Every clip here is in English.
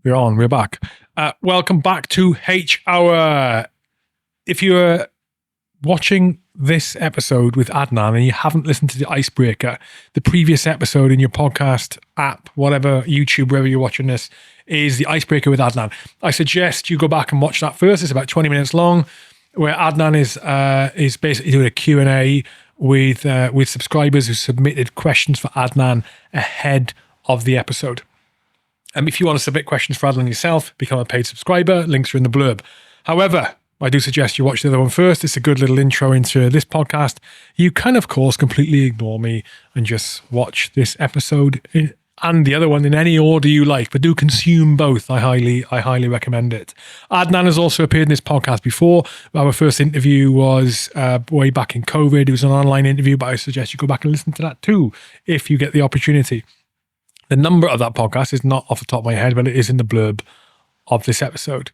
We're on. We're back. Welcome back to H Hour. If you're watching this episode with Adnan and you haven't listened to the icebreaker, the previous episode in your podcast app, whatever, YouTube, wherever you're watching this, is the icebreaker with Adnan. I suggest you go back and watch that first. It's about 20 minutes long, where Adnan is basically doing a Q&A with subscribers who submitted questions for Adnan ahead of the episode. If you want to submit questions for Adnan yourself, become a paid subscriber. Links are in the blurb. However, I do suggest you watch the other one first. It's a good little intro into this podcast. You can, of course, completely ignore me and just watch this episode and the other one in any order you like, but do consume both. I highly recommend it. Adnan has also appeared in this podcast before. Our first interview was way back in COVID. It was an online interview, but I suggest you go back and listen to that too, if you get the opportunity. The number of that podcast is not off the top of my head, but it is in the blurb of this episode.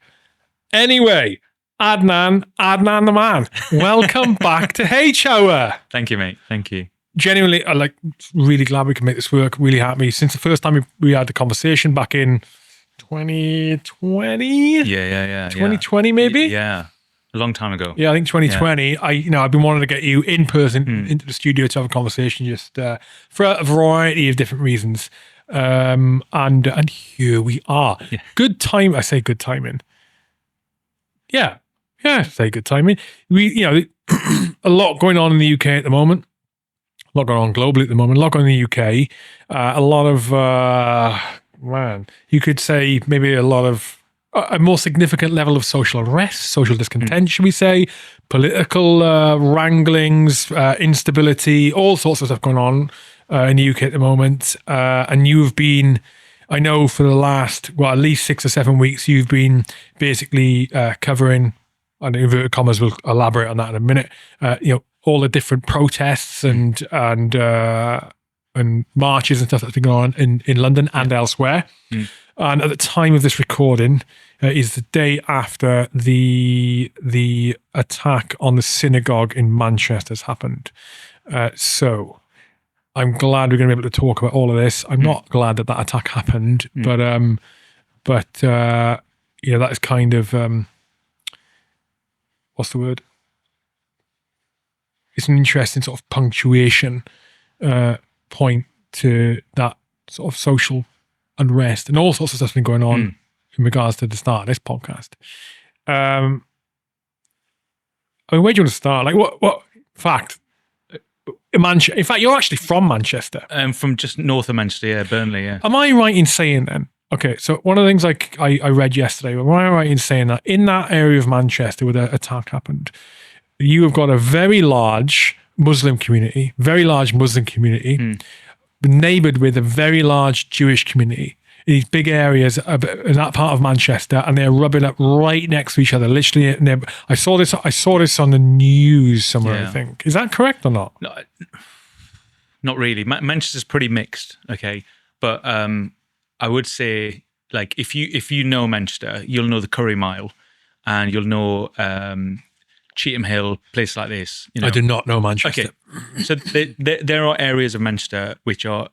Anyway, Adnan the man, welcome back to H Hour. Thank you, mate. Thank you. Genuinely, I'm really glad we can make this work. Really happy. Since the first time we had the conversation back in 2020? Yeah. 2020 maybe? Yeah. A long time ago. Yeah, I think 2020. Yeah. I've been wanting to get you in person into the studio to have a conversation, just for a variety of different reasons. And here we are. Yeah. Good time. I say good timing. Yeah, I say good timing. A lot going on in the UK at the moment. A lot going on globally at the moment. A lot going on in the UK. A lot of you could say maybe a lot of a more significant level of social unrest, social discontent, should we say, political wranglings, instability, all sorts of stuff going on in the UK at the moment. And you've been, I know for the last, at least 6 or 7 weeks, you've been basically covering, and inverted commas, we'll elaborate on that in a minute, all the different protests and marches and stuff that's been going on in London and elsewhere. And at the time of this recording is the day after the attack on the synagogue in Manchester has happened. So I'm glad we're going to be able to talk about all of this. I'm not glad that attack happened, but that is kind of what's the word? It's an interesting sort of punctuation point to that sort of social unrest and all sorts of stuff's been going on in regards to the start of this podcast. Where do you want to start? Like what fact? In fact, you're actually from Manchester. From just north of Manchester, yeah, Burnley, yeah. Am I right in saying then? Okay, so one of the things I read yesterday, am I right in saying that in that area of Manchester where the attack happened, you have got a very large Muslim community, neighboured with a very large Jewish community in these big areas in that part of Manchester, and they're rubbing up right next to each other. Literally, I saw this on the news somewhere. Yeah. I think, is that correct or not? No, not really. Manchester's pretty mixed, okay, but I would say, like, if you know Manchester, you'll know the Curry Mile, and you'll know Cheetham Hill, places like this. I do not know Manchester. Okay, so there are areas of Manchester which are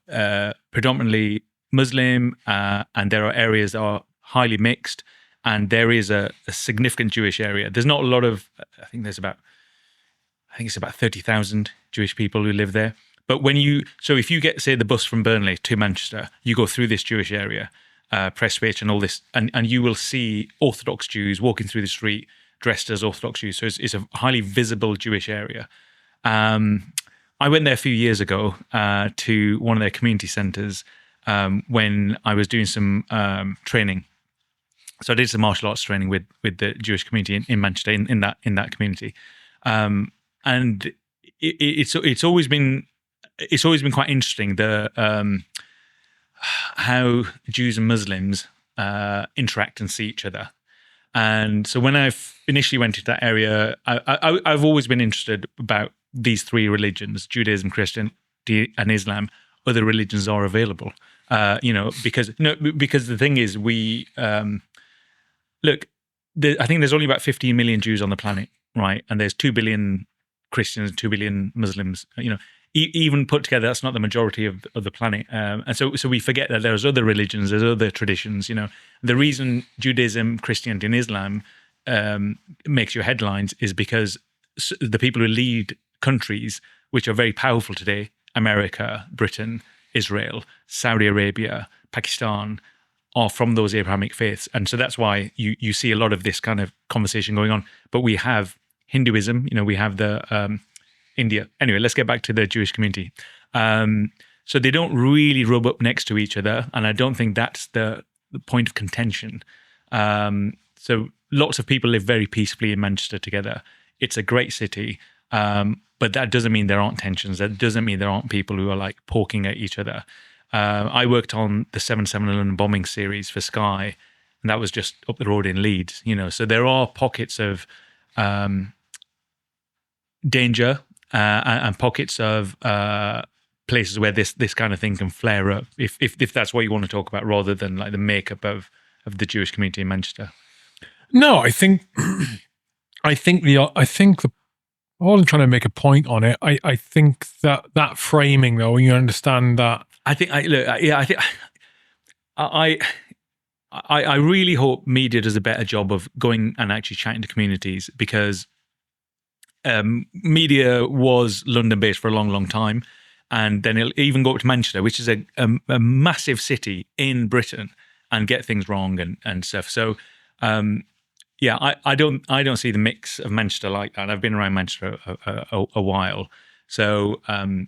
predominantly Muslim, and there are areas that are highly mixed, and there is a significant Jewish area. There's not a lot of, I think it's about 30,000 Jewish people who live there. But if you get, say, the bus from Burnley to Manchester, you go through this Jewish area, Prestwich and all this, and you will see Orthodox Jews walking through the street dressed as Orthodox Jews. So it's a highly visible Jewish area. I went there a few years ago to one of their community centres when I was doing some training. So I did some martial arts training with the Jewish community in Manchester in that community, and it's always been quite interesting how Jews and Muslims interact and see each other. And so when I initially went into that area, I've always been interested about these three religions: Judaism, Christianity, and Islam. Other religions are available, because the thing is, I think there's only about 15 million Jews on the planet, right? And there's 2 billion Christians, 2 billion Muslims. even put together, that's not the majority of the planet. And so we forget that there's other religions, there's other traditions. The reason Judaism, Christianity, and Islam makes your headlines is because the people who lead countries which are very powerful today, America, Britain, Israel, Saudi Arabia, Pakistan, are from those Abrahamic faiths. And so that's why you see a lot of this kind of conversation going on. But we have Hinduism, we have the India. Anyway, let's get back to the Jewish community. So they don't really rub up next to each other. And I don't think that's the point of contention. So lots of people live very peacefully in Manchester together. It's a great city. But that doesn't mean there aren't tensions. That doesn't mean there aren't people who are like poking at each other. I worked on the 7/7 London bombing series for Sky, and that was just up the road in Leeds. So there are pockets of danger and pockets of places where this kind of thing can flare up, if that's what you want to talk about, rather than like the makeup of the Jewish community in Manchester. No, I think I wasn't trying to make a point on it. I think that framing, though, when you understand that. I really hope media does a better job of going and actually chatting to communities, because media was London-based for a long, long time. And then it'll even go up to Manchester, which is a massive city in Britain, and get things wrong and stuff. So, I don't see the mix of Manchester like that. I've been around Manchester a while. So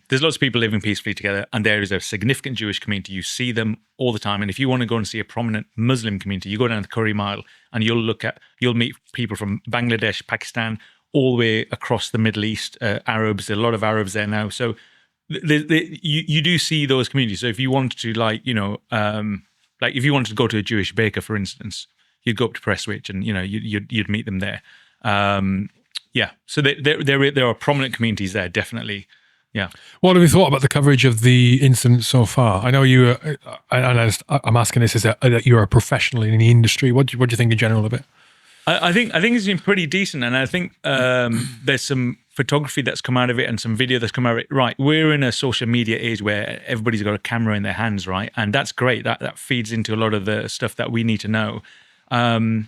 there's lots of people living peacefully together, and there is a significant Jewish community. You see them all the time. And if you want to go and see a prominent Muslim community, you go down the Curry Mile and you'll meet people from Bangladesh, Pakistan, all the way across the Middle East, Arabs. There are a lot of Arabs there now. So you do see those communities. So if you wanted to, like if you wanted to go to a Jewish baker, for instance, you'd go up to Prestwich and you'd meet them there. So there are prominent communities there, definitely. Yeah. What have you thought about the coverage of the incident so far? I know you, and I'm asking this as that you're a professional in the industry. What do you think in general of it? I think it's been pretty decent, and I think there's some photography that's come out of it and some video that's come out of it. Right, we're in a social media age where everybody's got a camera in their hands, right? And that's great. That feeds into a lot of the stuff that we need to know. And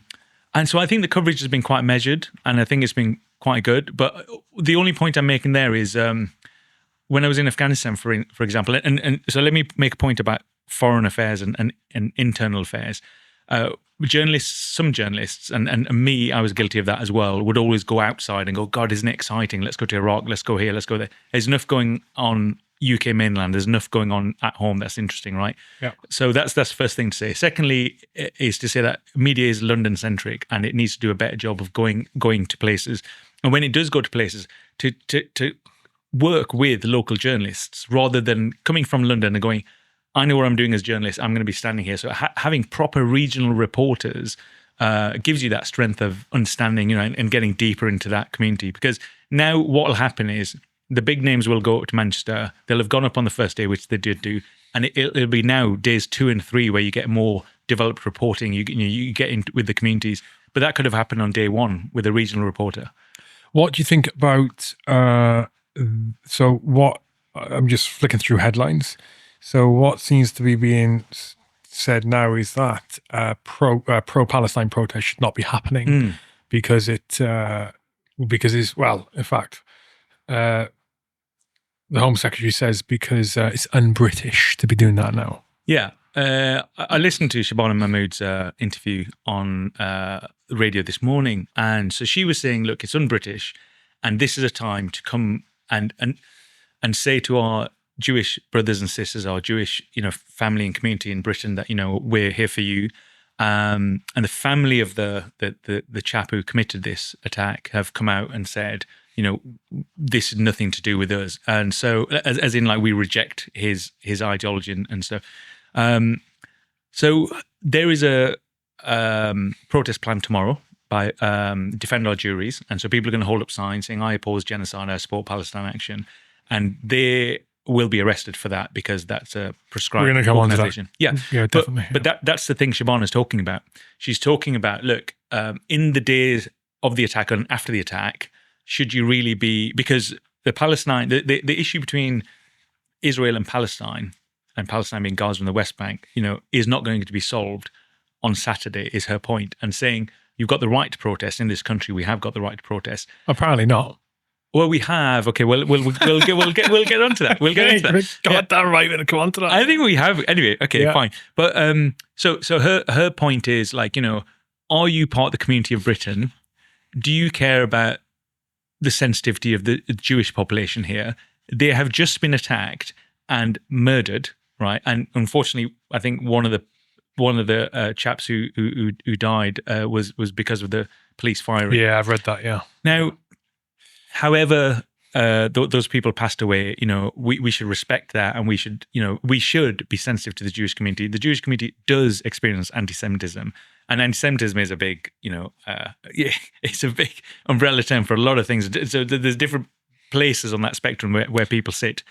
so I think the coverage has been quite measured, and I think it's been quite good. But the only point I'm making there is when I was in Afghanistan, for example, and so let me make a point about foreign affairs and internal affairs. Some journalists, and me, I was guilty of that as well, would always go outside and go, God, isn't it exciting? Let's go to Iraq, let's go here, let's go there. There's enough going on UK mainland, there's enough going on at home that's interesting, right? Yeah. So that's the first thing to say. Secondly, is to say that media is London-centric, and it needs to do a better job of going to places. And when it does go to places, to work with local journalists, rather than coming from London and going, I know what I'm doing as a journalist, I'm going to be standing here. So having proper regional reporters gives you that strength of understanding, and getting deeper into that community. Because now what will happen is the big names will go up to Manchester. They'll have gone up on the first day, which they did do. And it'll be now days 2 and 3 where you get more developed reporting. You get in with the communities. But that could have happened on day 1 with a regional reporter. What do you think about, I'm just flicking through headlines. So what seems to be being said now is that pro-Palestine protest should not be happening because in fact, the Home Secretary says because it's un-British to be doing that now. Yeah. I listened to Shabana Mahmood's interview on the radio this morning, and so she was saying, look, it's un-British, and this is a time to come and say to our Jewish brothers and sisters, our Jewish, family and community in Britain that, we're here for you. And the family of the chap who committed this attack have come out and said, this is nothing to do with us. And so, as in, like, we reject his ideology and stuff. So there is a protest planned tomorrow by Defend Our Juries. And so people are going to hold up signs saying, I oppose genocide, I support Palestine action. And they will be arrested for that because that's a prescribed We're going to come organization. On to that. Yeah, definitely. But that's the thing Shabana's talking about. She's talking about, look, in the days of the attack and after the attack, should you really be, because the issue between Israel and Palestine being Gaza and the West Bank, is not going to be solved on Saturday, is her point. And saying you've got the right to protest in this country, we have got the right to protest. Apparently not. Well, we have. Okay, we'll get onto that. We'll get into that. God damn right, we're gonna come onto that. I think we have. Anyway, okay, fine. But so her point is like, are you part of the community of Britain? Do you care about the sensitivity of the Jewish population here? They have just been attacked and murdered, right? And unfortunately, I think one of the chaps who died was because of the police firing. Yeah, I've read that. Yeah. Now, however, those people passed away. We should respect that, and we should be sensitive to the Jewish community. The Jewish community does experience anti-Semitism, and anti-Semitism is a big, it's a big umbrella term for a lot of things. So there's different places on that spectrum where people sit.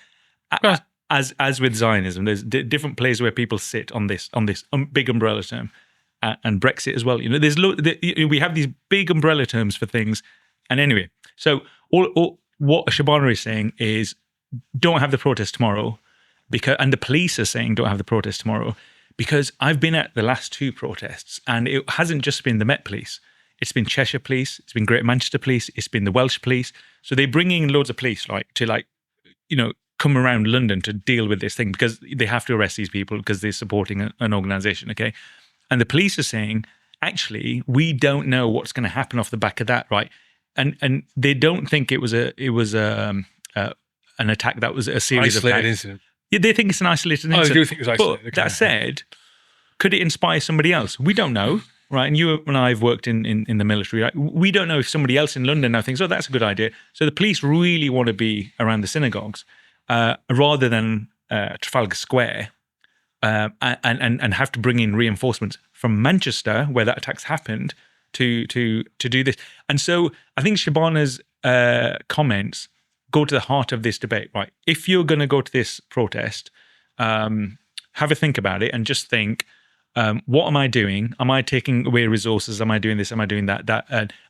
As with Zionism, there's different places where people sit on this big umbrella term, and Brexit as well. We have these big umbrella terms for things, and anyway, so all what Shabana is saying is don't have the protest tomorrow, and the police are saying don't have the protest tomorrow, because I've been at the last two protests, and it hasn't just been the Met Police. It's been Cheshire Police, it's been Greater Manchester Police, it's been the Welsh Police. So they bring in loads of police to come around London to deal with this thing, because they have to arrest these people because they're supporting an organisation, okay? And the police are saying, actually, we don't know what's going to happen off the back of that, right? And they don't think it was an attack that was a series of attacks. Incident. Yeah, they think it's an isolated incident. I do think it was isolated. But that said, could it inspire somebody else? We don't know, right? And you and I have worked in the military, right? We don't know if somebody else in London now thinks, oh, that's a good idea. So the police really want to be around the synagogues rather than Trafalgar Square and have to bring in reinforcements from Manchester, where that attack's happened, to do this. And so I think Shabana's comments go to the heart of this debate, right? If you're going to go to this protest, have a think about it and just think, what am I doing? Am I taking away resources? Am I doing this? Am I doing that?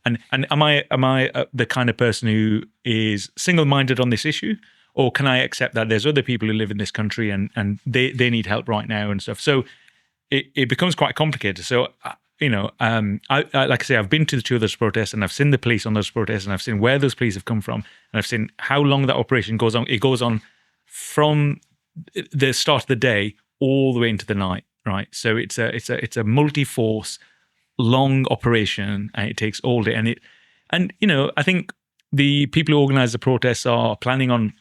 And am I the kind of person who is single-minded on this issue? Or can I accept that there's other people who live in this country and they need help right now and stuff? So it becomes quite complicated. So, I like I say, I've been to the two of those protests, and I've seen the police on those protests, and I've seen where those police have come from, and I've seen how long that operation goes on. It goes on from the start of the day all the way into the night, right? So it's a multi-force, long operation, and it takes all day. And I think the people who organise the protests are planning on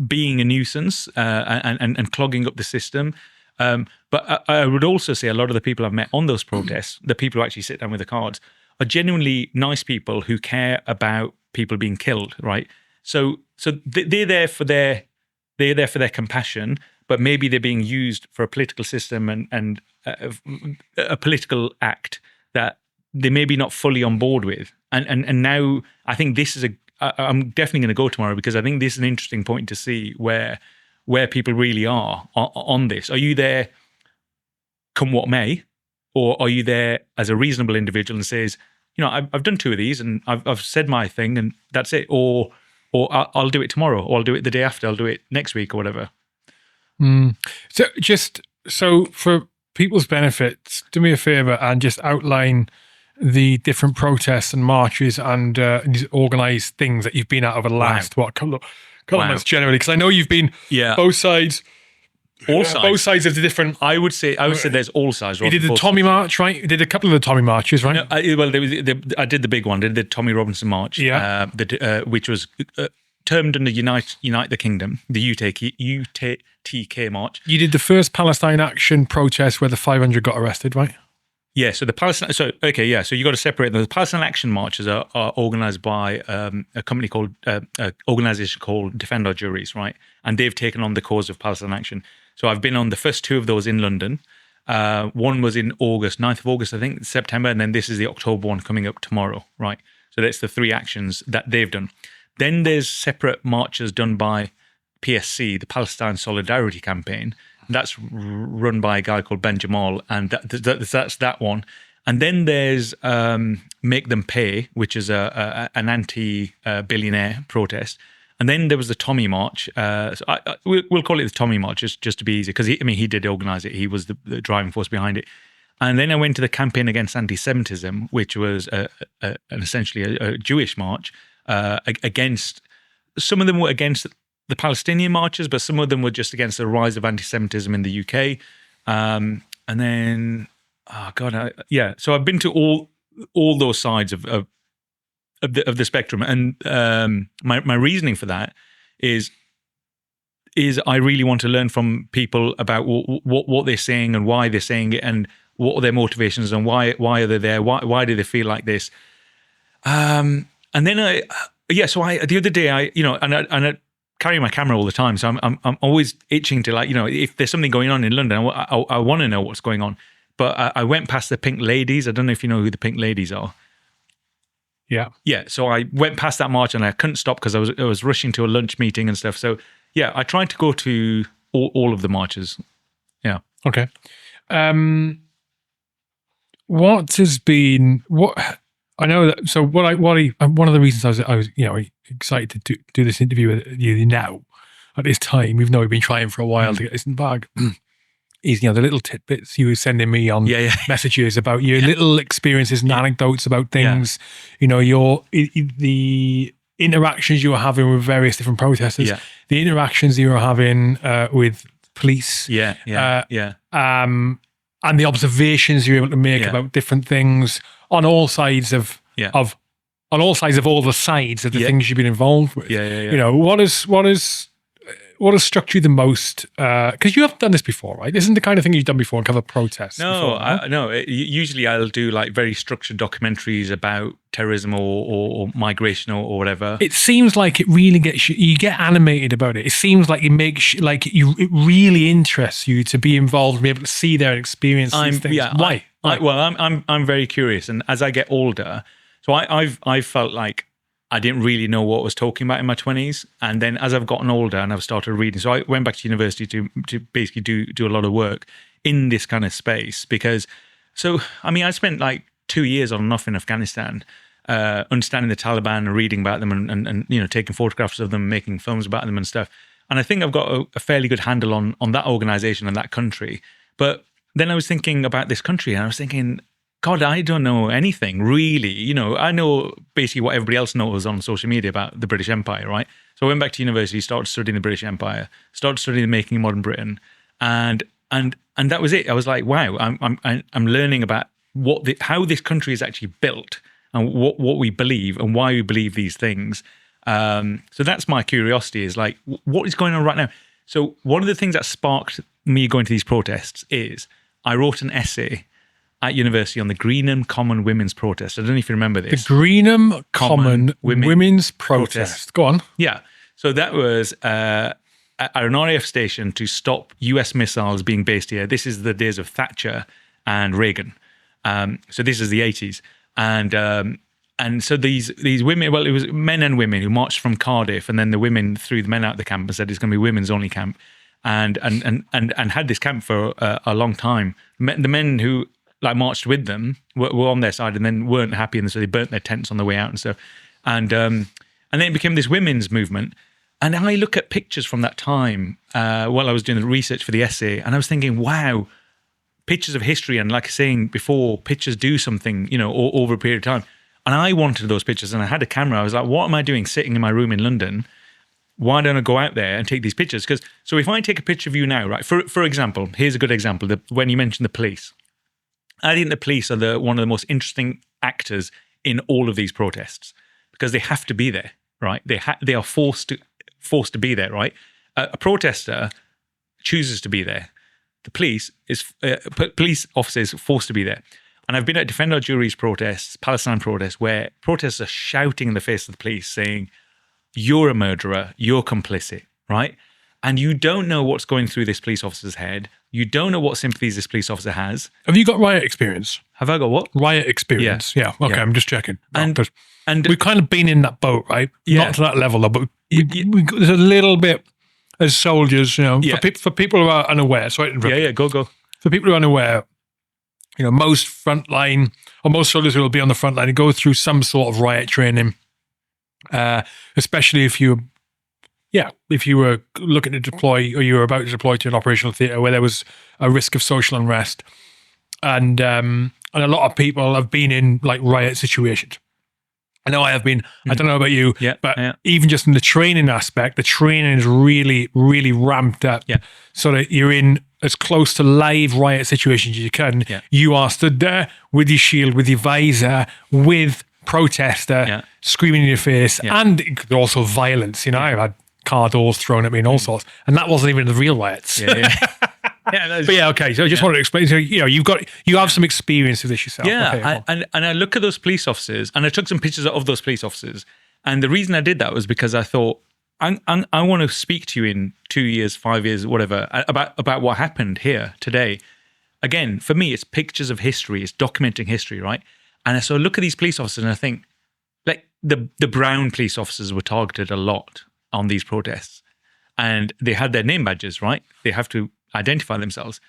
being a nuisance and clogging up the system. But I would also say a lot of the people I've met on those protests, the people who actually sit down with the cards, are genuinely nice people who care about people being killed, right? So they're there for their compassion, but maybe they're being used for a political system and a political act that they may be not fully on board with. And now I think this is I'm definitely going to go tomorrow, because I think this is an interesting point to see where people really are on this. Are you there come what may, or are you there as a reasonable individual and says, I've done two of these and I've said my thing and that's it, or I'll do it tomorrow, or I'll do it the day after, I'll do it next week or whatever. So for people's benefits, do me a favor and just outline the different protests and marches and these organised things that you've been at over the last couple of months generally, because I know you've been both sides. All sides. Both sides of the different. I would say there's all sides. You did the Tommy March, right? You did a couple of the Tommy Marches, right? No, I did the big one. I did the Tommy Robinson March, which was termed under Unite the Kingdom, the UTK March. You did the first Palestine Action protest where the 500 got arrested, right? Yeah, so the Palestine. So you got to separate them. The Palestine Action marches are organised by a company called organisation called Defend Our Juries, right? And they've taken on the cause of Palestine Action. So I've been on the first two of those in London. One was in August, 9th of August, I think, September, and then this is the October one coming up tomorrow, right? So that's the three actions that they've done. Then there's separate marches done by PSC, the Palestine Solidarity Campaign. That's run by a guy called Ben Jamal, and that's that one. And then there's Make Them Pay, which is an anti-billionaire protest. And then there was the Tommy March. So we'll call it the Tommy March just to be easy, because he did organise it. He was the driving force behind it. And then I went to the campaign against anti-Semitism, which was essentially a Jewish march against. Some of them were against the Palestinian marches, but some of them were just against the rise of anti-Semitism in the UK. And then, so I've been to all those sides of the spectrum, and my reasoning for that is I really want to learn from people about what they're saying and why they're saying it, and what are their motivations, and why are they there? Why do they feel like this? And then so the other day I carry my camera all the time, so I'm always itching to, if there's something going on in London, I want to know what's going on. But I went past the Pink Ladies. I don't know if you know who the Pink Ladies are. Yeah. So I went past that march and I couldn't stop because I was rushing to a lunch meeting and stuff. So yeah, I tried to go to all of the marches. Yeah. Okay. What has been I know that. So one of the reasons I was excited to do this interview with you now at this time, even though we've been trying for a while to get this in the bag, is the little tidbits you were sending me on messages about your little experiences and anecdotes about things. The interactions you were having with various different protesters, the interactions you were having with police, and the observations you were able to make about different things on all sides of all the sides of the things you've been involved with. What has struck you the most? Because you haven't done this before, right? This isn't the kind of thing you've done before and cover protests. No. Usually I'll do very structured documentaries about terrorism or migration or whatever. It seems like it really gets you get animated about it. It seems like it makes it really interests you to be involved and be able to see there and experience these things. Why? I'm very curious, and as I get older, so I've felt like I didn't really know what I was talking about in my 20s. And then as I've gotten older and I've started reading, so I went back to university to basically do a lot of work in this kind of space, because, I spent 2 years on and off in Afghanistan, understanding the Taliban and reading about them and taking photographs of them, making films about them and stuff. And I think I've got a fairly good handle on that organization and that country. But then I was thinking about this country and I was thinking, God, I don't know anything really. I know basically what everybody else knows on social media about the British Empire, right? So I went back to university, started studying the British Empire, started studying the making of modern Britain, and that was it. I was like, wow, I'm learning about how this country is actually built and what we believe and why we believe these things. So that's my curiosity, is what is going on right now? So one of the things that sparked me going to these protests is I wrote an essay at university on the Greenham Common Women's Protest. I don't know if you remember this. The Greenham Common Women's Protest. Go on. Yeah. So that was at an RAF station to stop US missiles being based here. This is the days of Thatcher and Reagan. So this is the 80s. And so these women, well, it was men and women who marched from Cardiff, and then the women threw the men out of the camp and said it's going to be women's only camp, and had this camp for a long time. The men who marched with them were on their side and then weren't happy, and so they burnt their tents on the way out and stuff. And then it became this women's movement. And I look at pictures from that time while I was doing the research for the essay, and I was thinking, wow, pictures of history, and like saying before, pictures do something, over a period of time. And I wanted those pictures, and I had a camera. I was like, what am I doing sitting in my room in London? Why don't I go out there and take these pictures? So if I take a picture of you now, right, for example, here's a good example, when you mentioned the police. I think the police are one of the most interesting actors in all of these protests, because they have to be there, right? They are forced to be there, right? A protester chooses to be there. The police officers forced to be there. And I've been at Defend Our Jury's protests, Palestine protests, where protesters are shouting in the face of the police saying, you're a murderer, you're complicit, right? And you don't know what's going through this police officer's head. You don't know what sympathies this police officer has. Have you got riot experience? Have I got what? Riot experience. Yeah. Okay, I'm just checking. And we've kind of been in that boat, right? Yeah. Not to that level, though, but there's a little bit as soldiers, for people who are unaware. Sorry to interrupt. Yeah, go. For people who are unaware, most frontline or most soldiers will be on the front line and go through some sort of riot training, especially if you were looking to deploy or you were about to deploy to an operational theatre where there was a risk of social unrest. And a lot of people have been in like riot situations. I know I have been. I don't know about you, but even just in the training aspect, the training is really, really ramped up so that you're in as close to live riot situations as you can. Yeah. You are stood there with your shield, with your visor, with protester screaming in your face, and also violence. I've had car doors thrown at me and all sorts, and that wasn't even the real riots. Okay. So I just wanted to explain. So you have some experience with this yourself. Yeah, and I look at those police officers, and I took some pictures of those police officers, and the reason I did that was because I thought I want to speak to you in 2 years, 5 years, whatever, about what happened here today. Again, for me, it's pictures of history. It's documenting history, right? And so I look at these police officers, and I think, like the brown police officers were targeted a lot on these protests, and they had their name badges, right? They have to identify themselves.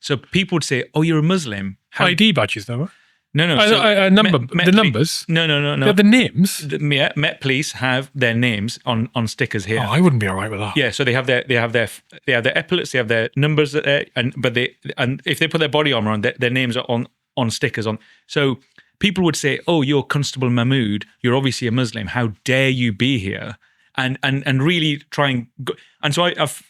So people would say, "Oh, you're a Muslim." ID badges, though. No. The numbers. No. They're the names. Met police have their names on stickers here. Oh, I wouldn't be all right with that. Yeah, so they have their epaulets, they have their numbers, and if they put their body armor on, their names are on stickers on. So people would say, "Oh, you're Constable Mahmood. You're obviously a Muslim. How dare you be here?" And really try and go. And so I've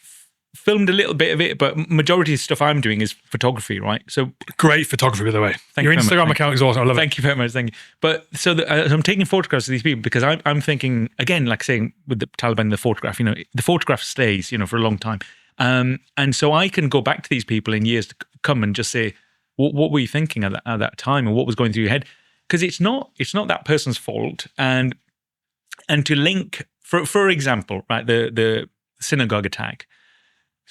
filmed a little bit of it, but majority of stuff I'm doing is photography, right? So great photography, by the way. Your Instagram account is awesome. I love it. Thank you very much. Thank you. But so I'm taking photographs of these people because I'm thinking, again, like saying with the Taliban in the photograph, the photograph stays, for a long time. And so I can go back to these people in years to come and just say, what were you thinking at that time, and what was going through your head? Because it's not that person's fault. And to link, for example, right, the synagogue attack,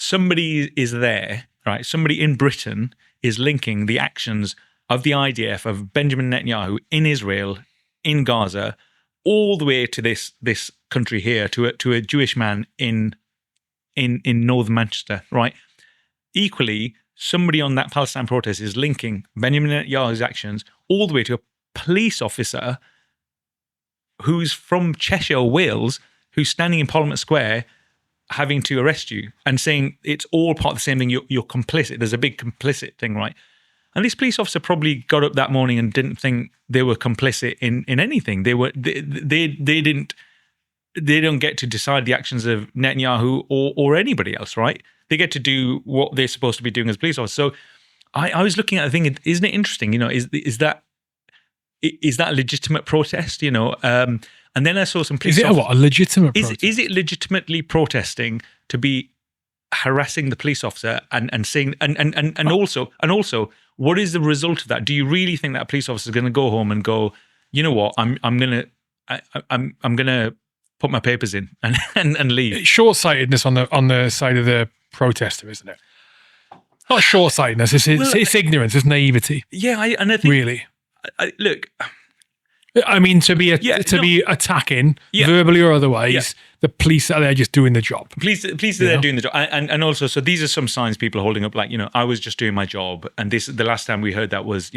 somebody is there, right? Somebody in Britain is linking the actions of the IDF, of Benjamin Netanyahu in Israel, in Gaza, all the way to this country here, to a Jewish man in northern Manchester, right? Equally, somebody on that Palestine protest is linking Benjamin Netanyahu's actions all the way to a police officer who's from Cheshire, Wales, who's standing in Parliament Square having to arrest you and saying it's all part of the same thing. You're complicit. There's a big complicit thing, right? And this police officer probably got up that morning and didn't think they were complicit in anything. They don't get to decide the actions of Netanyahu or anybody else, right? They get to do what they're supposed to be doing as police officers. So I was looking at the thing. Isn't it interesting? Is that a legitimate protest? And then I saw some police. Is it a legitimate protest? Is it legitimately protesting to be harassing the police officer and saying and also what is the result of that? Do you really think that police officer is going to go home and go, you know what, I'm gonna put my papers in and leave? It's short-sightedness on the side of the protester, isn't it? Not short-sightedness. It's ignorance. It's naivety. Yeah, and I think really. Look, I mean, to be attacking verbally or otherwise, the police are there just doing the job. Police are there doing the job, and also, so these are some signs people are holding up, like, I was just doing my job, and the last time we heard that was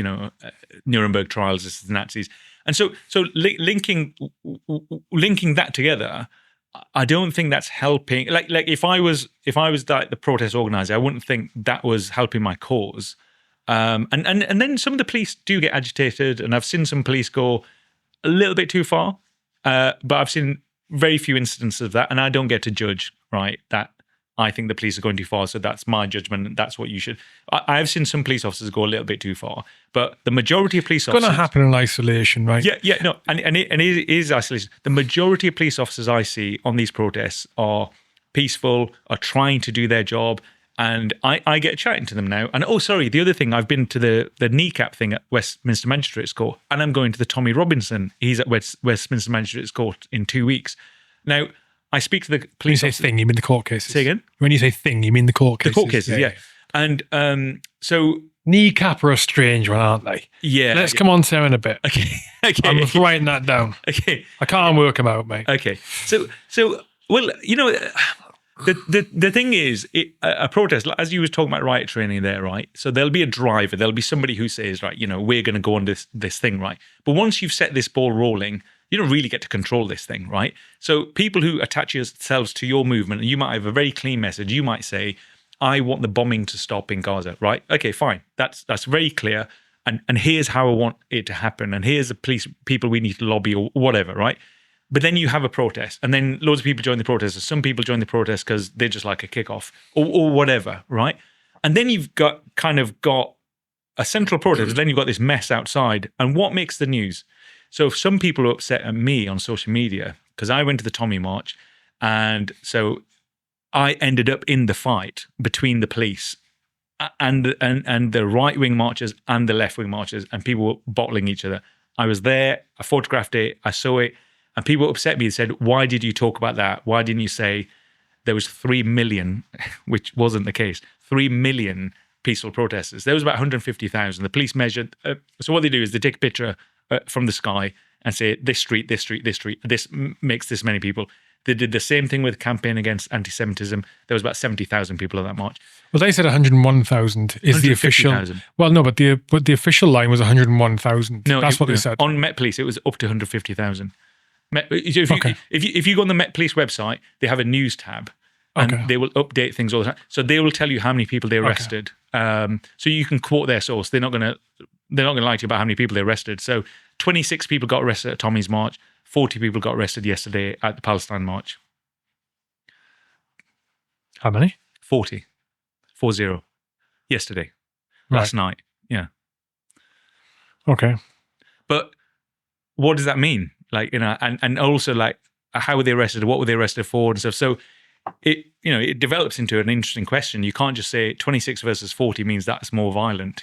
Nuremberg trials, this is the Nazis, and so linking that together, I don't think that's helping. Like if I was like the protest organizer, I wouldn't think that was helping my cause. And then some of the police do get agitated, and I've seen some police go a little bit too far, but I've seen very few instances of that, and I don't get to judge, right, that I think the police are going too far, so that's my judgment, and that's what you should. I've seen some police officers go a little bit too far, but the majority of police officers... It's going to happen in isolation, right? No, and it is isolation. The majority of police officers I see on these protests are peaceful, are trying to do their job, and I get chatting to them now. And the other thing, I've been to the kneecap thing at Westminster Magistrates Court, and I'm going to the Tommy Robinson. He's at Westminster Magistrates Court in 2 weeks. Now, I speak to the police. When you say thing, you mean the court cases? Say again? When you say thing, you mean the court cases? The court cases, yeah. And so... Kneecap are a strange one, aren't they? Yeah. Let's come on to them in a bit. Okay. I'm writing that down. Okay. I can't work them out, mate. Okay. So well, The thing is, a protest, as you was talking about riot training there, right? So there'll be a driver, there'll be somebody who says, right, we're going to go on this thing, right? But once you've set this ball rolling, you don't really get to control this thing, right? So people who attach yourselves to your movement, you might have a very clean message. You might say, I want the bombing to stop in Gaza, right? Okay, fine. That's very clear. And here's how I want it to happen. And here's the police people we need to lobby or whatever, right? But then you have a protest, and then loads of people join the protest. Some people join the protest because they're just like a kickoff or whatever, right? And then you've got a central protest, and then you've got this mess outside. And what makes the news? So some people are upset at me on social media because I went to the Tommy March, and so I ended up in the fight between the police and the right-wing marchers and the left-wing marchers, and people were bottling each other. I was there, I photographed it, I saw it, and people upset me and said, why did you talk about that? Why didn't you say there was 3 million, which wasn't the case, 3 million peaceful protesters? There was about 150,000. The police measured. So what they do is they take a picture from the sky and say, this street, this street, this street, this makes this many people. They did the same thing with the campaign against anti-Semitism. There was about 70,000 people at that march. Well, they said 101,000 is the official. Well, no, but the official line was 101,000. No, that's what they said. On Met Police, it was up to 150,000. If you go on the Met Police website, they have a news tab, and they will update things all the time. So they will tell you how many people they arrested. So you can quote their source. They're not going to lie to you about how many people they arrested. So 26 people got arrested at Tommy's March. 40 people got arrested yesterday at the Palestine March. How many? 40. 40. Yesterday. Last night. Yeah. Okay. But what does that mean? And also how were they arrested? What were they arrested for and stuff? So it develops into an interesting question. You can't just say 26 versus 40 means that's more violent,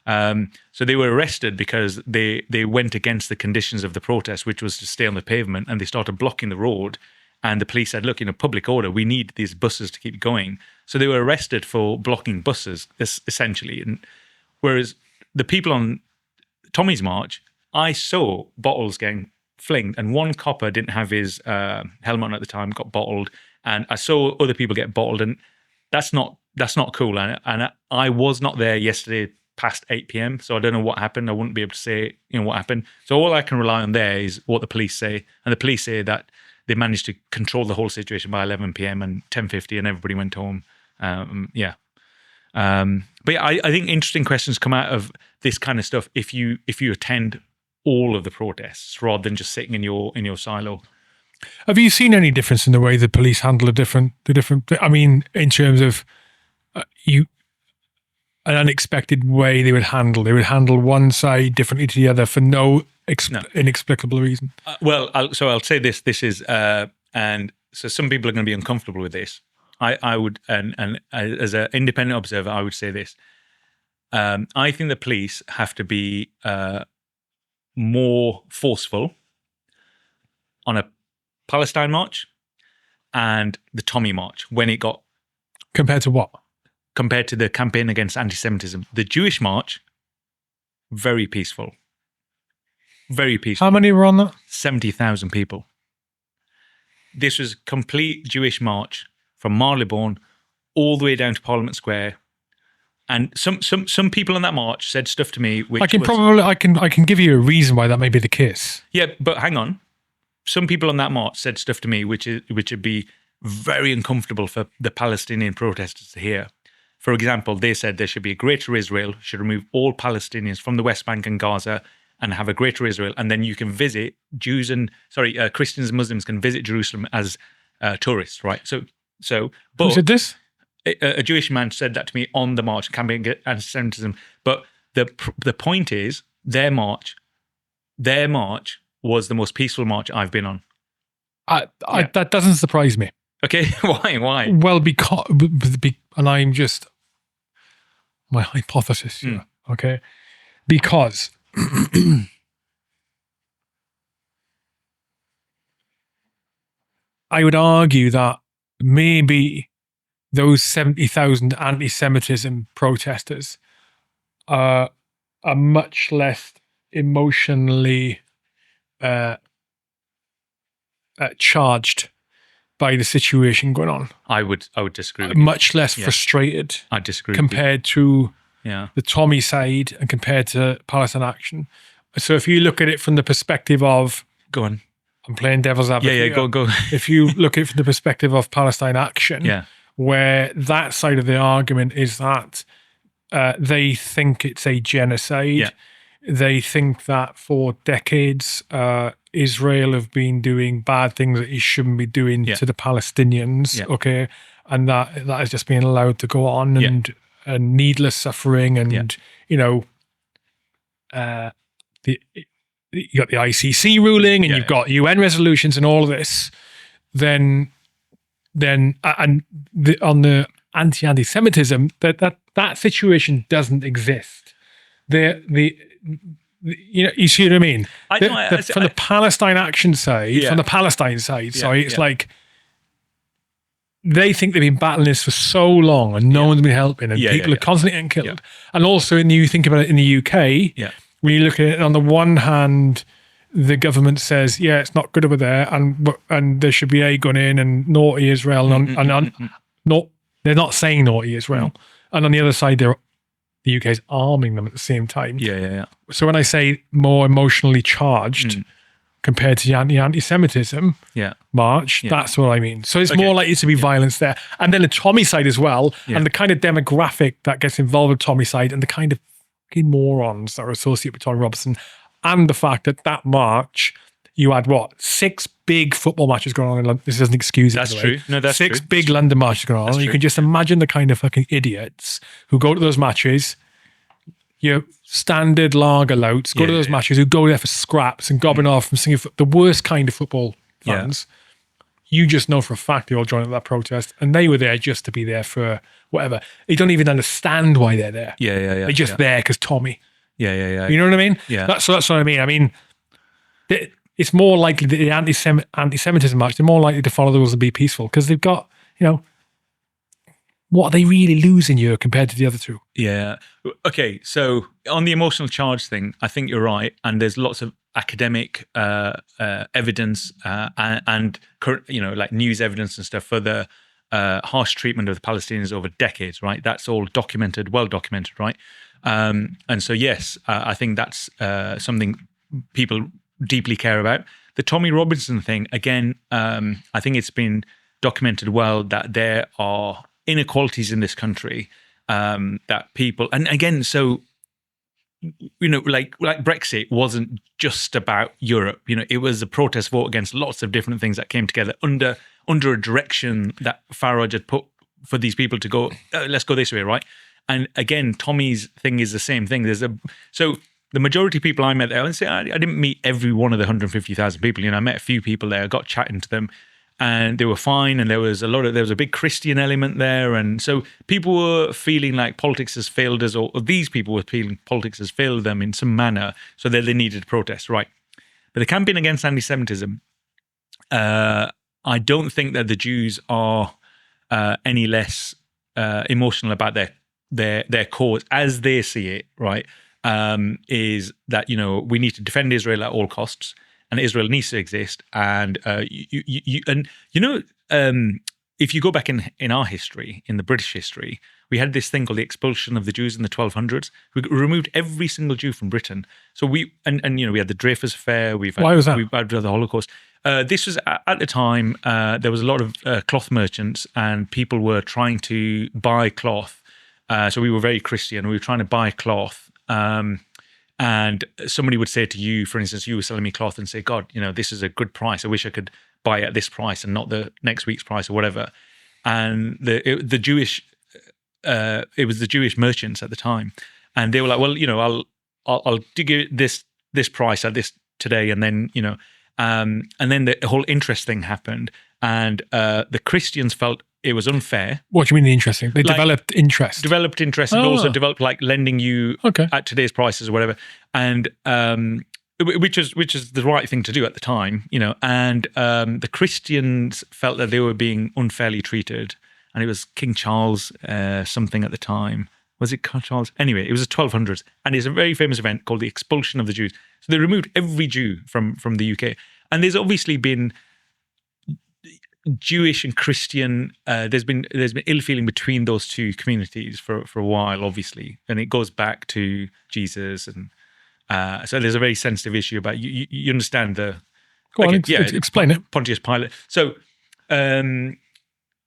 So they were arrested because they went against the conditions of the protest, which was to stay on the pavement, and they started blocking the road. And the police said, look, public order, we need these buses to keep going. So they were arrested for blocking buses, essentially. And whereas the people on Tommy's March, I saw bottles getting flinged, and one copper didn't have his helmet on at the time, got bottled, and I saw other people get bottled, and that's not cool. And I was not there yesterday past 8 p.m, so I don't know what happened. I wouldn't be able to say what happened. So all I can rely on there is what the police say, and the police say that they managed to control the whole situation by 11 p.m. and 10:50, and everybody went home. But yeah, I think interesting questions come out of this kind of stuff if you attend all of the protests rather than just sitting in your silo. Have you seen any difference in the way the police handle the different? I mean, in terms of an unexpected way they would handle one side differently to the other for no inexplicable reason. I'll say this. This is, and so some people are going to be uncomfortable with this. I would, and as an independent observer, I would say this. I think the police have to be more forceful on a Palestine march and the Tommy March when it got... Compared to what? Compared to the campaign against anti-Semitism. The Jewish march, very peaceful. Very peaceful. How many were on that? 70,000 people. This was complete Jewish march from Marylebone all the way down to Parliament Square. And some people on that march said stuff to me which I can give you a reason why that may be the case. Yeah, but hang on. Some people on that march said stuff to me which would be very uncomfortable for the Palestinian protesters to hear. For example, they said there should be a greater Israel, should remove all Palestinians from the West Bank and Gaza and have a greater Israel, and then you can visit Christians and Muslims can visit Jerusalem as tourists, right? So, but who said this? A Jewish man said that to me on the march, campaign against anti-Semitism. But the point is, their march was the most peaceful march I've been on. That doesn't surprise me. Okay, why? Well, because and I'm just my hypothesis here. Okay, because I would argue that maybe those 70,000 anti-Semitism protesters are much less emotionally charged by the situation going on. I would disagree with you. Much less frustrated I disagree compared to Yeah. the Tommy side and compared to Palestine Action. So if you look at it from the perspective of, Go on. I'm playing devil's advocate. Yeah, go. If you look at it from the perspective of Palestine Action, Yeah. where that side of the argument is that they think it's a genocide. Yeah. They think that for decades, Israel have been doing bad things that it shouldn't be doing to the Palestinians. Yeah. Okay, and that is just being allowed to go on, and needless suffering, and you know, you got the ICC ruling, and you've got UN resolutions, and all of this. Then on the anti-Semitism, that situation doesn't exist. You see what I mean? From the Palestine Action side, from the Palestine side, it's like they think they've been battling this for so long, and no one's been helping, and people are constantly getting killed. And also, you think about it in the UK, when you look at it, on the one hand, the government says, it's not good over there, and there should be aid going in, and naughty Israel, they're not saying naughty Israel. And on the other side, the UK is arming them at the same time. So when I say more emotionally charged compared to the anti-Semitism march, that's what I mean. So it's more likely to be violence there. And then the Tommy side as well, and the kind of demographic that gets involved with Tommy side, and the kind of fucking morons that are associated with Tommy Robinson, and the fact that march, you had 6 big football matches going on in London. This doesn't excuse it. That's true. No, that's 6 true. big London matches going on. And you can just imagine the kind of fucking idiots who go to those matches, your standard lager louts, go to those matches, who go there for scraps and gobbing off from singing the worst kind of football fans. You just know for a fact they all joined that protest, and they were there just to be there for whatever. They don't even understand why they're there. They're just there because Tommy. You know what I mean? That's what I mean. I mean, it's more likely that the anti-Semitism march, they're more likely to follow the rules and be peaceful, because they've got, what are they really losing here compared to the other two? Okay, so on the emotional charge thing, I think you're right, and there's lots of academic evidence and like news evidence and stuff for the harsh treatment of the Palestinians over decades, right? That's all documented, well documented, right? And so yes, I think that's something people deeply care about. The Tommy Robinson thing, again, I think it's been documented well that there are inequalities in this country, that people, and again, so like Brexit wasn't just about Europe. It was a protest vote against lots of different things that came together under a direction that Farage had put for these people to go, let's go this way, right? And again, Tommy's thing is the same thing. So the majority of people I met there, I didn't meet every one of the 150,000 people. I met a few people there, I got chatting to them, and they were fine. And there was a big Christian element there. And so people were feeling like politics has failed us, or these people were feeling politics has failed them in some manner, so that they needed to protest, right? But the campaign against anti-Semitism, I don't think that the Jews are any less emotional about their cause as they see it, right? Is that we need to defend Israel at all costs, and Israel needs to exist. And if you go back in our history, in the British history, we had this thing called the expulsion of the Jews in the 1200s. We removed every single Jew from Britain. So we had the Dreyfus Affair. Why was that? We've had the Holocaust. This was at the time, there was a lot of cloth merchants, and people were trying to buy cloth. So we were very Christian. We were trying to buy cloth. And somebody would say to you, for instance, you were selling me cloth, and say, God, this is a good price. I wish I could buy it at this price and not the next week's price or whatever. And the Jewish, it was the Jewish merchants at the time, and they were like, well, I'll give you this price at this today, and then and then the whole interest thing happened, and the Christians felt it was unfair. What do you mean the interesting? They developed interest. And also developed like lending you at today's prices or whatever, and which is the right thing to do at the time, And the Christians felt that they were being unfairly treated, and it was King Charles something at the time. Was it Charles? Anyway, it was the 1200s, and it's a very famous event called the expulsion of the Jews. So they removed every Jew from the UK, and there's obviously been Jewish and Christian, there's been ill feeling between those two communities for a while, obviously, and it goes back to Jesus, and so there's a very sensitive issue about you understand the. Go on, explain it. Pontius Pilate. So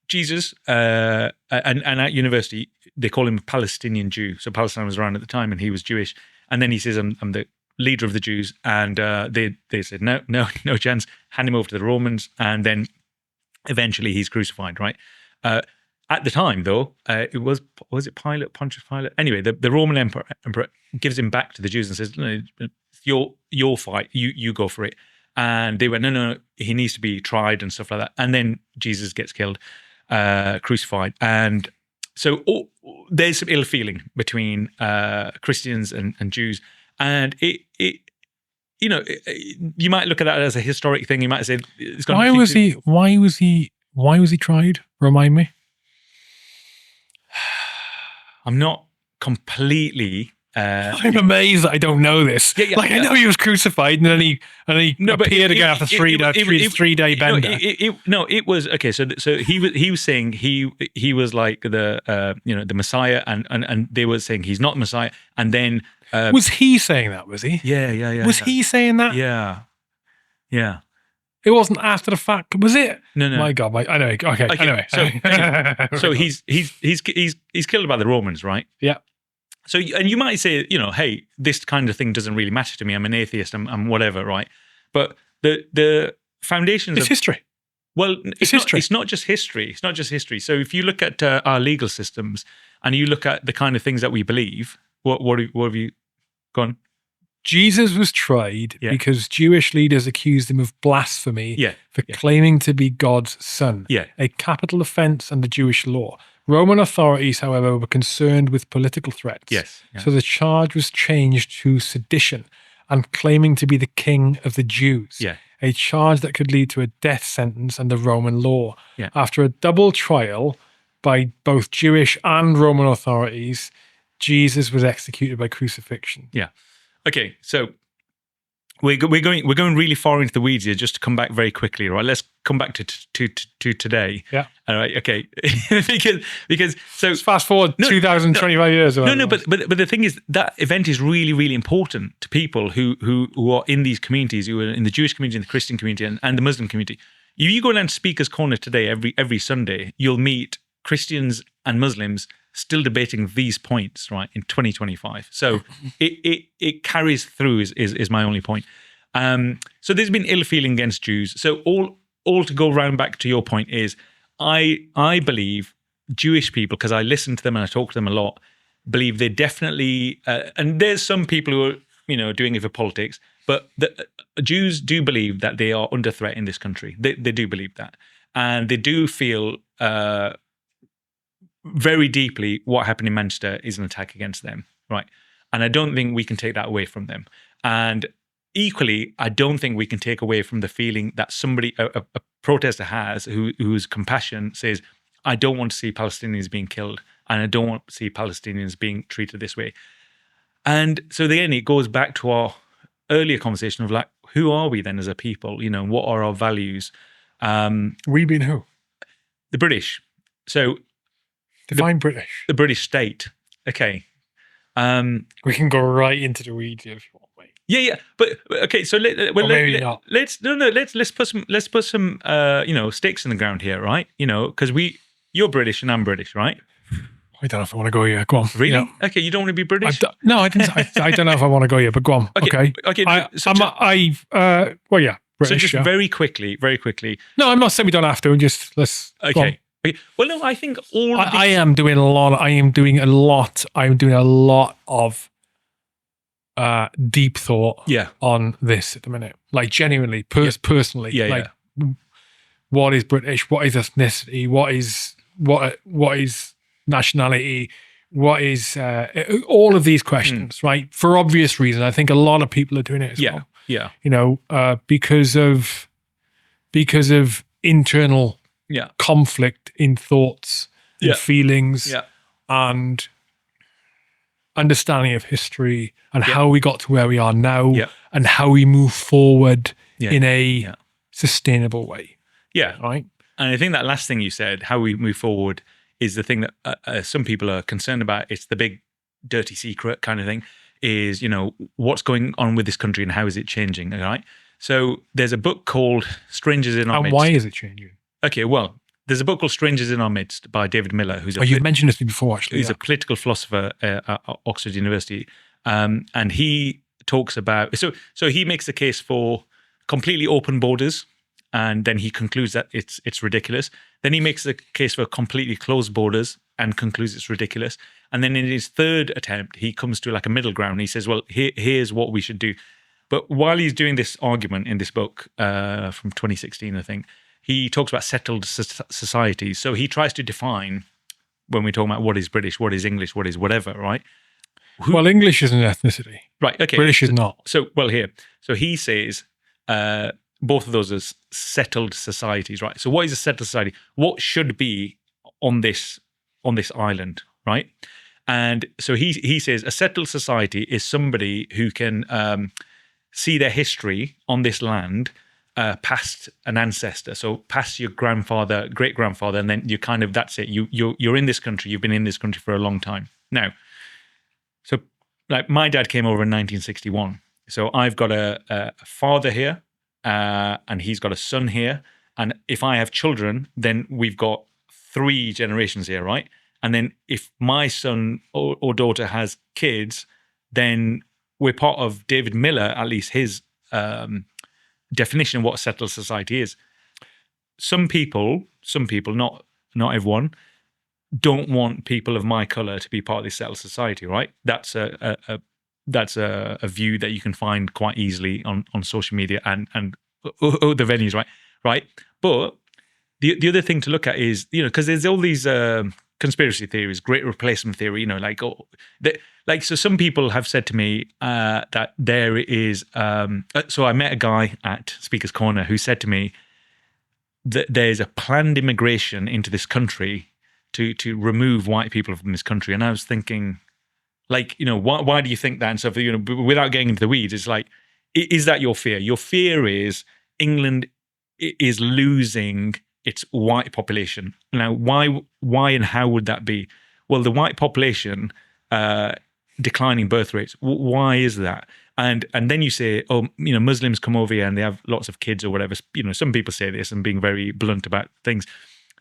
Jesus, and at university they call him a Palestinian Jew. So Palestine was around at the time, and he was Jewish. And then he says, "I'm the leader of the Jews," and they said, "No chance. Hand him over to the Romans," and then. Eventually, he's crucified, right? At the time, though, it was it Pilate, Pontius Pilate? Anyway, the Roman emperor gives him back to the Jews and says, "No, it's your fight. You go for it." And they went, "No, he needs to be tried and stuff like that." And then Jesus gets killed, crucified, and so there's some ill feeling between Christians and Jews, and it. You might look at that as a historic thing. You might say, it's got why was he tried? Remind me. I'm not completely. I'm amazed that I don't know this. I know he was crucified, and then he appeared again after 3-day bender. It was okay. So he was saying he was like the Messiah, and they were saying he's not the Messiah, and then. Was he saying that? Was he? Yeah. Was he saying that? Yeah. It wasn't after the fact, was it? No. My God, I know. Okay. Anyway, so he's killed by the Romans, right? Yeah. So and you might say, hey, this kind of thing doesn't really matter to me. I'm an atheist. I'm whatever, right? But the foundations of history. Well, it's history. It's not just history. It's not just history. So if you look at our legal systems and you look at the kind of things that we believe. What have you gone? Jesus was tried because Jewish leaders accused him of blasphemy for claiming to be God's son, a capital offense under Jewish law. Roman authorities, however, were concerned with political threats. So the charge was changed to sedition and claiming to be the king of the Jews, a charge that could lead to a death sentence under Roman law. After a double trial by both Jewish and Roman authorities, Jesus was executed by crucifixion. Yeah. Okay. So we're going really far into the weeds here. Just to come back very quickly, right? Let's come back to today. Yeah. All right. Okay. because so let's fast forward 25 years. No. But the thing is that event is really, really important to people who are in these communities, who are in the Jewish community, and the Christian community, and the Muslim community. If you go down to Speaker's Corner today, every Sunday, you'll meet Christians and Muslims still debating these points, right, in 2025. So it carries through is my only point. So there's been ill feeling against Jews. So all to go round back to your point is I believe Jewish people, because I listen to them and I talk to them a lot, believe they definitely, and there's some people who are, doing it for politics, but the Jews do believe that they are under threat in this country. They do believe that. And they do feel very deeply what happened in Manchester is an attack against them, right? And I don't think we can take that away from them. And equally, I don't think we can take away from the feeling that somebody, a protester has, whose compassion says, I don't want to see Palestinians being killed, and I don't want to see Palestinians being treated this way. And so again, it goes back to our earlier conversation of like, who are we then as a people? What are our values? We being who? The British. So define British. The British state. Okay. We can go right into the weeds if you want, mate. Yeah. But okay, so maybe not. Let's put some stakes in the ground here, right? Because you're British and I'm British, right? I don't know if I want to go here. Go on. Really? Yeah. Okay, you don't want to be British? No, I didn't. I don't know if I want to go here, but go on. Okay. Well, yeah. British, so just very quickly. No, I'm not saying we don't have to. Just let's. Okay. Well, no, I think I am doing a lot. I'm doing a lot of deep thought. On this at the minute, like genuinely, personally. Yeah. What is British? What is ethnicity? What is nationality? What is all of these questions? Right, for obvious reasons. I think a lot of people are doing it as well. Yeah. Because of internal conflict in thoughts and feelings and understanding of history and how we got to where we are now and how we move forward in a sustainable way. Yeah. Right. I think that last thing you said, how we move forward, is the thing that some people are concerned about. It's the big dirty secret kind of thing, is, what's going on with this country and how is it changing, all right? So there's a book called Strangers in Our Midst. And why is it changing? Okay, well, there's a book called Strangers in Our Midst by David Miller, who's you've mentioned this before, actually. He's a political philosopher at Oxford University. And he talks about, so he makes the case for completely open borders, and then he concludes that it's ridiculous. Then he makes the case for completely closed borders and concludes it's ridiculous. And then in his third attempt, he comes to like a middle ground. He says, well, here's what we should do. But while he's doing this argument in this book from 2016, I think, he talks about settled societies. So he tries to define, when we talk about what is British, what is English, what is whatever, right? Well, English is an ethnicity. Right, okay. British is not. So he says both of those are settled societies, right? So what is a settled society? What should be on this island, right? And so he says a settled society is somebody who can see their history on this land past an ancestor, so past your grandfather, great grandfather, and then you kind of, that's it. You're in this country. You've been in this country for a long time now. So, like, my dad came over in 1961. So I've got a father here, and he's got a son here. And if I have children, then we've got 3 generations here, right? And then if my son or daughter has kids, then we're part of David Miller, at least his definition of what a settled society is. Some people, not everyone, don't want people of my color to be part of this settled society, right? That's a view that you can find quite easily on social media and other venues, right? But the other thing to look at is, because there's all these conspiracy theories, great replacement theory, so some people have said to me that there is, so I met a guy at Speaker's Corner who said to me that there's a planned immigration into this country to remove white people from this country. And I was thinking, why do you think that? And so, without getting into the weeds, it's like, is that your fear? Your fear is England is losing its white population. Now, why and how would that be? Well, the white population, declining birth rates. Why is that? And then you say, Muslims come over here and they have lots of kids or whatever. Some people say this and being very blunt about things.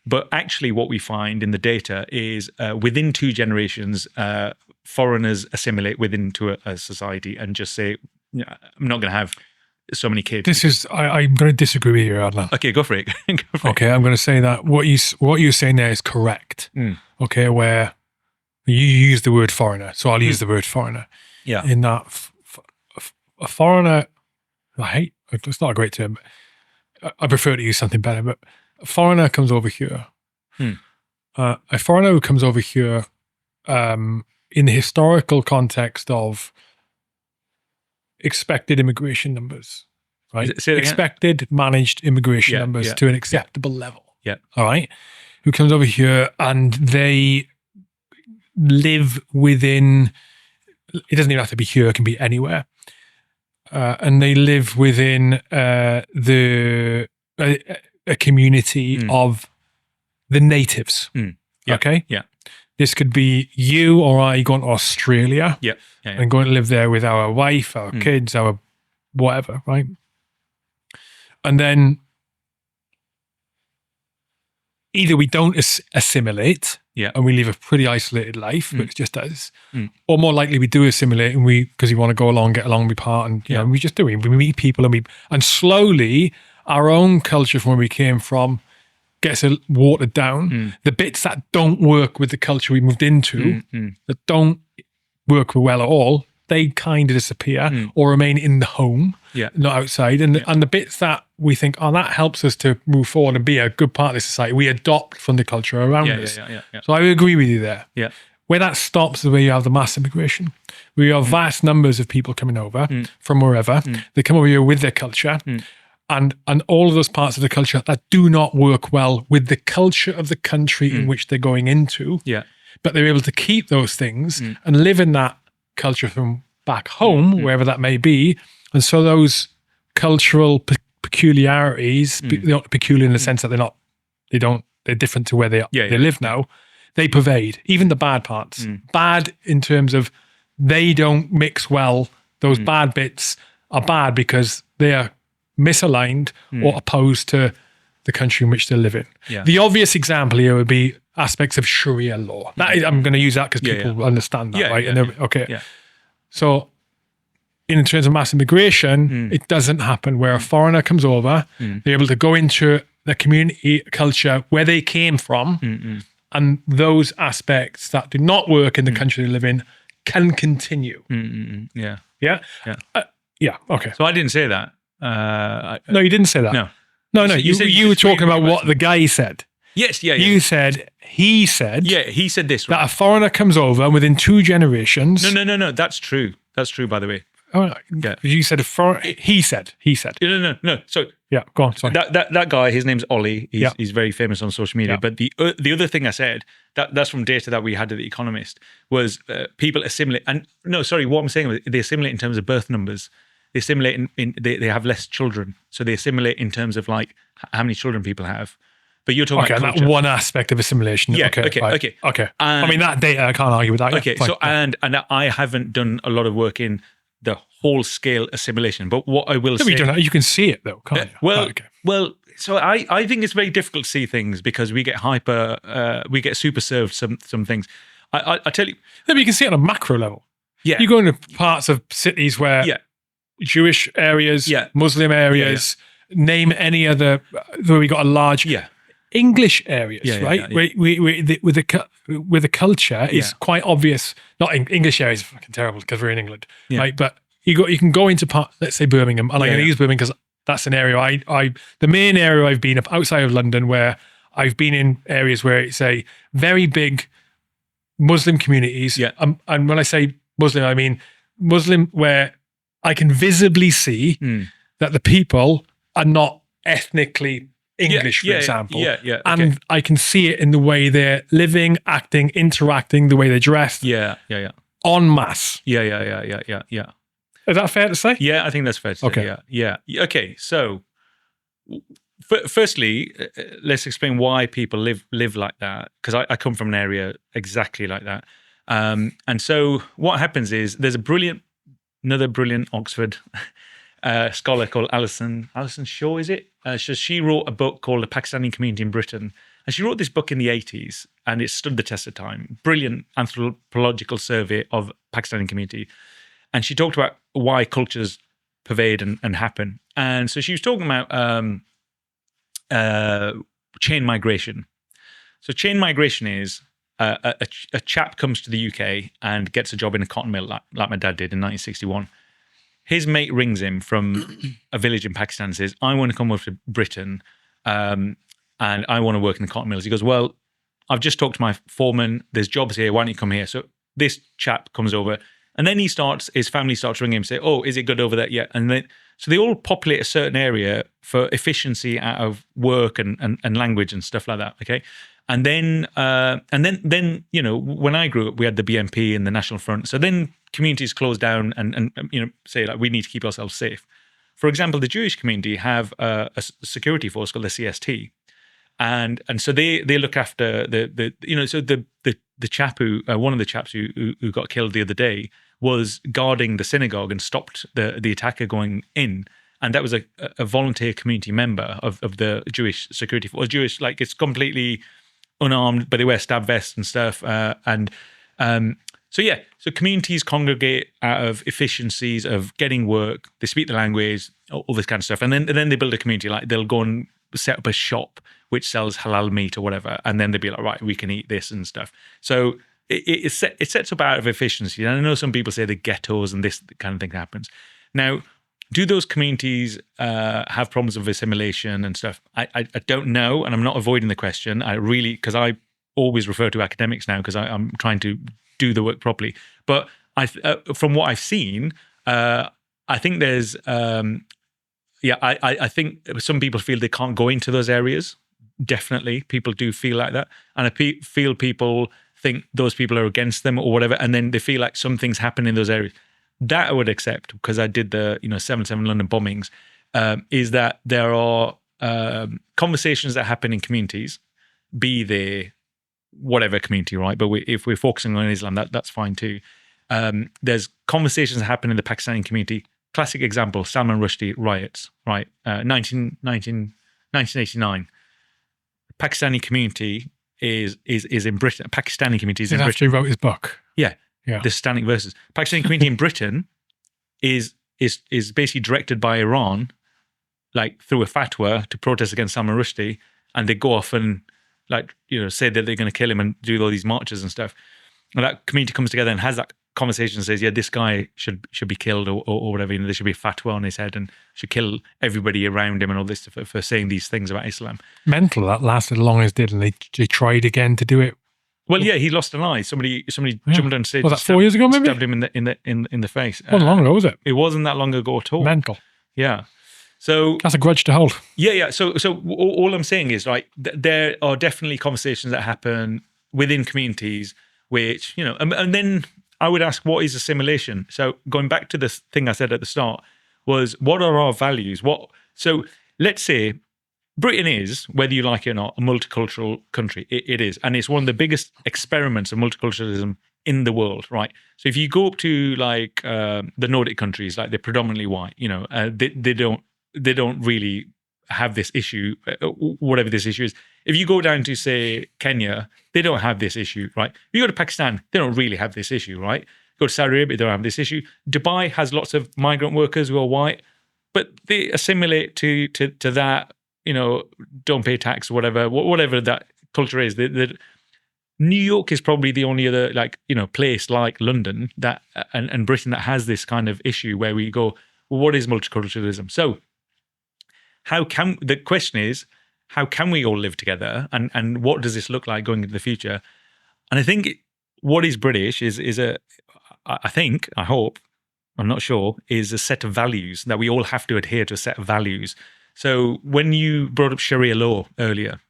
But actually what we find in the data is within 2 generations, foreigners assimilate into a society and just say, I'm not going to have so many kids. I'm going to disagree with you, Adnan. Okay, go for it. Okay, I'm going to say that what you're saying there is correct. Okay, where you use the word foreigner, so I'll use the word foreigner. Yeah. In that, a foreigner, it's not a great term, but I prefer to use something better, but a foreigner comes over here. A foreigner who comes over here in the historical context of expected immigration numbers, right? Expected managed immigration numbers to an acceptable level. Yeah. All right. Who comes over here and they live within, it doesn't even have to be here, it can be anywhere. And they live within a community of the natives. Okay? Yeah. This could be you or I going to Australia and going to live there with our wife, our kids, our whatever, right? And then either we don't assimilate and we live a pretty isolated life, but it's just us, or more likely we do assimilate and because we want to go along, get along, be part, and we just do it. We meet people and slowly our own culture from where we came from gets watered down. The bits that don't work with the culture we moved into, that don't work well at all, they kind of disappear or remain in the home, not outside. And the bits that we think, that helps us to move forward and be a good part of the society, we adopt from the culture around us. So I agree with you there. Yeah. Where that stops is where you have the mass immigration, where you have vast numbers of people coming over from wherever. They come over here with their culture. And all of those parts of the culture that do not work well with the culture of the country in which they're going into. Yeah. But they're able to keep those things and live in that culture from back home, wherever that may be. And so those cultural peculiarities, they're not peculiar in the sense that they're not They're different to where they Yeah, live now. They pervade, even the bad parts. Bad in terms of they don't mix well. Those bad bits are bad because they are misaligned or opposed to the country in which they live in. Yeah. The obvious example here would be aspects of Sharia law. I'm going to use that because people understand that, right? Yeah. So in terms of mass immigration, it doesn't happen where a foreigner comes over, they're able to go into the community culture where they came from, and those aspects that do not work in the country they live in can continue. Yeah. Yeah? Yeah, okay. So I didn't say that. No, you didn't say that. No. No, You were said talking about what the guy said. Yes, yeah. You said, he said he said this, right? that a foreigner comes over and within 2 generations. No. That's true. That's true, by the way. Oh, Yeah. You said he said. No. So Yeah, go on. Sorry. that guy, his name's Ollie. He's very famous on social media. Yeah. But the other thing I said, that's from data that we had at the Economist, was people assimilate. And no, sorry, what I'm saying was they assimilate in terms of birth numbers. They assimilate they have less children, so they assimilate in terms of like how many children people have. But you're talking about culture. That one aspect of assimilation. Yeah, okay. okay. I mean, that data, I can't argue with that. Okay, Fine. so and I haven't done a lot of work in the whole scale assimilation, but what I will say, you can see it though, can't you? Well, so I think it's very difficult to see things because we get we get super served some things. I tell you, you can see it on a macro level. Yeah, You go into parts of cities where Jewish areas, Muslim areas, name any other where we got a large English areas, right? With the culture is quite obvious. Not English areas, fucking terrible because we're in England, right? But you can go into let's say Birmingham, and I'm going to use Birmingham because that's an area the main area I've been outside of London where I've been in areas where it's a very big Muslim communities. Yeah, and when I say Muslim, I mean Muslim where I can visibly see that the people are not ethnically English, for example. Okay. And I can see it in the way they're living, acting, interacting, the way they're dressed. Yeah. En masse. Yeah. Is that fair to say? Yeah, I think that's fair to say. Okay. Yeah. Okay, so firstly, let's explain why people live like that, because I come from an area exactly like that. And so what happens is there's another brilliant Oxford scholar called Alison Shaw, is it? So she wrote a book called The Pakistani Community in Britain. And she wrote this book in the 80s, and it stood the test of time. Brilliant anthropological survey of Pakistani community. And she talked about why cultures pervade and happen. And so she was talking about chain migration. So chain migration is a chap comes to the UK and gets a job in a cotton mill like my dad did in 1961. His mate rings him from a village in Pakistan and says, I want to come over to Britain and I want to work in the cotton mills. He goes, well, I've just talked to my foreman. There's jobs here. Why don't you come here? So this chap comes over and then his family starts ringing him and say, oh, is it good over there? Yeah. And then, so they all populate a certain area for efficiency out of work and language and stuff like that. Okay. And then, when I grew up, we had the BNP and the National Front. So then communities closed down and say like, we need to keep ourselves safe. For example, the Jewish community have a security force called the CST. And so they look after the chap who, one of the chaps who got killed the other day was guarding the synagogue and stopped the attacker going in. And that was a volunteer community member of the Jewish security force. Jewish, like it's completely unarmed, but they wear stab vests and stuff. So communities congregate out of efficiencies of getting work. They speak the language, all this kind of stuff, and then they build a community. Like they'll go and set up a shop which sells halal meat or whatever, and then they'll be like, right, we can eat this and stuff. So it sets up out of efficiency. And I know some people say the ghettos and this kind of thing happens. Now, do those communities have problems of assimilation and stuff? I don't know, and I'm not avoiding the question. Because I always refer to academics now because I'm trying to do the work properly. But from what I've seen, I think there's, I think some people feel they can't go into those areas. Definitely, people do feel like that, and I feel people think those people are against them or whatever, and then they feel like some things happen in those areas. That I would accept because I did the 7/7 London bombings. Is that there are conversations that happen in communities, be they whatever community, right? But if we're focusing on Islam, that's fine too. There's conversations that happen in the Pakistani community. Classic example, Salman Rushdie riots, right? 1989. Pakistani community is in Britain. Pakistani community is in Britain. After he wrote his book. Yeah. Yeah. The Satanic Verses. Pakistani community in Britain is basically directed by Iran, like through a fatwa to protest against Salman Rushdie, and they go off and say that they're going to kill him and do all these marches and stuff. And that community comes together and has that conversation and says, yeah, this guy should be killed or whatever. There should be a fatwa on his head and should kill everybody around him and all this stuff for saying these things about Islam. Mental. That lasted as long as it did, and they tried again to do it. Well, yeah, he lost an eye. Somebody jumped on stage. Was that 4 years ago? Maybe stabbed him in the face. Wasn't long ago, was it? It wasn't that long ago at all. Mental. Yeah. So that's a grudge to hold. Yeah. So all I'm saying is, like, there are definitely conversations that happen within communities, which and then I would ask, what is assimilation? So going back to the thing I said at the start was, what are our values? So let's say Britain is, whether you like it or not, a multicultural country. It is. And it's one of the biggest experiments of multiculturalism in the world, right? So if you go up to like the Nordic countries, like they're predominantly white, they don't really have this issue, whatever this issue is. If you go down to, say, Kenya, they don't have this issue, right? If you go to Pakistan, they don't really have this issue, right? Go to Saudi Arabia, they don't have this issue. Dubai has lots of migrant workers who are white, but they assimilate to that, don't pay tax, whatever that culture is. New York is probably the only other place like London that and Britain that has this kind of issue where we go, well, what is multiculturalism? So the question is, how can we all live together, and what does this look like going into the future? And I think what is British I hope, I'm not sure, is a set of values that we all have to adhere to, a set of values. So when you brought up Sharia law earlier,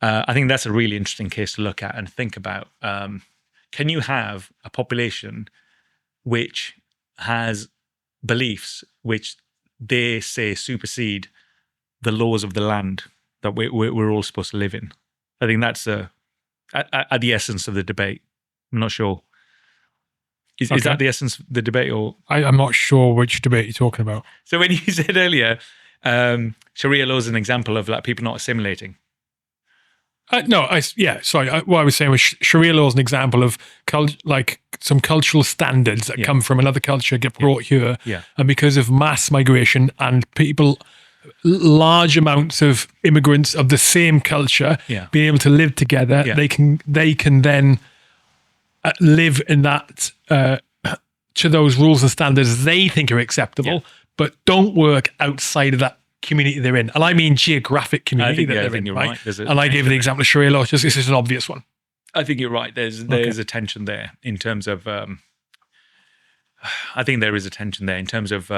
I think that's a really interesting case to look at and think about. Can you have a population which has beliefs which they say supersede the laws of the land that we're all supposed to live in? I think that's at the essence of the debate. I'm not sure. Is that the essence of the debate? Or I'm not sure which debate you're talking about. So when you said earlier, Sharia law is an example of like people not assimilating. Sorry. What I was saying was Sharia law is an example of some cultural standards that come from another culture get brought here. Yeah. And because of mass migration and large amounts of immigrants of the same culture being able to live together, they can then live in that to those rules and standards they think are acceptable, but don't work outside of that community they're in. And I mean geographic community that they're in, right? And I gave the example of Sharia law, just this is an obvious one. I think you're right. There's a tension there in terms of I think there is a tension there in terms of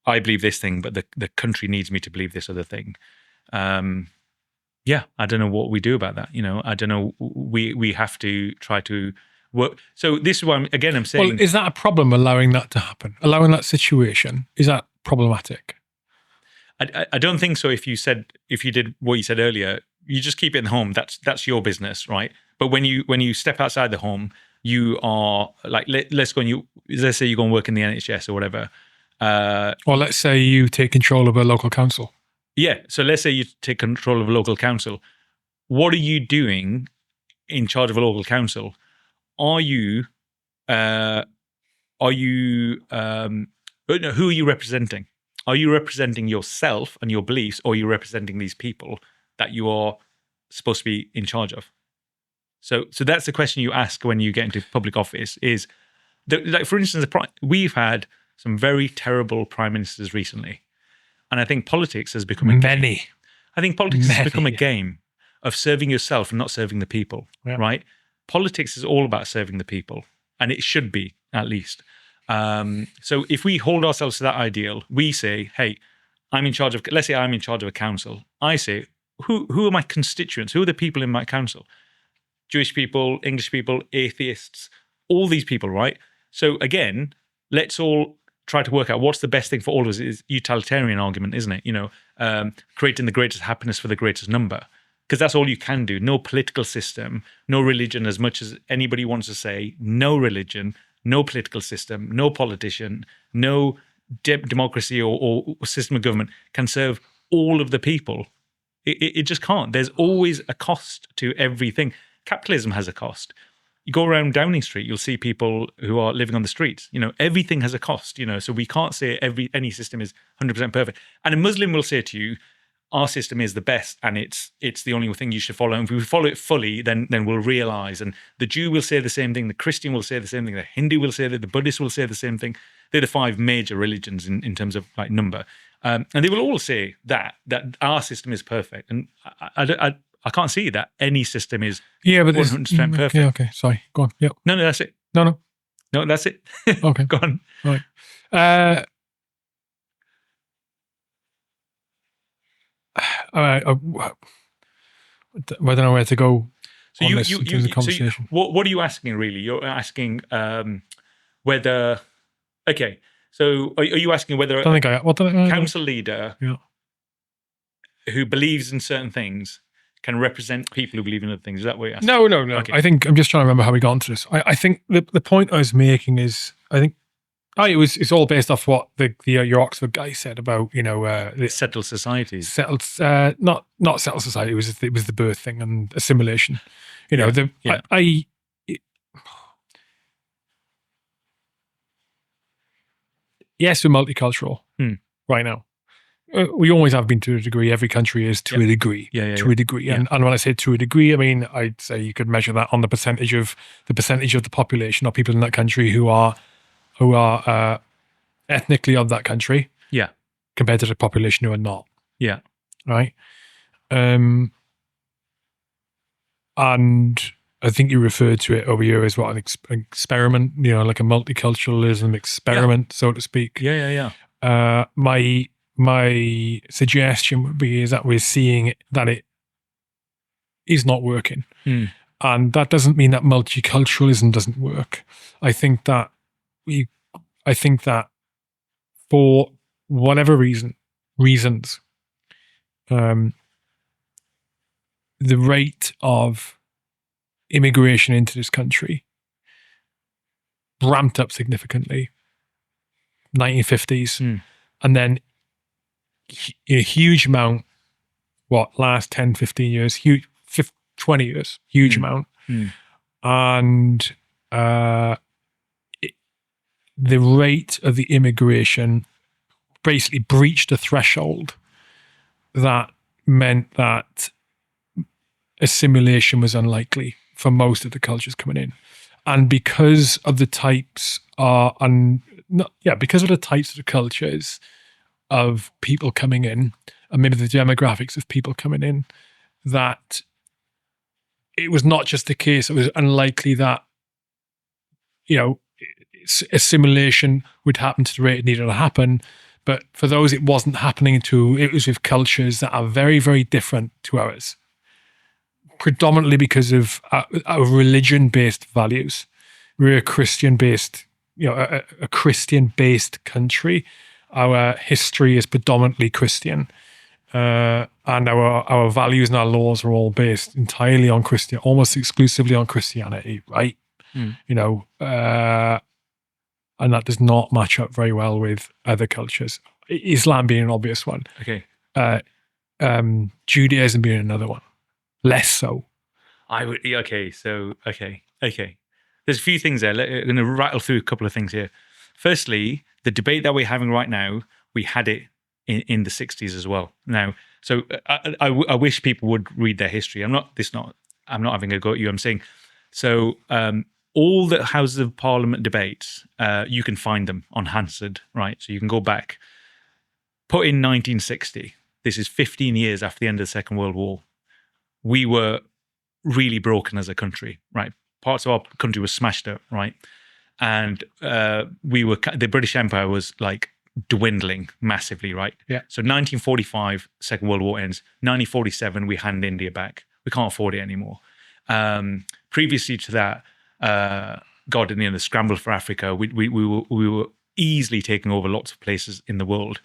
I believe this thing, but the country needs me to believe this other thing. I don't know what we do about that. I don't know. We have to try to work. So this is why I'm saying. Well, is that a problem, allowing that to happen? Allowing that situation, is that problematic? I don't think so. If you did what you said earlier, you just keep it in the home. That's your business, right? But when you step outside the home, you are like, let's say you go and work in the NHS or whatever. Or let's say you take control of a local council. Yeah. So let's say you take control of a local council. What are you doing in charge of a local council? Who are you representing? Are you representing yourself and your beliefs, or are you representing these people that you are supposed to be in charge of? So that's the question you ask when you get into public office is, for instance, we've had some very terrible prime ministers recently. And I think politics has become a game of serving yourself and not serving the people, right? Politics is all about serving the people, and it should be, at least. So if we hold ourselves to that ideal, we say, hey, let's say I'm in charge of a council. I say, who are my constituents? Who are the people in my council? Jewish people, English people, atheists, all these people, right? So again, let's all try to work out what's the best thing for all of us. Is utilitarian argument, isn't it? creating the greatest happiness for the greatest number. Because that's all you can do. No political system, no religion, as much as anybody wants to say, no religion, no political system, no politician, no democracy or system of government can serve all of the people. It just can't. There's always a cost to everything. Capitalism has a cost. You go around Downing Street, you'll see people who are living on the streets. Everything has a cost, so we can't say any system is 100% perfect. And a Muslim will say to you, our system is the best and it's the only thing you should follow. And if we follow it fully, then we'll realize. And the Jew will say the same thing, the Christian will say the same thing, the Hindu will say that, the Buddhist will say the same thing. They're the 5 major religions in terms of like number. And they will all say that our system is perfect. And I can't see that any system is 100% perfect. Yeah, okay, sorry. Go on. Yeah. No, that's it. No, that's it. Okay. Go on. Right. I don't know where to go on this in terms of conversation. What are you asking really? You're asking whether. Okay, so are you asking whether a council leader who believes in certain things can represent people who believe in other things? Is that what you're asking? No. Okay. I think I'm just trying to remember how we got into this. I think the point I was making is it's all based off what your Oxford guy said about the settled societies. Not settled society. It was the birth thing and assimilation. Yes, we're multicultural right now. We always have been to a degree. Every country is to a degree. To a degree. And when I say to a degree, I mean I'd say you could measure that on the percentage of the population or people in that country who are ethnically of that country, compared to the population who are not, right. And I think you referred to it over here as what an experiment, like a multiculturalism experiment, so to speak. My suggestion would be is that we're seeing that it is not working, and that doesn't mean that multiculturalism doesn't work. I think that for whatever reasons, the rate of immigration into this country ramped up significantly, 1950s, and then a huge amount, last 10, 15 years, 20 years, huge amount. And the rate of the immigration basically breached a threshold that meant that assimilation was unlikely for most of the cultures coming in. And because of the types of the cultures of people coming in, and maybe the demographics of people coming in, that it was not just the case, it was unlikely that, assimilation would happen to the rate it needed to happen. But for those it wasn't happening to, it was with cultures that are very, very different to ours, predominantly because of our religion-based values. We're a Christian-based, a Christian-based country. Our history is predominantly Christian, and our values and our laws are all based entirely on almost exclusively on Christianity, right? And that does not match up very well with other cultures. Islam being an obvious one. Okay. Judaism being another one. Less so. Okay. There's a few things there. I'm going to rattle through a couple of things here. Firstly, the debate that we're having right now, we had it in the 60s as well. Now, so I wish people would read their history. I'm not having a go at you. I'm saying, so all the Houses of Parliament debates, you can find them on Hansard, right? So you can go back. Put in 1960. This is 15 years after the end of the Second World War. We were really broken as a country, right? Parts of our country were smashed up, right? And the British Empire was like dwindling massively, right? Yeah. So 1945, Second World War ends. 1947, we hand India back. We can't afford it anymore. Previously to that, the scramble for Africa, we were easily taking over lots of places in the world.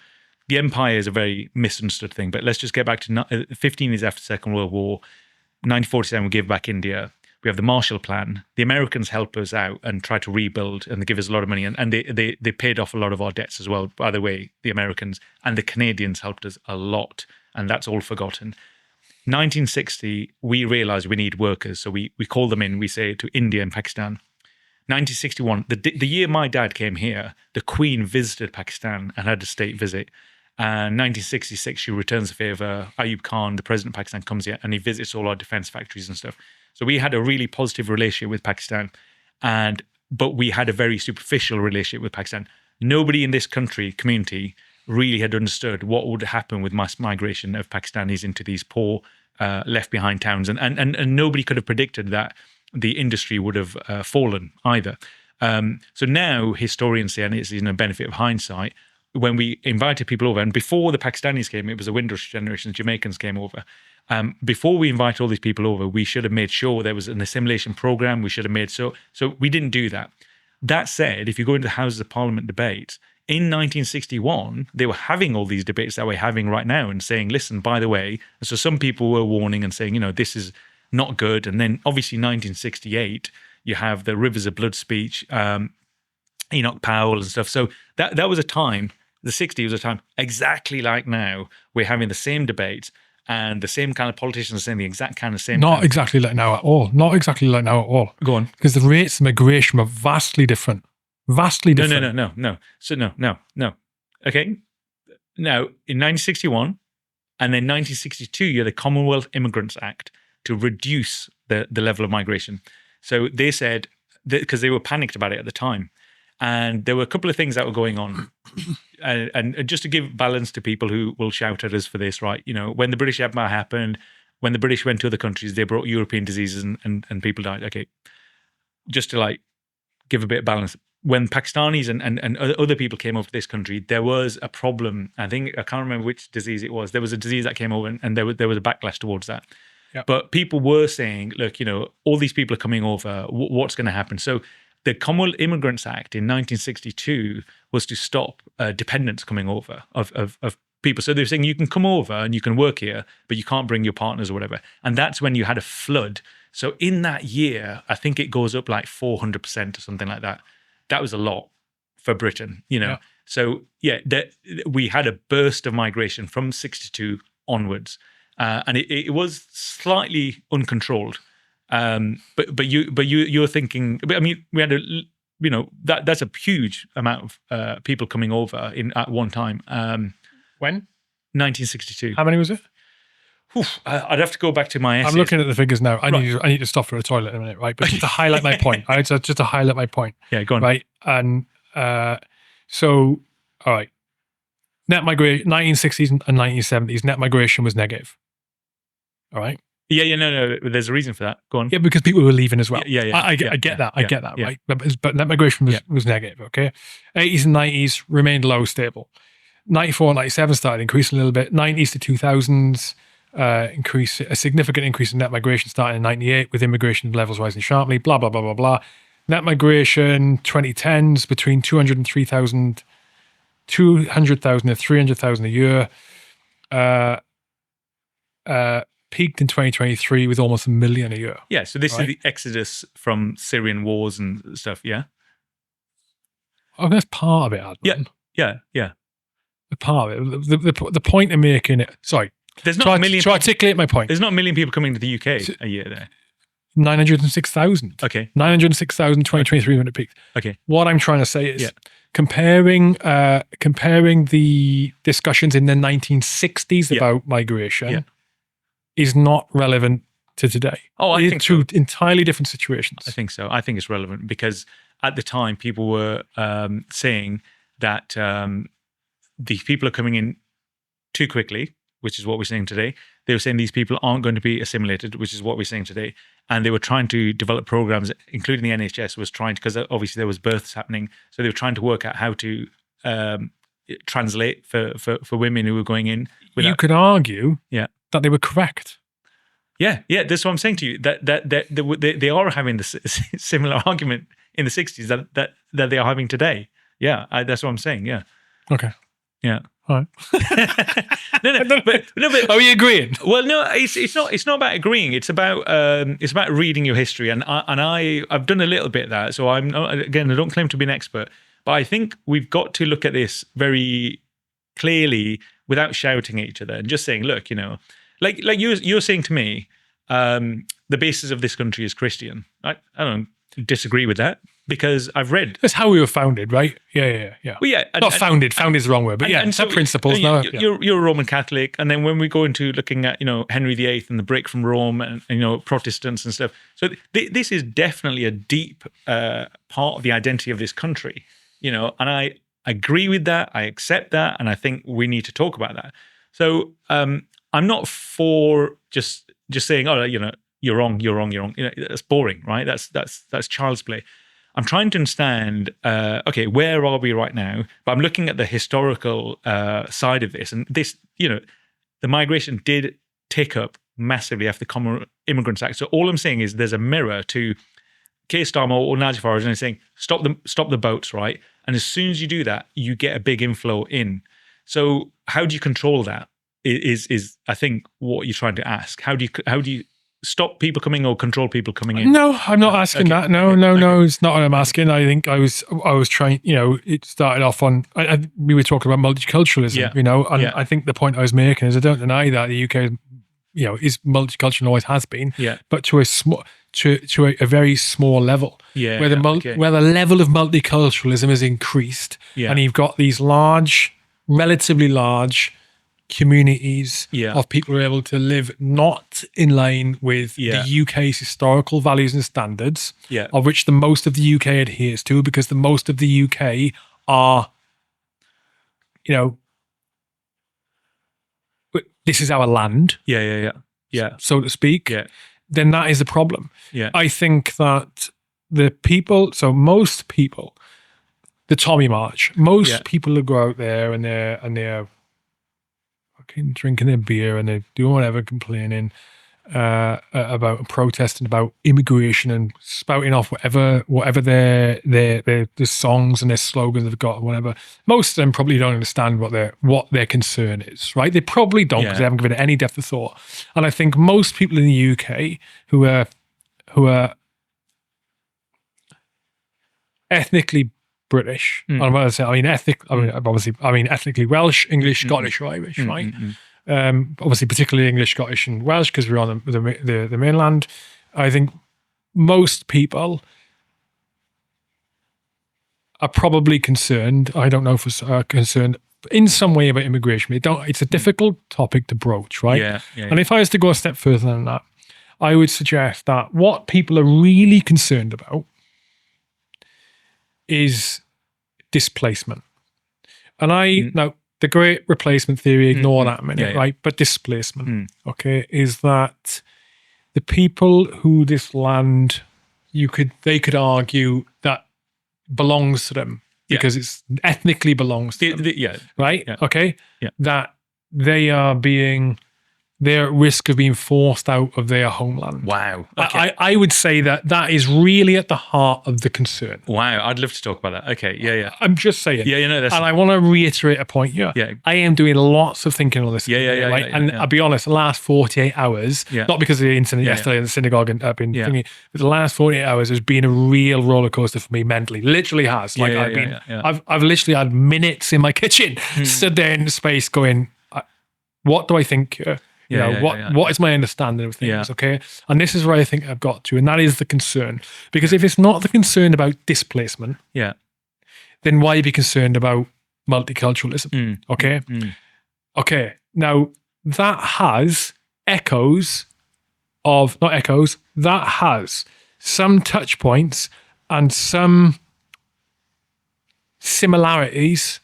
the empire is a very misunderstood thing. But let's just get back to 15 years after the Second World War, 1947, we give back India. We have the Marshall Plan. The Americans help us out and try to rebuild, and they give us a lot of money. And they paid off a lot of our debts as well, by the way, the Americans. And the Canadians helped us a lot. And that's all forgotten. 1960, we realized we need workers. So we call them in, we say to India and Pakistan. 1961, the year my dad came here, the Queen visited Pakistan and had a state visit. And 1966, she returns the favor. Ayub Khan, the president of Pakistan, comes here and he visits all our defense factories and stuff. So we had a really positive relationship with Pakistan, but we had a very superficial relationship with Pakistan. Nobody in this community really had understood what would happen with mass migration of Pakistanis into these poor, left behind towns. And nobody could have predicted that the industry would have fallen either. So now historians say, and it's a benefit of hindsight, when we invited people over, and before the Pakistanis came, it was a Windrush generation, Jamaicans came over. Before we invite all these people over, we should have made sure there was an assimilation program. We should have made so we didn't do that. That said, if you go into the Houses of Parliament debates, in 1961, they were having all these debates that we're having right now and saying, listen, by the way, so some people were warning and saying, this is not good. And then obviously 1968, you have the Rivers of Blood speech, Enoch Powell and stuff. So that was a time, the 60s was a time exactly like now. We're having the same debates and the same kind of politicians saying the exact kind of same. Not exactly like now at all. Not exactly like now at all. Go on. Because the rates of migration were vastly different. Vastly different. No. So no. Okay. Now, in 1961 and then 1962, you had the Commonwealth Immigrants Act to reduce the level of migration. So they said, because they were panicked about it at the time, and there were a couple of things that were going on. And just to give balance to people who will shout at us for this, right? When the British Empire happened, when the British went to other countries, they brought European diseases and people died. Okay, just to give a bit of balance. When Pakistanis and other people came over to this country, there was a problem. I can't remember which disease it was. There was a disease that came over and there was a backlash towards that. Yep. But people were saying, look, all these people are coming over. What's going to happen? So the Commonwealth Immigrants Act in 1962 was to stop dependents coming over of people. So they're saying you can come over and you can work here, but you can't bring your partners or whatever. And that's when you had a flood. So in that year, I think it goes up like 400% or something like that. That was a lot for Britain, Yeah. So yeah, we had a burst of migration from 62 onwards, and it was slightly uncontrolled. But you're thinking. I mean, we had that's a huge amount of people coming over at one time. When? 1962. How many was it? I'd have to go back to my essays. I'm looking at the figures now. I need to stop for a toilet in a minute, right? But just to highlight my point. Just to highlight my point. Yeah, go on. Right, and so all right, net migration 1960s and 1970s. Net migration was negative. All right. Yeah, no. There's a reason for that. Go on. Yeah, because people were leaving as well. Yeah. I get that. I get that. Right, but net migration was negative. Okay, 80s and 90s remained low, stable. 94 and 97 started increasing a little bit. 90s to 2000s. A significant increase in net migration starting in 98 with immigration levels rising sharply, blah, blah, blah, blah, blah. Net migration 2010s between 200,000 to 300,000 a year. Peaked in 2023 with almost 1 million a year. Yeah, so this is the exodus from Syrian wars and stuff, yeah? Oh, that's part of it, Adnan. Yeah. Part of it. The point I'm making it, sorry. There's not a million. To articulate my point. There's not a million people coming to the UK a year there. 906,000. Okay. 906,000 2023 when it peaked. Okay. What I'm trying to say is comparing the discussions in the 1960s about migration is not relevant to today. Oh, I think two entirely different situations. I think so. I think it's relevant because at the time people were saying that these people are coming in too quickly, which is what we're saying today. They were saying these people aren't going to be assimilated, which is what we're saying today. And they were trying to develop programs, including the NHS was trying to, because obviously there was births happening. So they were trying to work out how to translate for women who were going in. You could argue that they were correct. Yeah, that's what I'm saying to you. That they are having the similar argument in the 60s that they are having today. Yeah, that's what I'm saying. Yeah. Okay. Yeah. All right. But Are we agreeing? well, no, it's not about agreeing. It's about reading your history, and I've done a little bit of that. So I'm not, again, I don't claim to be an expert, but I think we've got to look at this very clearly without shouting at each other and just saying, look, like you're saying to me, the basis of this country is Christian. I don't disagree with that because I've read. That's how we were founded, right? Yeah. Well, yeah, not founded. Founded is the wrong word, but and some so, principles. You're a Roman Catholic, and then when we go into looking at Henry VIII and the break from Rome and Protestants and stuff, so this is definitely a deep part of the identity of this country, and I agree with that. I accept that, and I think we need to talk about that. So I'm not for just saying, oh, you're wrong. That's boring, right? That's child's play. I'm trying to understand, okay, where are we right now? But I'm looking at the historical side of this. And this, the migration did tick up massively after the Common Immigrants Act. So all I'm saying is there's a mirror to Keir Starmer or Nigel Farage and saying, stop the boats, right? And as soon as you do that, you get a big inflow in. So how do you control that is I think, what you're trying to ask. How do you stop people coming or control people coming in? No, I'm not asking that. No, it's not what I'm asking. I think I was trying, it started off on, we were talking about multiculturalism, and I think the point I was making is I don't deny that the UK, is multicultural and always has been, but to a very small level, where the level of multiculturalism is increased, and you've got these relatively large communities of people who are able to live not in line with the UK's historical values and standards, of which the most of the UK adheres to, because the most of the UK are, this is our land, so to speak, then that is a problem. I think that most people, the Tommy March, people who go out there and they're drinking their beer and they're doing whatever, complaining about protesting about immigration and spouting off whatever their songs and their slogans they've got, or whatever. Most of them probably don't understand what their concern is, right? They probably don't, because they haven't given it any depth of thought. And I think most people in the UK who are ethnically British. And I'm going to say, ethnically Welsh, English, Scottish, or Irish, right? Obviously, particularly English, Scottish, and Welsh, because we're on the mainland. I think most people are probably concerned. I don't know if are concerned in some way about immigration. It's a difficult topic to broach, right? And if I was to go a step further than that, I would suggest that what people are really concerned about is displacement. And now the great replacement theory, ignore that a minute, right? But displacement, is that the people who this land, they could argue that belongs to them because it's ethnically belongs to them, right? That they're at risk of being forced out of their homeland. Wow. I would say that is really at the heart of the concern. Wow. I'd love to talk about that. Okay. I'm just saying. That's... And I want to reiterate a point here. I am doing lots of thinking on this. And I'll be honest, the last 48 hours, not because of the incident yesterday in the synagogue and I've been thinking, but the last 48 hours has been a real roller coaster for me mentally. Literally has. I've literally had minutes in my kitchen, stood there in space going, what do I think here? What is my understanding of things, okay? And this is where I think I've got to, and that is the concern. Because if it's not the concern about displacement, then why be concerned about multiculturalism, okay? Okay, now that has that has some touch points and some similarities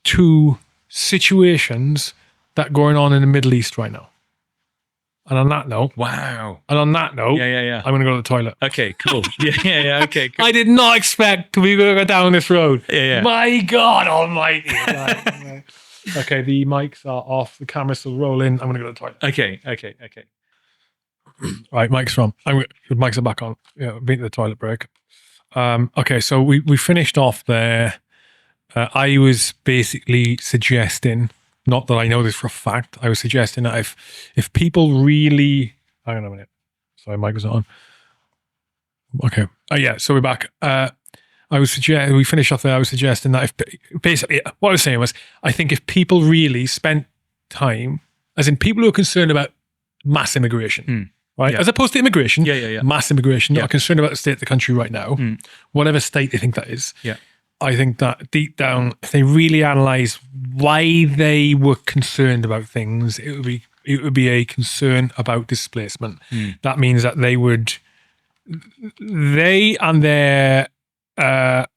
to situations that going on in the Middle East right now. And on that note, wow. I'm going to go to the toilet. Okay, cool. Okay, cool. I did not expect we were going to go down this road. My God Almighty. Okay, the mics are off. The camera's still rolling. I'm going to go to the toilet. Okay. Right, mics on. The mics are back on. Yeah, I've been to the toilet break. Okay, so we finished off there. I was basically suggesting, not that I know this for a fact, I was suggesting that if people really, hang on a minute, sorry, mic was not on. Okay, yeah, so we're back. We finished off there. I was suggesting that basically what I was saying was, I think if people really spent time, as in people who are concerned about mass immigration, right, as opposed to immigration, mass immigration, are concerned about the state of the country right now, whatever state they think that is. I think that deep down, if they really analyse why they were concerned about things, it would be a concern about displacement. That means that they and their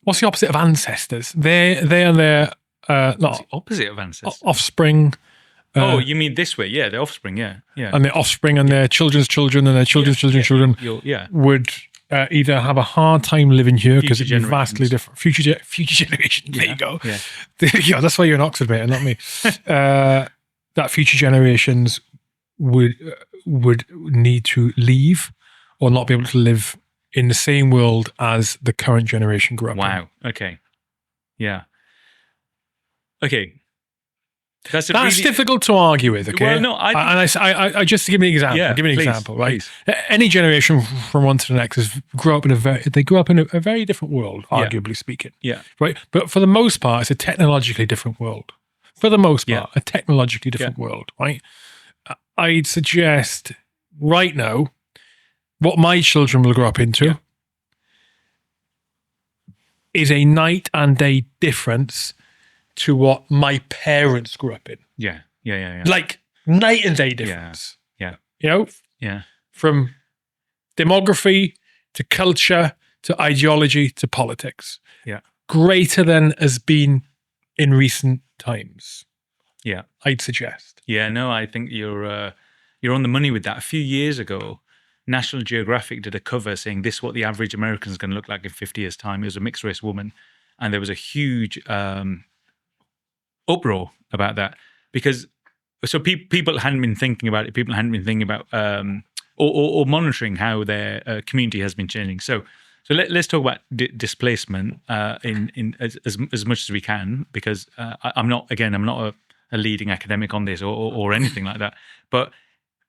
what's the opposite of ancestors? They and their not opposite of ancestors. Offspring. Oh, you mean this way? Yeah, their offspring. Yeah. And their offspring and their children's children and their children's children's children would either have a hard time living here because it'd be vastly different. Future generations. There you go. Yeah, that's why you're in Oxford, mate, and not me. That future generations would need to leave or not be able to live in the same world as the current generation grew up in. Wow. Okay. Yeah. Okay. That's difficult to argue with, okay? Well, no, I just to give me an example. Yeah, give me an please, example, right? please. Any generation from one to the next grew up in a very different world, arguably speaking. Yeah. Right. But for the most part, it's a technologically different world. For the most part, a technologically different world, right? I'd suggest right now, what my children will grow up into is a night and day difference to what my parents grew up in. Yeah. Like night and day difference. Yeah. You know? Yeah. From demography to culture to ideology to politics. Yeah. Greater than has been in recent times. Yeah. I'd suggest. Yeah, no, I think you're on the money with that. A few years ago, National Geographic did a cover saying this is what the average American is going to look like in 50 years' time. It was a mixed race woman. And there was a huge uproar about that because people hadn't been thinking about it. People hadn't been thinking about or monitoring how their community has been changing. So let's talk about displacement in as much as we can, because I'm not a leading academic on this or anything like that. But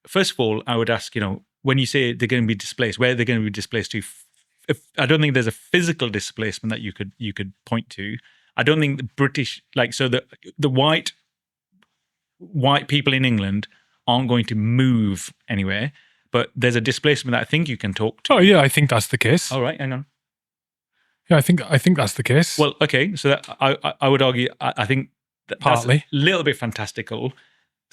first of all, I would ask, when you say they're going to be displaced, where they're going to be displaced to? I don't think there's a physical displacement that you could point to. I don't think the British, the white people in England aren't going to move anywhere, but there's a displacement that I think you can talk to. Oh yeah, I think that's the case. All right, hang on. Yeah, I think that's the case. Well, okay, so that I would argue I think partly that's a little bit fantastical.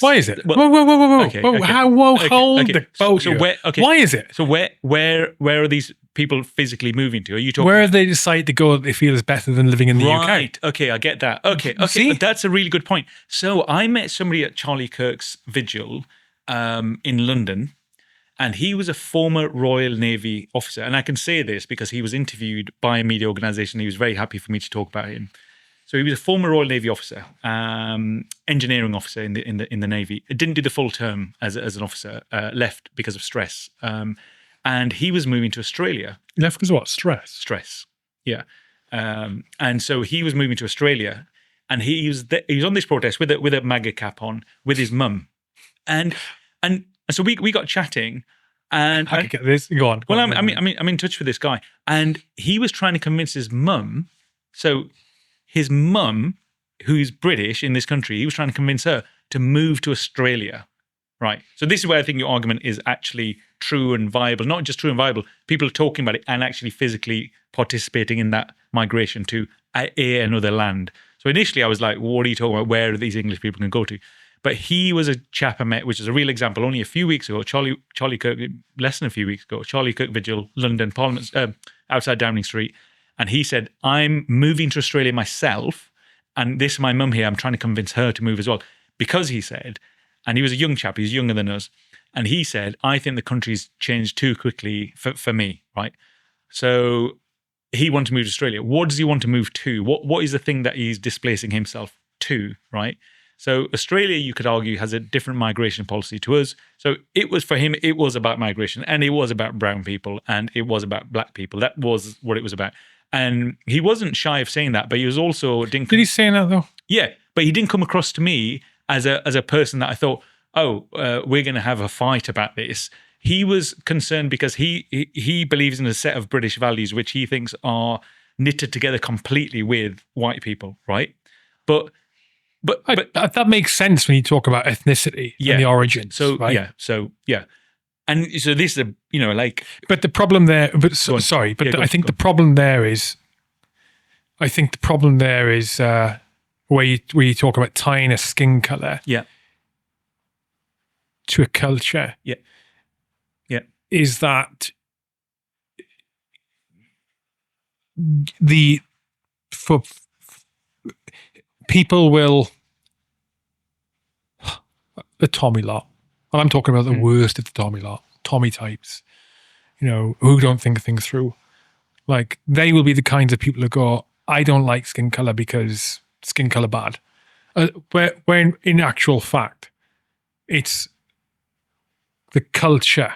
Why is it? Well, whoa! Okay, whoa, okay. Hold the boat. So why is it? So where are these people physically moving to? Are you talking? Where they decide to go that they feel is better than living in the UK? Right. Okay, I get that. Okay. See? That's a really good point. So I met somebody at Charlie Kirk's vigil in London, and he was a former Royal Navy officer. And I can say this because he was interviewed by a media organisation. He was very happy for me to talk about him. So he was a former Royal Navy officer, engineering officer in the Navy. It didn't do the full term as an officer. Left because of stress, and he was moving to Australia. Left because of what? Stress. Yeah. And so he was moving to Australia, and he was on this protest with a MAGA cap on with his mum, and so we got chatting. And I could get this. Go on. I'm in touch with this guy, and he was trying to convince his mum. So his mum, who's British in this country, he was trying to convince her to move to Australia, right? So this is where I think your argument is actually true and viable. Not just true and viable, people are talking about it and actually physically participating in that migration to another land. So initially I was like, well, what are you talking about? Where are these English people going to go to? But he was a chap I met, which is a real example, only a few weeks ago, Charlie Kirk, less than a few weeks ago, Charlie Kirk Vigil, London, Parliament, outside Downing Street. And he said, I'm moving to Australia myself, and this is my mum here. I'm trying to convince her to move as well. Because he said, and he was a young chap, he's younger than us, and he said, I think the country's changed too quickly for me, right? So he wanted to move to Australia. What does he want to move to? What is the thing that he's displacing himself to, right? So Australia, you could argue, has a different migration policy to us. So it was, for him, it was about migration, and it was about brown people, and it was about black people. That was what it was about. And he wasn't shy of saying that, but he was also Did he say that though? Yeah, but he didn't come across to me as a person that I thought, we're going to have a fight about this. He was concerned because he believes in a set of British values which he thinks are knitted together completely with white people, right? But that makes sense when you talk about ethnicity and the origins. So right? and so this is like. But the problem there. But I think the problem there is. I think the problem there is where you talk about tying a skin color. To a culture. Is that people will the Tommy lot, and I'm talking about the worst of the Tommy lot, Tommy types, who don't think things through. Like, they will be the kinds of people who go, I don't like skin color because skin color bad. When in actual fact, it's the culture.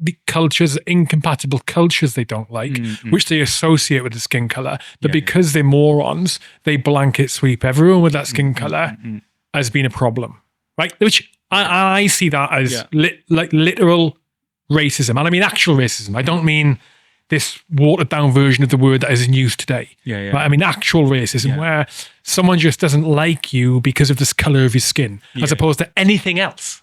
The cultures, incompatible cultures they don't like, which they associate with the skin color. But because they're morons, they blanket sweep everyone with that skin color as being a problem, right? Which I see that as like literal racism. And I mean actual racism. I don't mean this watered down version of the word that is in use today. Right? I mean actual racism where someone just doesn't like you because of this color of your skin as opposed to anything else.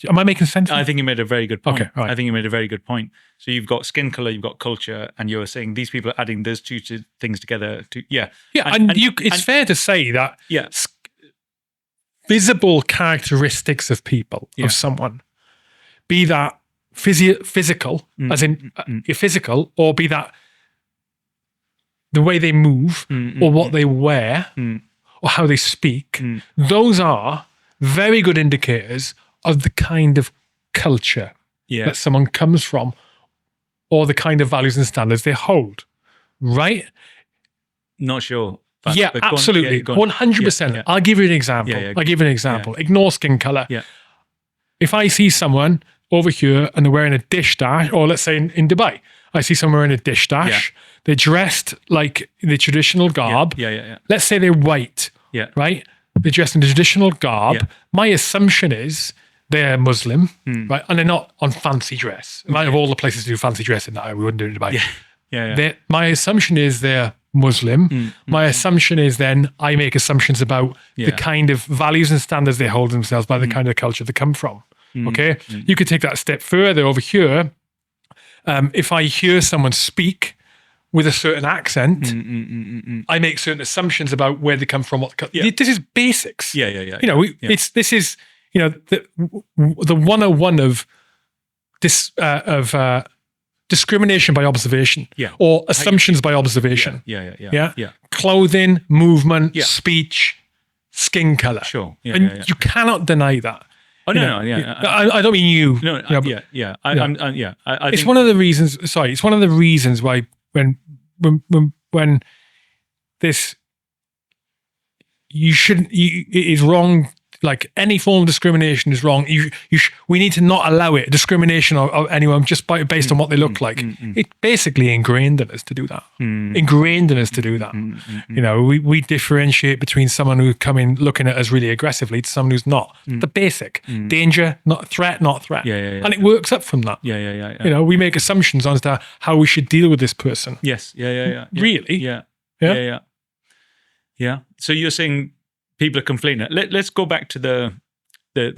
Am I making sense? I think you made a very good point. Okay, right. I think you made a very good point. So you've got skin color, you've got culture, and you're saying these people are adding those two things together. It's fair to say that visible characteristics of people, of someone, be that physical, as in your physical, or be that the way they move, or what they wear, or how they speak, those are very good indicators of the kind of culture that someone comes from, or the kind of values and standards they hold, right? Not sure. But absolutely. 100%. I'll give you an example. Ignore skin color. If I see someone over here and they're wearing a dish dash, or let's say in Dubai, I see someone wearing a dish dash, they're dressed like the traditional garb. Let's say they're white, right? They're dressed in the traditional garb. My assumption is they're Muslim, right? And they're not on fancy dress. Right? Of all the places to do fancy dress in that, we wouldn't do it in Dubai. My assumption is they're Muslim. My assumption is then I make assumptions about the kind of values and standards they hold themselves by the kind of culture they come from. Okay? You could take that a step further over here. If I hear someone speak with a certain accent, I make certain assumptions about where they come from. This is basics. This is the 101 of this discrimination by observation, or assumptions by observation. Clothing, movement, speech, skin color. Sure. You cannot deny that. I don't mean you. It's one of the reasons. Sorry, it's one of the reasons why when this it is wrong. Like, any form of discrimination is wrong. We need to not allow it. Discrimination of anyone just based on what they look like. It's basically ingrained in us to do that. We differentiate between someone who's coming looking at us really aggressively to someone who's not. The basic danger, not threat, and it works up from that. We make assumptions as to how we should deal with this person. Really? So you're saying people are complaining. Let's go back to the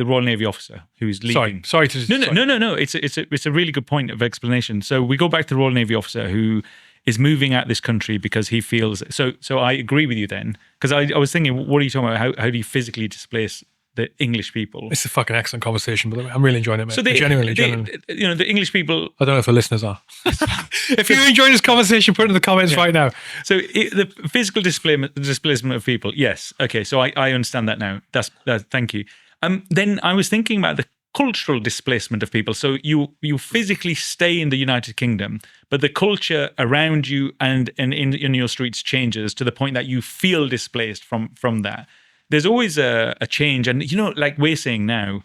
Royal Navy officer who's leaving. Sorry to No. It's a really good point of explanation. So we go back to the Royal Navy officer who is moving out this country because he feels. So I agree with you then, because I was thinking, what are you talking about? How do you physically displace the English people? It's a fucking excellent conversation, by the way. I'm really enjoying it, mate. So genuinely. The English people. I don't know if the listeners are. If you're enjoying this conversation, put it in the comments right now. So the physical displacement of people, yes. Okay, so I understand that now. That's thank you. Then I was thinking about the cultural displacement of people. So you physically stay in the United Kingdom, but the culture around you and in your streets changes to the point that you feel displaced from that. There's always a change, and like we're saying now,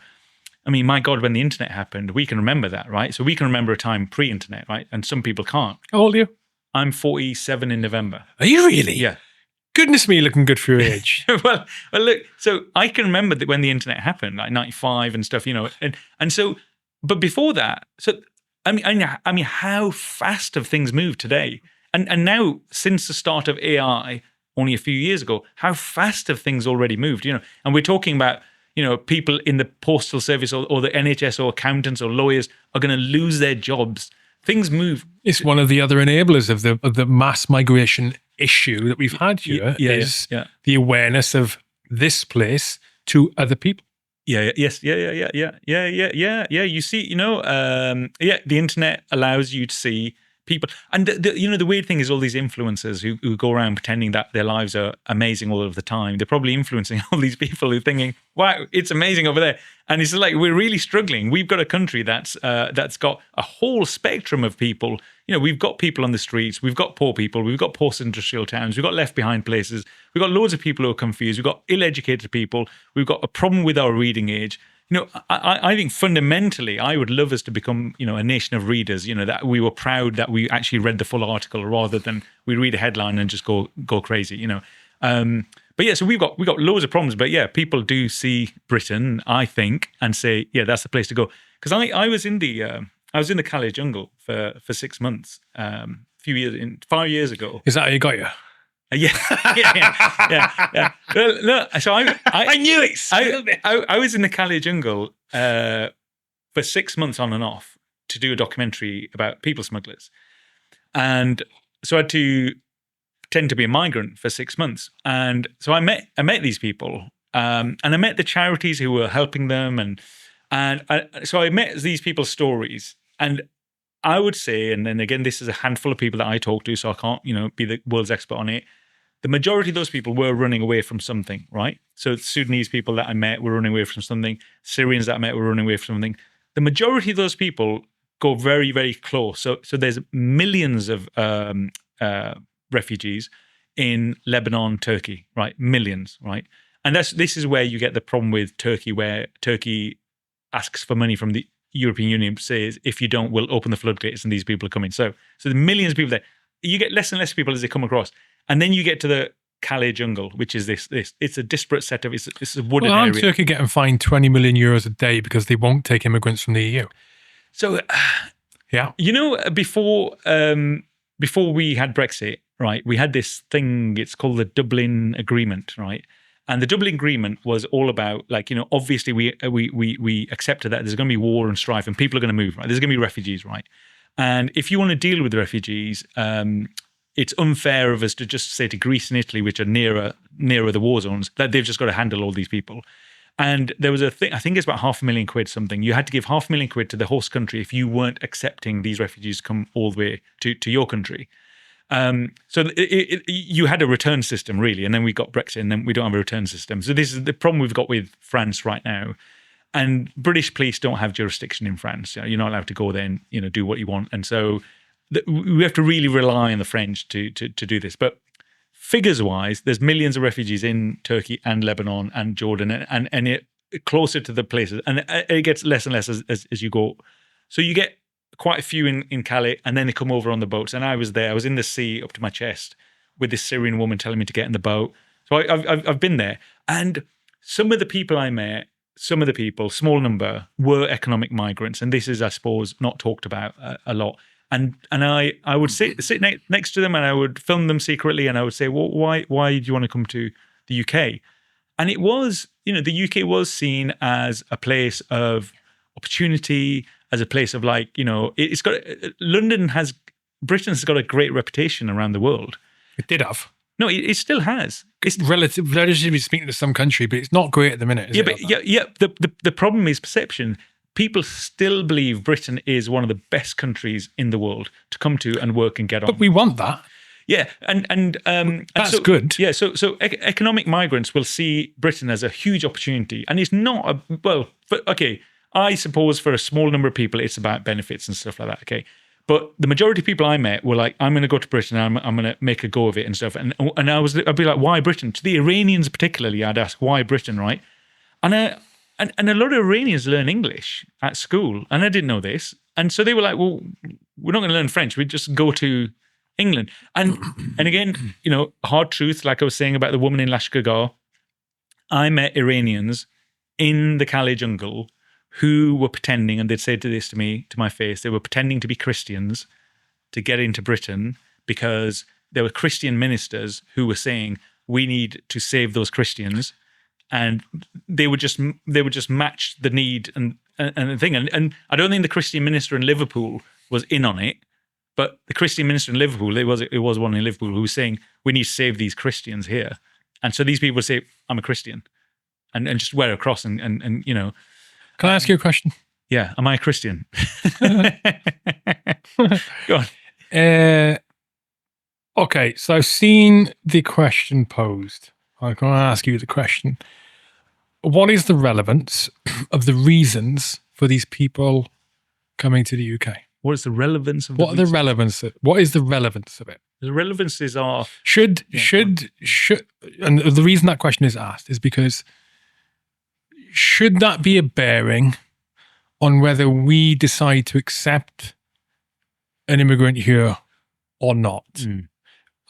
I mean, my God, when the internet happened, we can remember that, right? So we can remember a time pre-internet, right? And some people can't. How old are you? I'm 47 in November. Are you really? Yeah. Goodness me, looking good for your age. well, look, so I can remember that when the internet happened, like 95 and stuff, and so, but before that, so I mean, how fast have things moved today? And now, since the start of AI, only a few years ago, how fast have things already moved? And we're talking about, people in the postal service or the NHS or accountants or lawyers are going to lose their jobs. Things move. It's one of the other enablers of the mass migration issue that we've had here is the awareness of this place to other people. Yeah. You see, the internet allows you to see people, and the weird thing is all these influencers who go around pretending that their lives are amazing all of the time. They're probably influencing all these people who are thinking, "Wow, it's amazing over there," and it's like we're really struggling. We've got a country that's got a whole spectrum of people. We've got people on the streets, we've got poor people, we've got post-industrial towns, we've got left behind places, we've got loads of people who are confused, we've got ill-educated people, we've got a problem with our reading age. I think fundamentally, I would love us to become, a nation of readers. That we were proud that we actually read the full article rather than we read a headline and just go crazy. But yeah, so we've got loads of problems. But yeah, people do see Britain, I think, and say, yeah, that's the place to go. Because I was in the Calais jungle for 6 months, 5 years ago. Is that how you got you? Yeah. Well, no, so I knew it. I was in the Calais jungle for 6 months on and off to do a documentary about people smugglers, and so I had to pretend to be a migrant for 6 months. And so I met these people, and I met the charities who were helping them, so I met these people's stories, and I would say, and then again, this is a handful of people that I talk to, so I can't, be the world's expert on it. The majority of those people were running away from something, right? So Sudanese people that I met were running away from something. Syrians that I met were running away from something. The majority of those people go very, very close. So there's millions of refugees in Lebanon, Turkey, right? Millions, right? And this is where you get the problem with Turkey, where Turkey asks for money from the European Union, says, if you don't, we'll open the floodgates and these people are coming. So there's millions of people there. You get less and less people as they come across. And then you get to the Calais jungle, which is this. It's a disparate set of, it's a wooded area. Turkey getting fined 20 million euros a day because they won't take immigrants from the EU. So, yeah. Before we had Brexit, right, we had this thing, it's called the Dublin Agreement, right? And the Dublin Agreement was all about, obviously we accepted that there's going to be war and strife and people are going to move, right? There's going to be refugees, right? And if you want to deal with the refugees, it's unfair of us to just say to Greece and Italy, which are nearer the war zones, that they've just got to handle all these people. And there was a thing, I think it's about £500,000 something. You had to give £500,000 to the host country if you weren't accepting these refugees to come all the way to your country. So you had a return system, really, and then we got Brexit, and then we don't have a return system. So this is the problem we've got with France right now. And British police don't have jurisdiction in France. You're not allowed to go there and do what you want. And so we have to really rely on the French to do this. But figures-wise, there's millions of refugees in Turkey and Lebanon and Jordan, and it closer to the places, and it gets less and less as you go. So you get quite a few in Calais, and then they come over on the boats. And I was there. I was in the sea up to my chest with this Syrian woman telling me to get in the boat. So I've been there, and some of the people I met, small number, were economic migrants, and this is, I suppose, not talked about a lot. And I would sit next to them, and I would film them secretly, and I would say, well, why do you want to come to the UK? And it was, the UK was seen as a place of opportunity, as a place of Britain's got a great reputation around the world. It did have. No, it still has. It's relatively speaking to some country, but it's not great at the minute. The problem is perception. People still believe Britain is one of the best countries in the world to come to and work and get on. But we want that. Yeah, and that's good. Yeah, so economic migrants will see Britain as a huge opportunity, and it's not I suppose for a small number of people, it's about benefits and stuff like that. Okay, but the majority of people I met were like, I'm going to go to Britain, and I'm going to make a go of it and stuff. And I'd be like, why Britain? To the Iranians particularly, I'd ask, why Britain, right? And And a lot of Iranians learn English at school, and I didn't know this. And so they were like, well, we're not going to learn French. We just go to England. And again, hard truth, like I was saying about the woman in Lashkar, I met Iranians in the Calais jungle who were pretending, and they'd say this to me, to my face, they were pretending to be Christians to get into Britain because there were Christian ministers who were saying, we need to save those Christians. And they would just match the need and the thing. And I don't think the Christian minister in Liverpool was in on it, but the Christian minister in Liverpool, it was one in Liverpool who was saying, we need to save these Christians here. And so these people would say, I'm a Christian, and just wear a cross and Can I ask you a question? Yeah, am I a Christian? Go on. Okay, so I've seen the question posed. I'm going to ask you the question. What is the relevance of the reasons for these people coming to the UK? What is the relevance of what is the relevance of it? The relevances are... Should, and the reason that question is asked is because should that be a bearing on whether we decide to accept an immigrant here or not?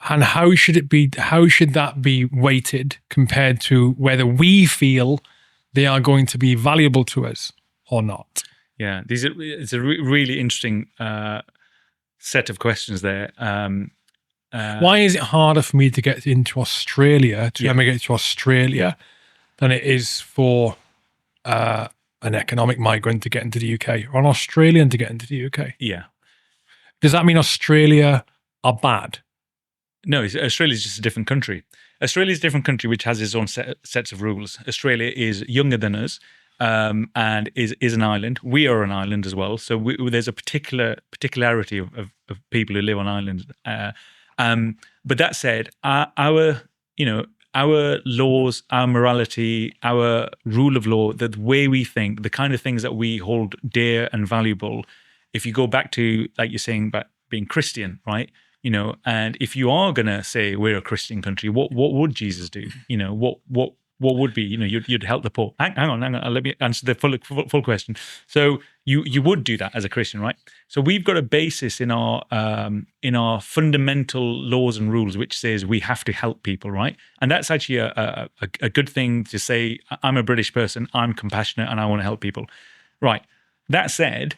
And how should that be weighted compared to whether we feel they are going to be valuable to us or not? Yeah, it's a really interesting set of questions there. Why is it harder for me to get into Australia, to emigrate to Australia, than it is for an economic migrant to get into the UK or an Australian to get into the UK? Yeah. Does that mean Australia are bad? No, Australia's just a different country. Australia's a different country which has its own sets of rules. Australia is younger than us and is an island. We are an island as well. So there's a particularity of people who live on islands. But that said, our laws, our morality, our rule of law, the way we think, the kind of things that we hold dear and valuable, if you go back to, like you're saying, about being Christian, right? And if you are going to say we're a Christian country, what would Jesus do? What would be, you'd help the poor. Hang on. Let me answer the full question. So you would do that as a Christian, right? So we've got a basis in our fundamental laws and rules, which says we have to help people, right? And that's actually a good thing to say. I'm a British person, I'm compassionate, and I want to help people, right? That said,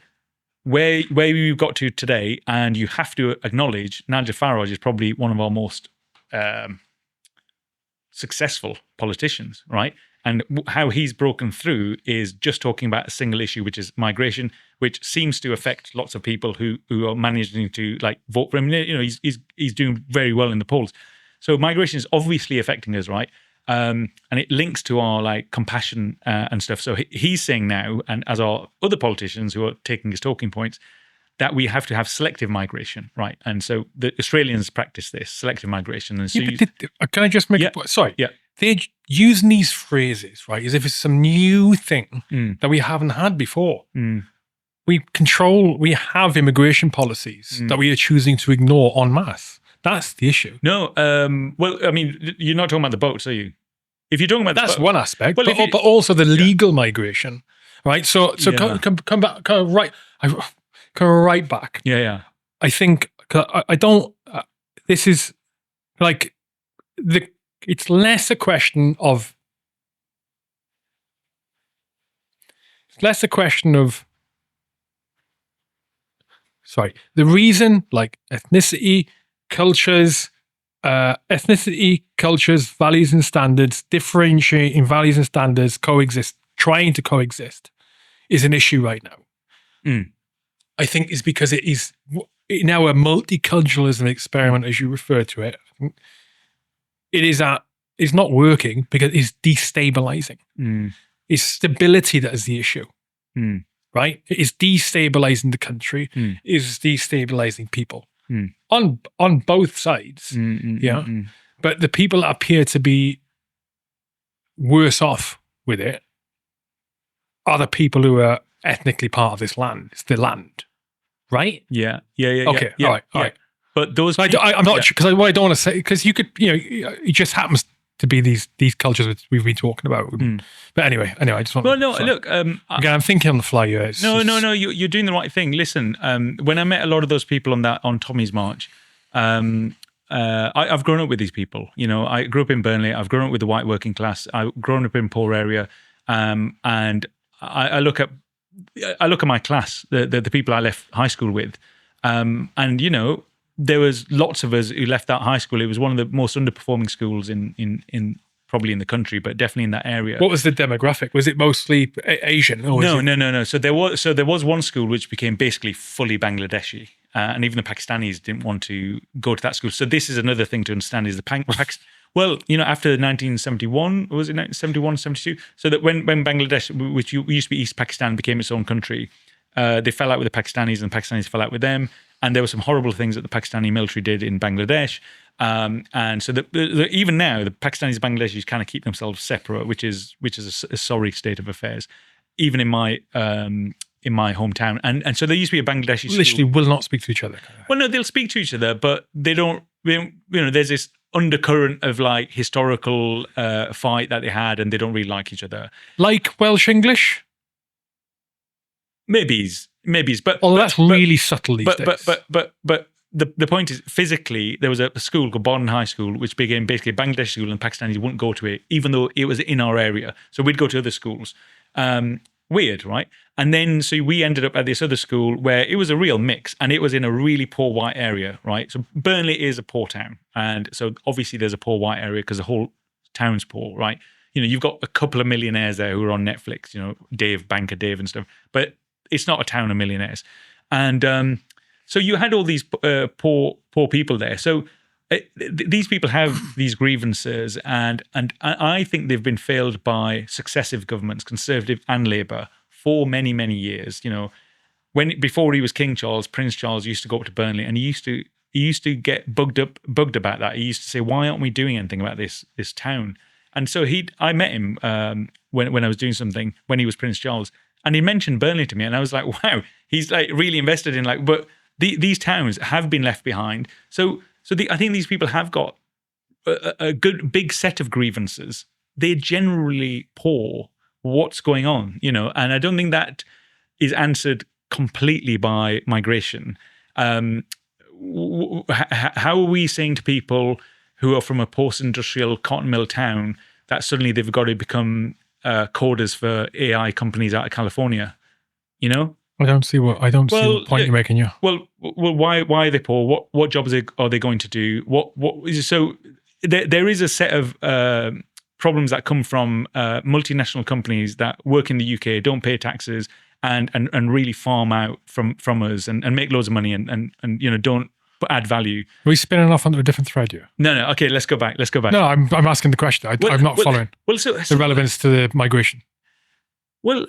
where we've got to today, and you have to acknowledge, Nigel Farage is probably one of our most successful politicians, right? And how he's broken through is just talking about a single issue, which is migration, which seems to affect lots of people who are managing to vote for him. He's doing very well in the polls. So migration is obviously affecting us, right? And it links to our compassion and stuff. So he's saying now, and as are other politicians who are taking his talking points, that we have to have selective migration, right? And so the Australians practice this selective migration. And so can I just make a point? Sorry. Yeah. They're using these phrases, right, as if it's some new thing that we haven't had before. We have immigration policies that we are choosing to ignore en masse. That's the issue. No, well, I mean, you're not talking about the boats, are you? If you're talking about that's the boat, one aspect, but also the legal migration, right? So come back, come right back. Yeah. I think I don't. This is it's less a question of. It's less a question of. Sorry, the reason ethnicity, cultures, values and standards, differentiating values and standards, trying to coexist, is an issue right now. I think is because it is now a multiculturalism experiment, as you refer to it. It's not working because it's destabilizing. It's stability that is the issue. Right? It is destabilizing the country. It is destabilizing people on both sides. But the people that appear to be worse off with it are the people who are ethnically part of this land. It's the land, right? Yeah. Okay. Yeah. All right. But those, I'm not sure because what I don't want to say, because you could, it just happens to be these cultures that we've been talking about. But anyway, I just want. Well, no, look. Again, I'm thinking on the fly here. No. You're doing the right thing. Listen, when I met a lot of those people on Tommy's March, I've grown up with these people. You know, I grew up in Burnley. I've grown up with the white working class. I've grown up in a poor area, and I look at my class, the people I left high school with, and you know, there was lots of us who left that high school. It was one of the most underperforming schools in probably in the country, but definitely in that area. What was the demographic? Was it mostly Asian? Or No. So there was one school which became basically fully Bangladeshi, and even the Pakistanis didn't want to go to that school. So this is another thing to understand: is well, you know, after 1971, was it 1971, 72? So that when Bangladesh, which used to be East Pakistan, became its own country, they fell out with the Pakistanis, and the Pakistanis fell out with them. And there were some horrible things that the Pakistani military did in Bangladesh. And so even now, the Pakistanis and Bangladeshis kind of keep themselves separate, which is a sorry state of affairs, even in my hometown. And so there used to be a Bangladeshi school. Literally will not speak to each other. Well, no, they'll speak to each other, but they don't, you know, there's this undercurrent of like historical fight that they had, and they don't really like each other. Like Welsh English? Maybe, but that's really subtle these days. But the point is, physically, there was a school called Borden High School, which became basically a Bangladeshi school, and Pakistanis wouldn't go to it, even though it was in our area. So we'd go to other schools. Weird, right? And then so we ended up at this other school where it was a real mix, and it was in a really poor white area, right? So Burnley is a poor town, and so obviously there's a poor white area because the whole town's poor, right? You know, you've got a couple of millionaires there who are on Netflix, you know, Banker Dave and stuff, but it's not a town of millionaires. And so you had all these poor people there. So these people have these grievances, and I think they've been failed by successive governments, Conservative and Labour, for many, many years. You know, before he was King Charles, Prince Charles used to go up to Burnley, and he used to get bugged about that. He used to say, "Why aren't we doing anything about this town?" And so I met him when I was doing something when he was Prince Charles. And he mentioned Burnley to me, and I was like, wow, he's like really invested in like, but these towns have been left behind. So I think these people have got a good big set of grievances. They're generally poor. What's going on, you know? And I don't think that is answered completely by migration. How are we saying to people who are from a post-industrial cotton mill town that suddenly they've got to become coders for AI companies out of California, you know? I don't see the point you're making. Yeah. Well, why are they poor? What jobs are they going to do? So there is a set of problems that come from multinational companies that work in the UK, don't pay taxes, and really farm out from us and make loads of money and you know, don't add value. Are we spinning off onto a different thread here? No. Okay, let's go back. No, I'm asking the question. I'm not following. Well, the relevance to the migration. Well,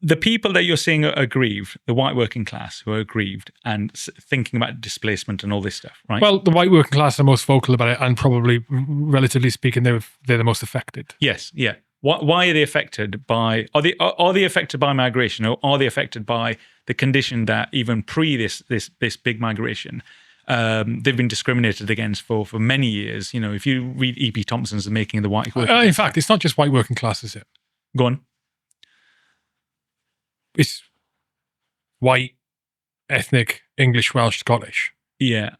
the people that you're seeing are aggrieved, the white working class who are aggrieved and thinking about displacement and all this stuff, right? Well, the white working class are most vocal about it, and probably, relatively speaking, they're the most affected. Yes, yeah. Why are they affected by? Are they affected by migration, or are they affected by the condition that even pre this big migration, they've been discriminated against for many years? You know, if you read E.P. Thompson's The Making of the White Working in fact, it's not just white working class, is it? Go on. It's white, ethnic, English, Welsh, Scottish. Yeah.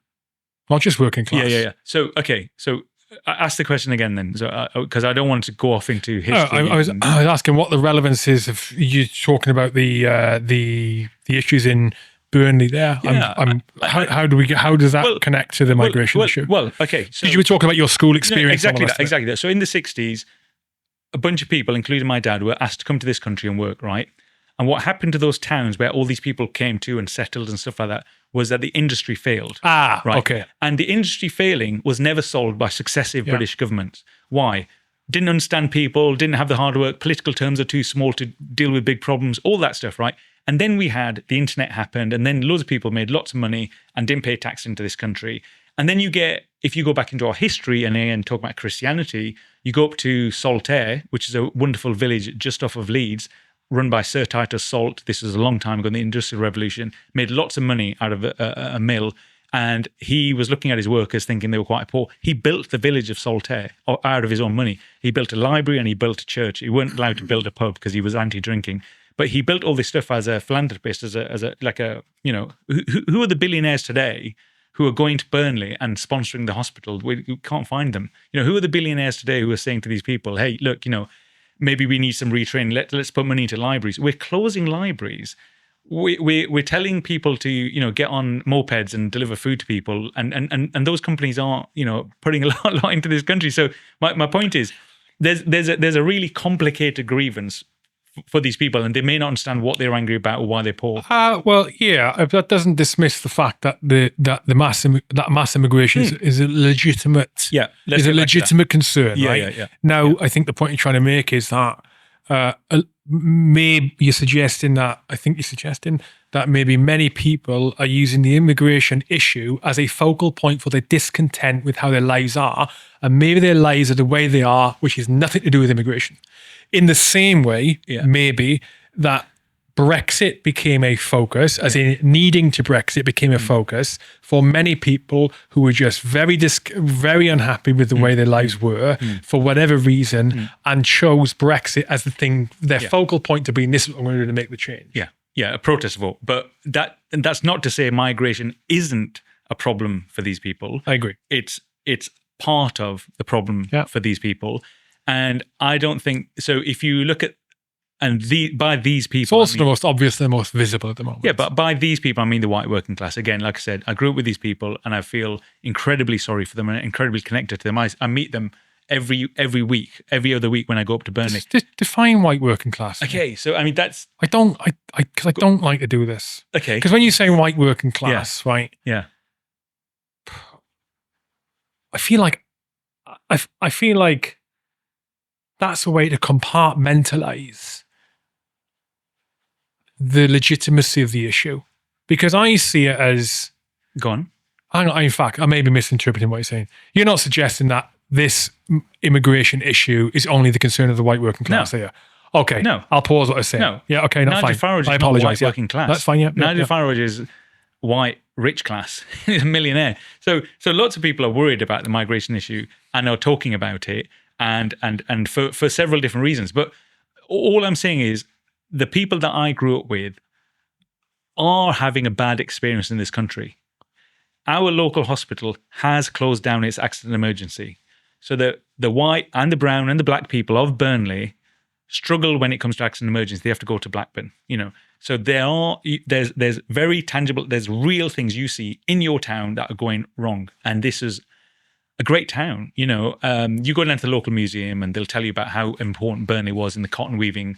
Not just working class. Yeah. So, okay. So ask the question again then, because I don't want to go off into history. I was asking what the relevance is of you talking about the issues in Burnley there. Yeah, how does that connect to the migration issue? Well, okay. So, you were talking about your school experience. No, exactly that. So in the 60s, a bunch of people, including my dad, were asked to come to this country and work, right? And what happened to those towns where all these people came to and settled and stuff like that was that the industry failed. Right? Okay. And the industry failing was never solved by successive British governments. Why? Didn't understand people, didn't have the hard work, political terms are too small to deal with big problems, all that stuff, right? And then we had the internet happened, and then loads of people made lots of money and didn't pay tax into this country. And then you get, if you go back into our history and talk about Christianity, you go up to Saltaire, which is a wonderful village just off of Leeds, run by Sir Titus Salt. This was a long time ago in the Industrial Revolution, made lots of money out of a mill. And he was looking at his workers thinking they were quite poor. He built the village of Saltaire out of his own money. He built a library and he built a church. He weren't allowed to build a pub because he was anti-drinking. But he built all this stuff as a philanthropist, who are the billionaires today who are going to Burnley and sponsoring the hospital? We can't find them. Who are the billionaires today who are saying to these people, hey, look, maybe we need some retraining. Let's put money into libraries. We're closing libraries. We're telling people to get on mopeds and deliver food to people, and those companies aren't putting a lot into this country. So my point is, there's a really complicated grievance for these people, and they may not understand what they're angry about or why they're poor. Well, yeah, that doesn't dismiss the fact that that mass immigration is a legitimate concern, right? Yeah. Now, I think the point you're trying to make is that maybe you're suggesting that maybe many people are using the immigration issue as a focal point for their discontent with how their lives are, and maybe their lives are the way they are, which has nothing to do with immigration. In the same way, maybe that Brexit became a focus, as in needing to Brexit became a focus for many people who were just very unhappy with the way their lives were for whatever reason, and chose Brexit as the thing, their focal point to be, and this is what I'm going to do to make the change. Yeah, a protest vote. But that's not to say migration isn't a problem for these people. I agree. It's part of the problem for these people. And I don't think, so if you look at, by these people, it's also the most obvious, the most visible at the moment. Yeah, but by these people, I mean the white working class. Again, like I said, I grew up with these people and I feel incredibly sorry for them and incredibly connected to them. I meet them every week, every other week when I go up to Burnley. Define white working class. Okay, so I mean that's... I don't like to do this. Okay. Because when you say white working class, right? Yeah. I feel like that's a way to compartmentalize the legitimacy of the issue, because I see it as... Go on. In fact, I may be misinterpreting what you're saying. You're not suggesting that this immigration issue is only the concern of the white working class here. Okay. No. I'll pause what I say. No. Yeah, okay, not fine. Farage I is apologize. Not white working class. That's fine, yeah. Nigel Farage is white rich class. He's a millionaire. So lots of people are worried about the migration issue and are talking about it, and for several different reasons. But all I'm saying is the people that I grew up with are having a bad experience in this country. Our local hospital has closed down its accident emergency. So the white and the brown and the black people of Burnley struggle when it comes to accident emergency. They have to go to Blackburn, So there's very tangible, there's real things you see in your town that are going wrong. And this is a great town, You go down to the local museum and they'll tell you about how important Burnley was in the cotton weaving.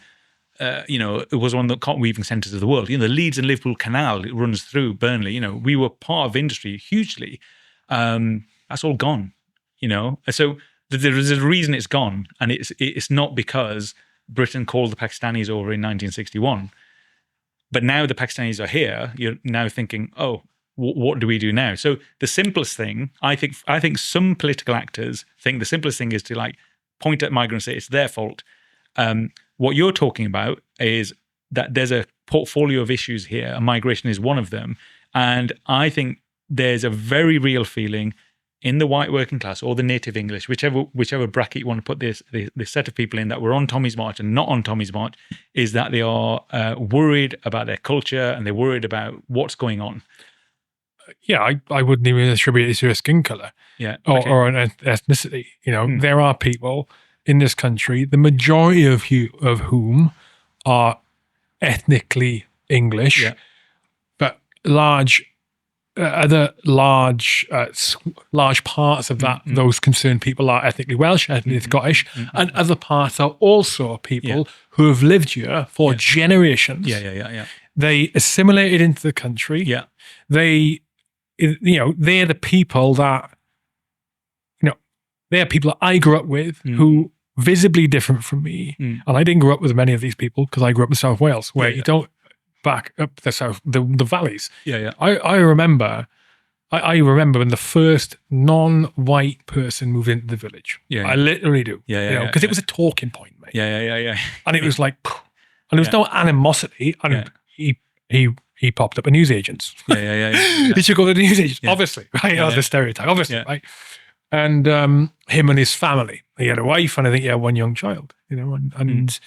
It was one of the cotton weaving centres of the world. The Leeds and Liverpool Canal, it runs through Burnley. We were part of industry hugely. That's all gone. So there's a reason it's gone, and it's not because Britain called the Pakistanis over in 1961. But now the Pakistanis are here. You're now thinking, oh, what do we do now? So the simplest thing, I think some political actors think the simplest thing is to point at migrants and say it's their fault. What you're talking about is that there's a portfolio of issues here, and migration is one of them. And I think there's a very real feeling in the white working class or the native English, whichever bracket you want to put this set of people in that were on Tommy's March and not on Tommy's March, is that they are worried about their culture and they're worried about what's going on. Yeah, I wouldn't even attribute it to a skin color, or an ethnicity. There are people in this country, the majority of whom are ethnically English, but large parts of those concerned people are ethnically Welsh, ethnically Scottish, and other parts are also people who have lived here for generations. They assimilated into the country. They're the people that, they're people that I grew up with who visibly different from me. And I didn't grow up with many of these people because I grew up in South Wales, where you don't back up the south, the valleys. I remember when the first non-white person moved into the village. I literally do. Because it was a talking point, mate. And it was like, and there was no animosity. And he he popped up a newsagent's. Yeah. He took over the newsagent, obviously, right? Yeah, The stereotype, obviously, right? And him and his family. He had a wife, and I think he had one young child, and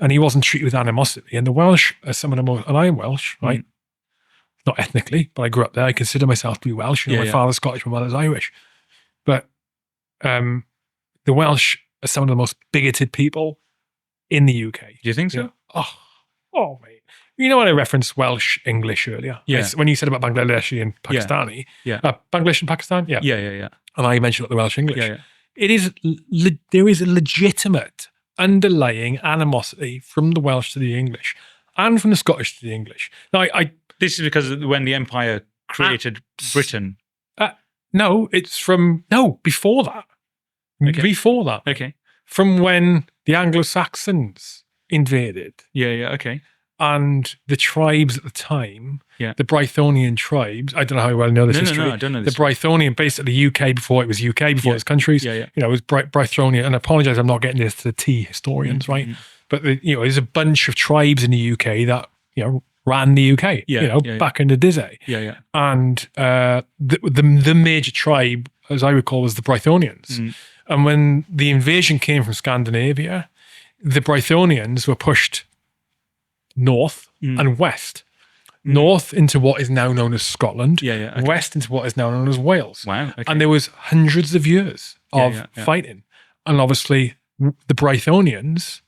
he wasn't treated with animosity. And the Welsh are some of the most, and I'm Welsh, right? Not ethnically, but I grew up there. I consider myself to be Welsh. My father's Scottish, my mother's Irish. But the Welsh are some of the most bigoted people in the UK. Do you think so? Oh, mate. You know when I referenced Welsh English earlier? Yeah. When you said about Bangladeshi and Pakistani. Yeah. Bangladesh and Pakistan? Yeah. Yeah. And I mentioned about the Welsh English. Yeah. It is, there is a legitimate underlying animosity from the Welsh to the English and from the Scottish to the English. Now, this is because when the Empire created Britain. No, before that. Okay. Before that. Okay. From when the Anglo-Saxons invaded. Yeah, okay. And the tribes at the time, the Brythonian tribes, I don't know how well I know this history. No, I don't know this. The Brythonian, basically UK before it was UK, before it was countries. It was Brythonian, and I apologise, I'm not getting this to the T historians, right? But there's a bunch of tribes in the UK that ran the UK, back in the day. And the major tribe, as I recall, was the Brythonians. And when the invasion came from Scandinavia, the Brythonians were pushed north and west. North into what is now known as Scotland, okay. West into what is now known as Wales. Wow. Okay. And there was hundreds of years of fighting. And obviously the Brythonians,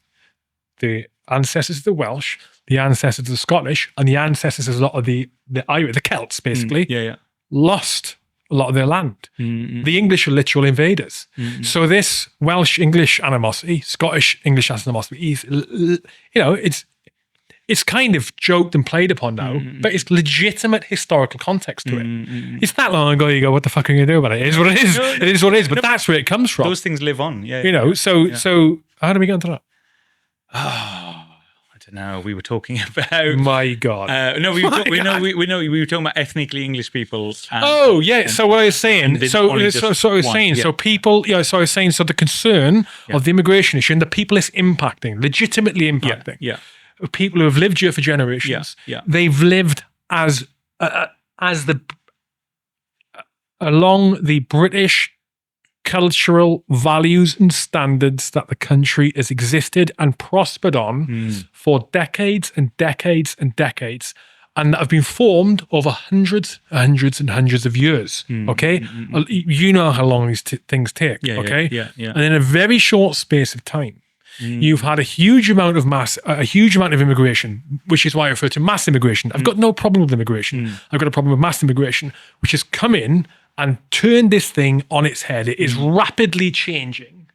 the ancestors of the Welsh, the ancestors of the Scottish, and the ancestors of a lot of the Irish, the Celts, basically, lost a lot of their land. The English are literal invaders. So this Welsh English animosity, Scottish English animosity, it's kind of joked and played upon now, but it's legitimate historical context to it. It's that long ago you go, what the fuck are you going to do about it? It is what it is. It is what it is, but that's where it comes from. Those things live on, So how do we get into that? I don't know. We were talking about... My God. We were talking about ethnically English people. So what I was saying, so people, so I was saying, so the concern of the immigration issue and the people it's impacting, legitimately impacting, people who have lived here for generations, they've lived as along the British cultural values and standards that the country has existed and prospered on for decades and decades and decades, and that have been formed over hundreds and hundreds of years. Okay, you know how long these things take. And in a very short space of time, you've had a huge amount of immigration, which is why I refer to mass immigration. I've got no problem with immigration. I've got a problem with mass immigration, which has come in and turned this thing on its head. It is rapidly changing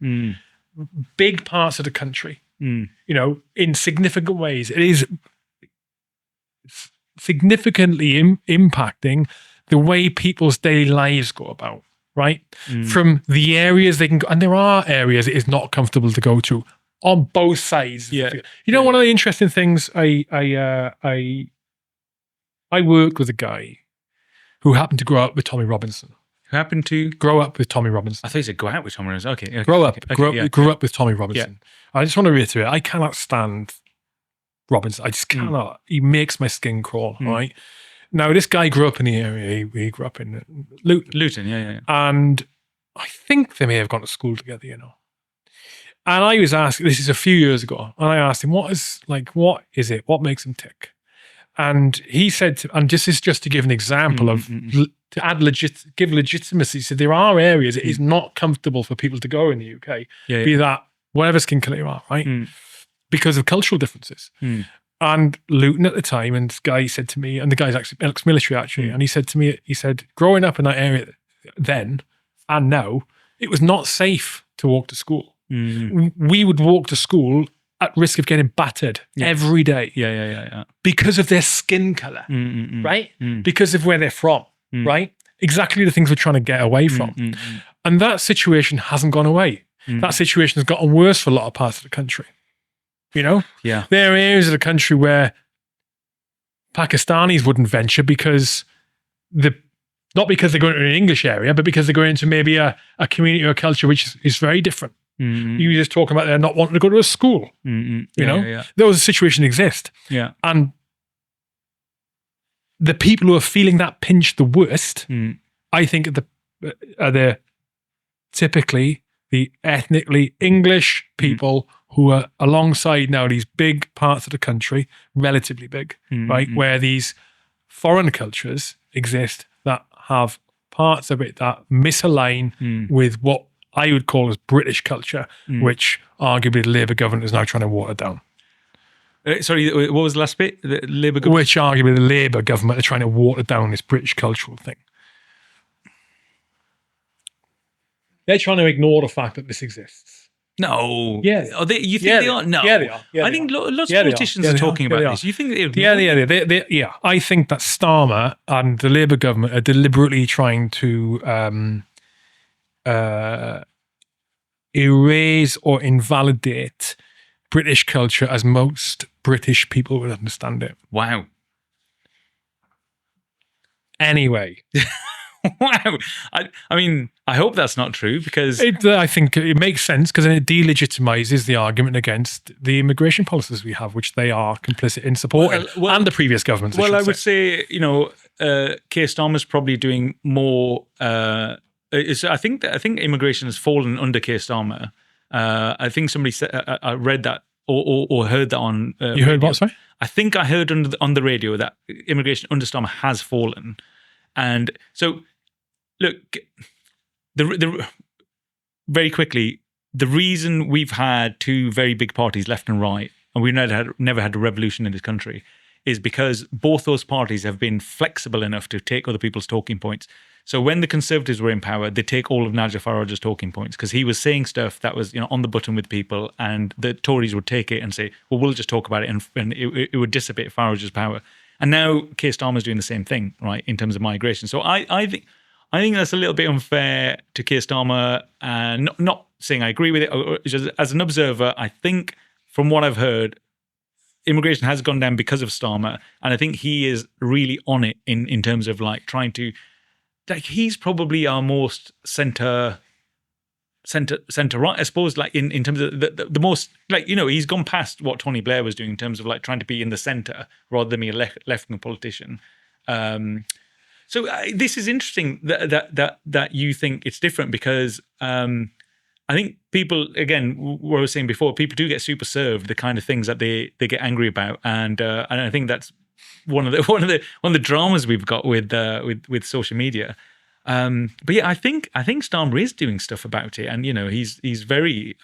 big parts of the country, in significant ways. It is significantly impacting the way people's daily lives go about, right? From the areas they can go, and there are areas it is not comfortable to go to on both sides. One of the interesting things, I worked with a guy who happened to grow up with Tommy Robinson. Who happened to grow up with Tommy Robinson? I thought you said go out with Tommy Robinson. Okay. Grew up with Tommy Robinson. I just want to reiterate, I cannot stand Robinson. I just cannot. He makes my skin crawl, right? Now, this guy grew up in the area. He grew up in Luton. And I think they may have gone to school together, And I was asking, this is a few years ago, and I asked him, what is it? What makes him tick? And he said, and this is just to give an example of, to give legitimacy. So there are areas it is not comfortable for people to go in the UK, be that whatever skin color you are, right? Because of cultural differences. And Luton at the time, and this guy said to me, and the guy's actually ex-military actually, and he said to me, growing up in that area then and now, it was not safe to walk to school. We would walk to school at risk of getting battered every day. Because of their skin color, right? Because of where they're from, right? Exactly the things we're trying to get away from. And that situation hasn't gone away. That situation has gotten worse for a lot of parts of the country. There are areas of the country where Pakistanis wouldn't venture because not because they're going to an English area, but because they're going into maybe a community or a culture which is very different. You were just talking about they're not wanting to go to a school. Those situations exist. And the people who are feeling that pinch the worst, I think are the typically the ethnically English people who are alongside now these big parts of the country, relatively big, right? Where these foreign cultures exist that have parts of it that misalign with what I would call as British culture, which arguably the Labour government is now trying to water down. Sorry, what was the last bit? The Labour government? Which arguably the Labour government are trying to water down this British cultural thing. They're trying to ignore the fact that this exists. No. Yeah. You think they are? No. Yeah, they are. Yeah, I think lots of politicians are talking about this. You think Yeah. I think that Starmer and the Labour government are deliberately trying to erase or invalidate British culture as most British people would understand it. Wow. Anyway. Wow. I mean, I hope that's not true because... I think it makes sense because then it delegitimizes the argument against the immigration policies we have, which they are complicit in supporting, and the previous governments. I would say, Keir Starmer's probably doing more... I think immigration has fallen under Keir Starmer. I think somebody said, I read that or heard that on... you heard what, sorry? I think I heard on the radio that immigration under Starmer has fallen. And so, look, the very quickly, the reason we've had two very big parties, left and right, and we've never had a revolution in this country, is because both those parties have been flexible enough to take other people's talking points. So when the Conservatives were in power, they take all of Nigel Farage's talking points because he was saying stuff that was, on the button with people, and the Tories would take it and say, well, we'll just talk about it, and it would dissipate Farage's power. And now Keir Starmer's doing the same thing, right, in terms of migration. So I think that's a little bit unfair to Keir Starmer, and not saying I agree with it. Just as an observer, I think from what I've heard, immigration has gone down because of Starmer, and I think he is really on it in terms of like trying to, like, he's probably our most center right, I suppose, like in terms of the most, like, he's gone past what Tony Blair was doing in terms of like trying to be in the center rather than be a left-wing politician. So this is interesting that you think it's different because I think people, again, what I was saying before, people do get super served the kind of things that they get angry about, and I think that's one of the dramas we've got with social media. But yeah, I think Starmer is doing stuff about it, and he's very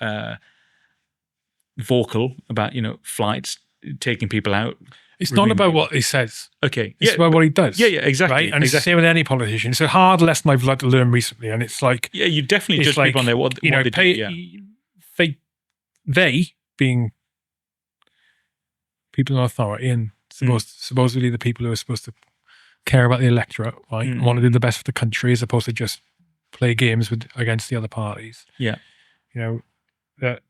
vocal about flights, taking people out. It's not about what he says. Okay, it's about what he does. Yeah, exactly. Right, and it's the same with any politician. It's a hard lesson I've had to learn recently, and it's like, yeah, you definitely judge people on there. What they do, yeah. They being people in authority and supposedly the people who are supposed to care about the electorate, right, and want to do the best for the country as opposed to just play games against the other parties. Yeah, that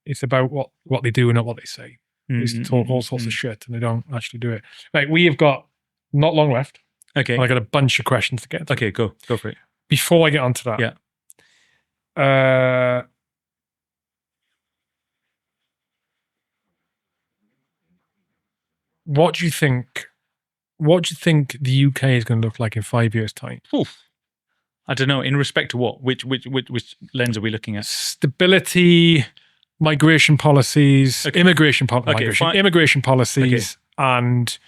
it's about what they do and not what they say. They used to talk all sorts of shit and they don't actually do it. Right, we have got not long left. Okay, and I got a bunch of questions to get to. Okay, go for it. Before I get onto that, yeah. What do you think the UK is going to look like in 5 years' time? Oof. I don't know. In respect to what? Which lens are we looking at? Stability, migration policies, immigration policies, and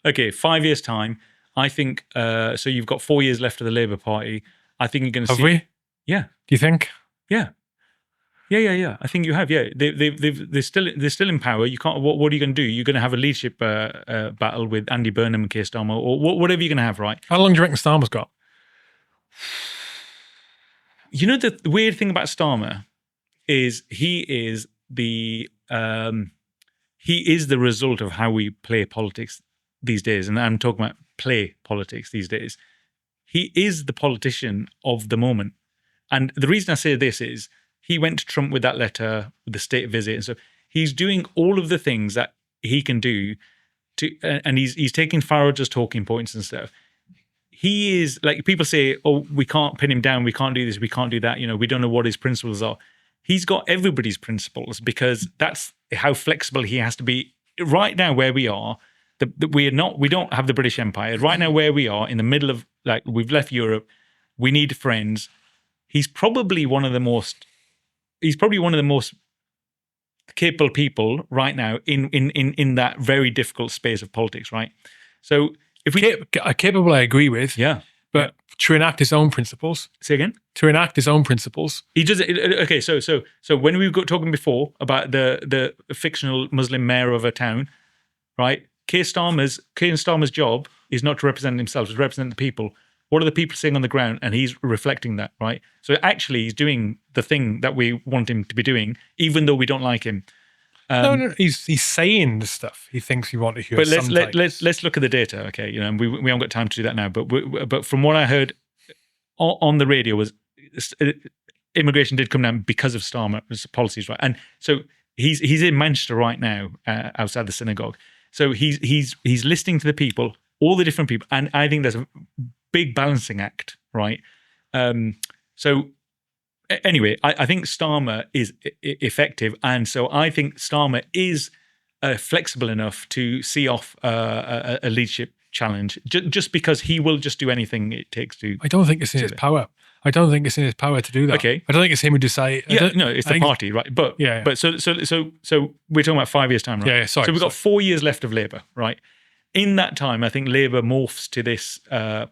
Okay, 5 years' time. I think. So you've got 4 years left of the Labour Party. I think you're going to see. Have we? Yeah. Do you think? Yeah. Yeah. I think you have. Yeah, they're still in power. You can't. What are you going to do? You're going to have a leadership battle with Andy Burnham and Keir Starmer, or whatever you're going to have, right? How long do you reckon Starmer's got? The weird thing about Starmer is he is the result of how we play politics these days, and I'm talking about play politics these days. He is the politician of the moment, and the reason I say this is, he went to Trump with that letter, with the state visit, and so he's doing all of the things that he can do and he's taking Farage's talking points and stuff. He is, like, people say, oh, we can't pin him down, we can't do this, we can't do that, we don't know what his principles are. He's got everybody's principles because that's how flexible he has to be. Right now, where we are, we don't have the British Empire right now. Where we are in the middle of, like, we've left Europe. We need friends. He's probably one of the most capable people right now in that very difficult space of politics, right? So if we capable, I agree with. Yeah. But to enact his own principles. Say again? To enact his own principles. He does it. Okay, so when we were talking before about the fictional Muslim mayor of a town, right? Keir Starmer's job is not to represent himself, it's to represent the people. What are the people saying on the ground? And he's reflecting that, right? So actually, he's doing the thing that we want him to be doing, even though we don't like him. No, he's saying the stuff he thinks we want to hear. But let's look at the data, okay? You know, and we haven't got time to do that now. But from what I heard on the radio was immigration did come down because of Starmer's policies, right? And so he's in Manchester right now, outside the synagogue. So he's listening to the people, all the different people, and I think there's a big balancing act, right? So anyway, I think Starmer is effective, and so I think Starmer is flexible enough to see off a leadership challenge, just because he will just do anything it takes to. I don't think it's in his power. I don't think it's in his power to do that. Okay. I don't think it's him who decide. Yeah, no, it's the party, right? But yeah. But so we're talking about 5 years' time, right? Yeah. Sorry. So we've got 4 years left of Labour, right? In that time, I think Labour morphs to this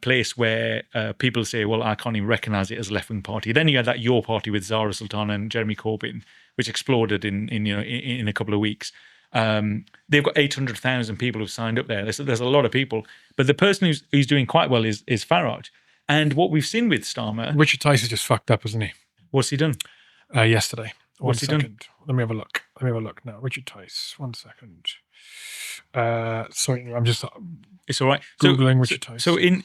place where people say, well, I can't even recognise it as a left-wing party. Then you had that Your Party with Zara Sultana and Jeremy Corbyn, which exploded in a couple of weeks. They've got 800,000 people who've signed up there. There's a lot of people. But the person who's doing quite well is Farage. And what we've seen with Starmer... Richard Tice is just fucked up, isn't he? What's he done? Yesterday. What's he done? Let me have a look now. Richard Tice. 1 second. Sorry, I'm just... It's all right. Googling Richard Tice. So in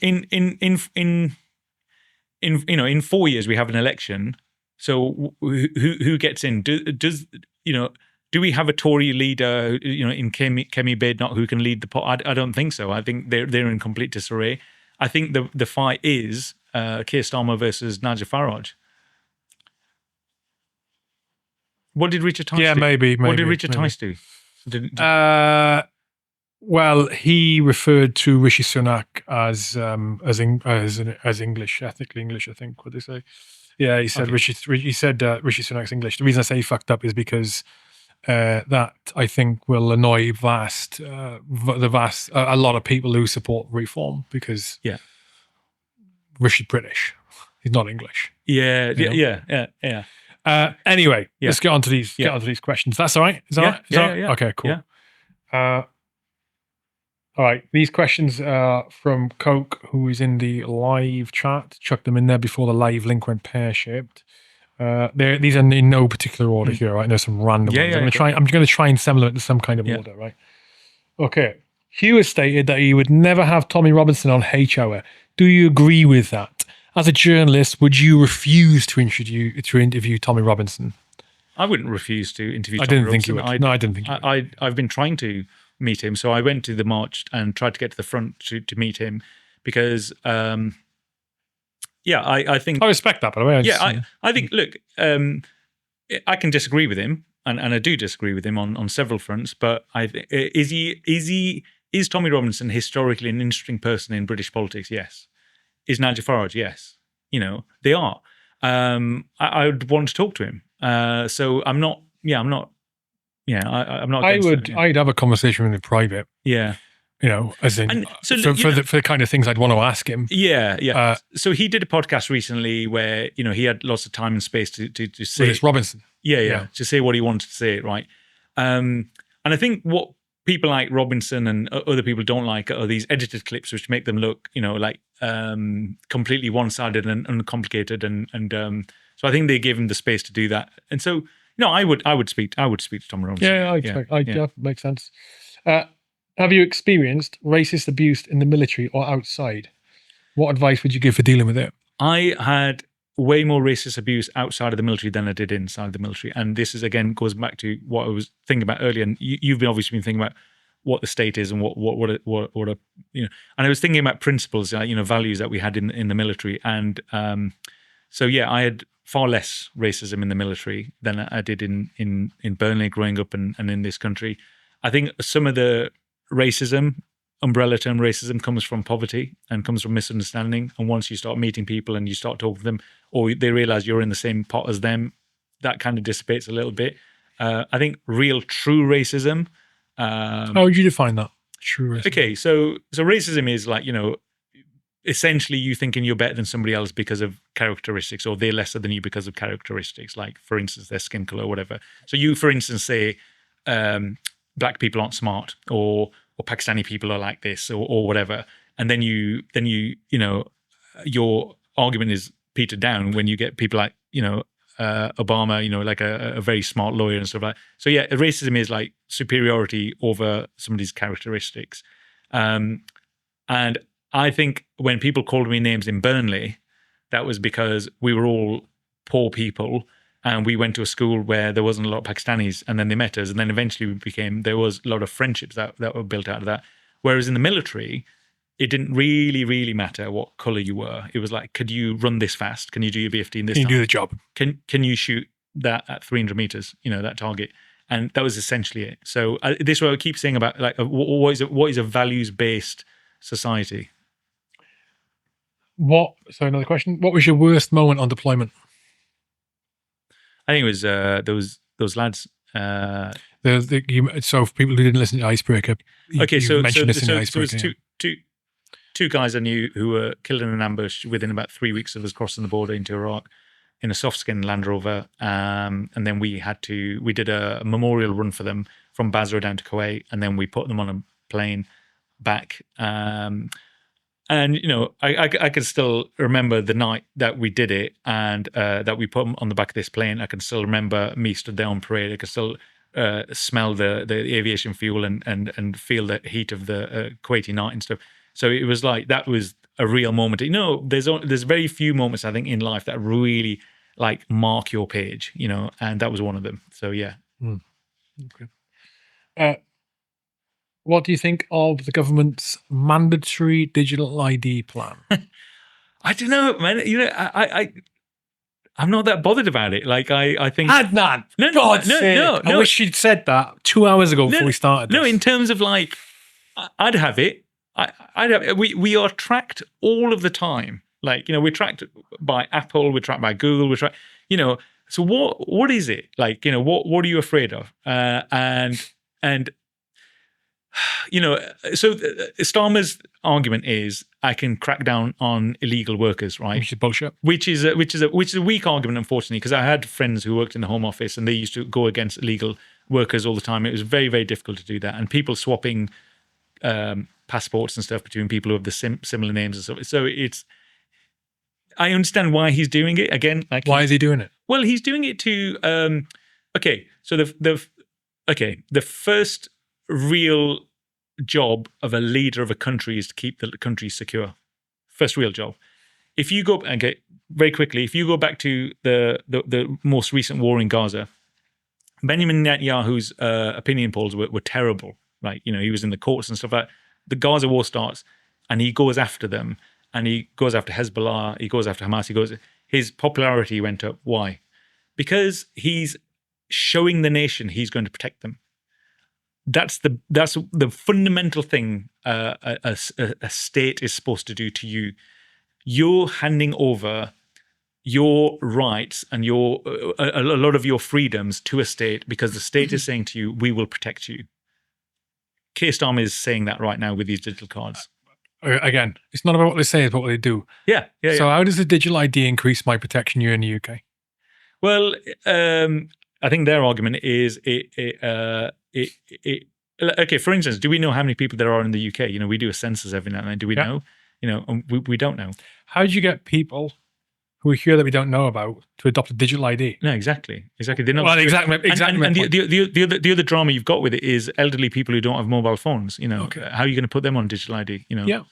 4 years we have an election. So who gets in? Do we have a Tory leader, in Kemi Badenoch who can lead the pot? I don't think so. I think they're in complete disarray. I think the fight is Keir Starmer versus Nigel Farage. What did Richard Tice do? Yeah, maybe. What did Richard Tice do? Well, he referred to Rishi Sunak as English, ethnically English, I think. What they say? Yeah, he said Okay. Rishi Sunak's English. The reason I say he fucked up is because that I think will annoy a lot of people who support reform, because Rishi's British, he's not English. Yeah. Anyway, let's get on to these. Get on to these questions. That's all right. Is that all right? Yeah. Okay, cool. Yeah. All right. These questions are from Coke, who is in the live chat. Chuck them in there before the live link went pear-shaped. These are in no particular order here, right? There's some random ones. I'm going to try and assemble it into some kind of order, right? Okay. Hugh has stated that he would never have Tommy Robinson on H Hour. Do you agree with that? As a journalist, would you refuse to interview Tommy Robinson? I wouldn't refuse to interview. I didn't think you would. I didn't think you would. I've been trying to meet him, so I went to the march and tried to get to the front to meet him, because I think I respect that, by the way. I think, look, I can disagree with him, and I do disagree with him on several fronts. But is Tommy Robinson historically an interesting person in British politics? Yes. Is Nigel Farage? Yes. They are. I would want to talk to him. So I'm not. I'm not. I'm not. I'd have a conversation with him in private. Yeah. As in for the kind of things I'd want to ask him. Yeah. So he did a podcast recently where he had lots of time and space to say. With Robinson. Yeah. To say what he wanted to say, right? And I think what people like Robinson and other people don't like are these edited clips, which make them look, like completely one-sided and uncomplicated. And so I think they gave him the space to do that. And so, I would speak to Tom Robinson. That makes sense. Have you experienced racist abuse in the military or outside? What advice would you give for dealing with it? I had way more racist abuse outside of the military than I did inside the military. And this is, again, goes back to what I was thinking about earlier. And you've obviously been thinking about what the state is and and I was thinking about principles, values that we had in the military. And I had far less racism in the military than I did in Burnley growing up and in this country. I think some of the racism umbrella term racism comes from poverty and comes from misunderstanding. And once you start meeting people and you start talking to them, or they realize you're in the same pot as them, that kind of dissipates a little bit. I think real, true racism. How would you define that? True racism. Okay, so racism is like, essentially you thinking you're better than somebody else because of characteristics, or they're lesser than you because of characteristics, like, for instance, their skin color or whatever. So you, for instance, say black people aren't smart, or Pakistani people are like this, or whatever, and then you your argument is petered down when you get people like Obama, like a very smart lawyer and stuff like that. So yeah, racism is like superiority over somebody's characteristics. And I think when people called me names in Burnley, that was because we were all poor people and we went to a school where there wasn't a lot of Pakistanis, and then they met us, and then eventually there was a lot of friendships that were built out of that. Whereas in the military, it didn't really, really matter what color you were. It was like, could you run this fast? Can you do your BFD in this time? Can you do the job? Can you shoot that at 300 meters, that target? And that was essentially it. So this is what I keep saying about, like, what is a values-based society? Another question. What was your worst moment on deployment? I think it was those lads. So for people who didn't listen to Icebreaker, you mentioned this in the Icebreaker. There was two guys I knew who were killed in an ambush within about 3 weeks of us crossing the border into Iraq in a soft skin Land Rover. And then we did a memorial run for them from Basra down to Kuwait, and then we put them on a plane back. And I can still remember the night that we did it, and that we put them on the back of this plane. I can still remember me stood there on parade. I can still smell the aviation fuel and feel the heat of the Kuwaiti night and stuff. So it was like, that was a real moment. There's very few moments, I think, in life that really like mark your page, and that was one of them. So yeah. Okay. What do you think of the government's mandatory digital ID plan? I don't know, man. I'm not that bothered about it. Like, I think Adnan, no. I wish you'd said that 2 hours ago before we started. No, in terms of like, I'd have it. I'd have it. We are tracked all of the time. Like, we're tracked by Apple, we're tracked by Google, we're tracked. So what is it? Like, what are you afraid of? So Starmer's argument is, I can crack down on illegal workers, right? Which is bullshit. Which is a weak argument, unfortunately, because I had friends who worked in the Home Office and they used to go against illegal workers all the time. It was very, very difficult to do that, and people swapping passports and stuff between people who have the similar names and stuff. So I understand why he's doing it. Again, like, why is he doing it? Well, he's doing it to so the first real job of a leader of a country is to keep the country secure. First real job. If you go very quickly, if you go back to the most recent war in Gaza, Benjamin Netanyahu's opinion polls were terrible. Right, he was in the courts and stuff like that. The Gaza war starts, and he goes after them, and he goes after Hezbollah, he goes after Hamas. His popularity went up. Why? Because he's showing the nation he's going to protect them. That's the fundamental thing a state is supposed to do to you. You're handing over your rights and a lot of your freedoms to a state because the state is saying to you, we will protect you. Keir Starmer is saying that right now with these digital cards. Again, it's not about what they say, it's about what they do. Yeah. So how does the digital ID increase my protection here in the UK? Well, I think their argument is okay, for instance, do we know how many people there are in the UK? We do a census every now and then. Do we know? We don't know. How do you get people who are here that we don't know about to adopt a digital ID? No, exactly. They're not. Well, exactly. And the other drama you've got with it is elderly people who don't have mobile phones. Okay. How are you going to put them on digital ID? Yeah.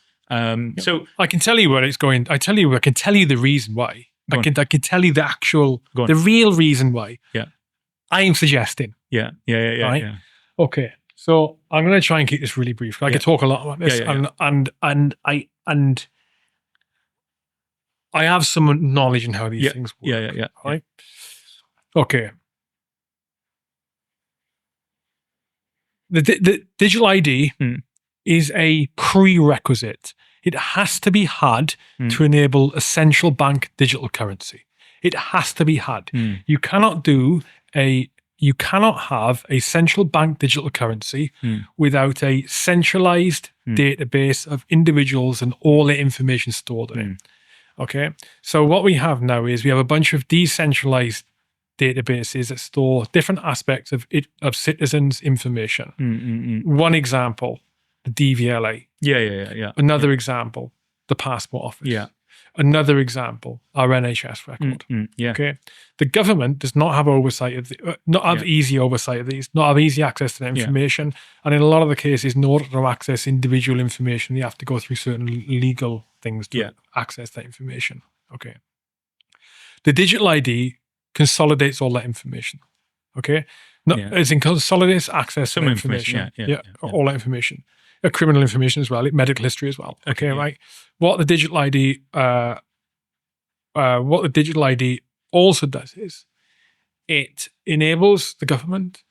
So I can tell you where it's going. I can tell you the reason why. I can tell you the real reason why. Yeah. I'm suggesting. Yeah. Right? Yeah. Okay. So I'm going to try and keep this really brief. I could talk a lot about this, and I have some knowledge in how these things work. Yeah. Right. Okay. The digital ID is a prerequisite. It has to be had to enable a central bank digital currency. It has to be had. You cannot have a central bank digital currency without a centralized database of individuals and all the information stored in it. Okay. So what we have now is we have a bunch of decentralized databases that store different aspects of citizens' information. One example, the DVLA. Yeah. Another example, the Passport Office. Yeah. Another example, our NHS record. Okay. The government does not have oversight of easy oversight of these, not have easy access to the information. And in a lot of the cases, in order to access individual information, you have to go through certain legal things to access that information. Okay. The digital ID consolidates all that information. Okay. As in consolidates access to information. All that information. Criminal information as well, medical history as well. Okay, right. What the digital ID also does is it enables the government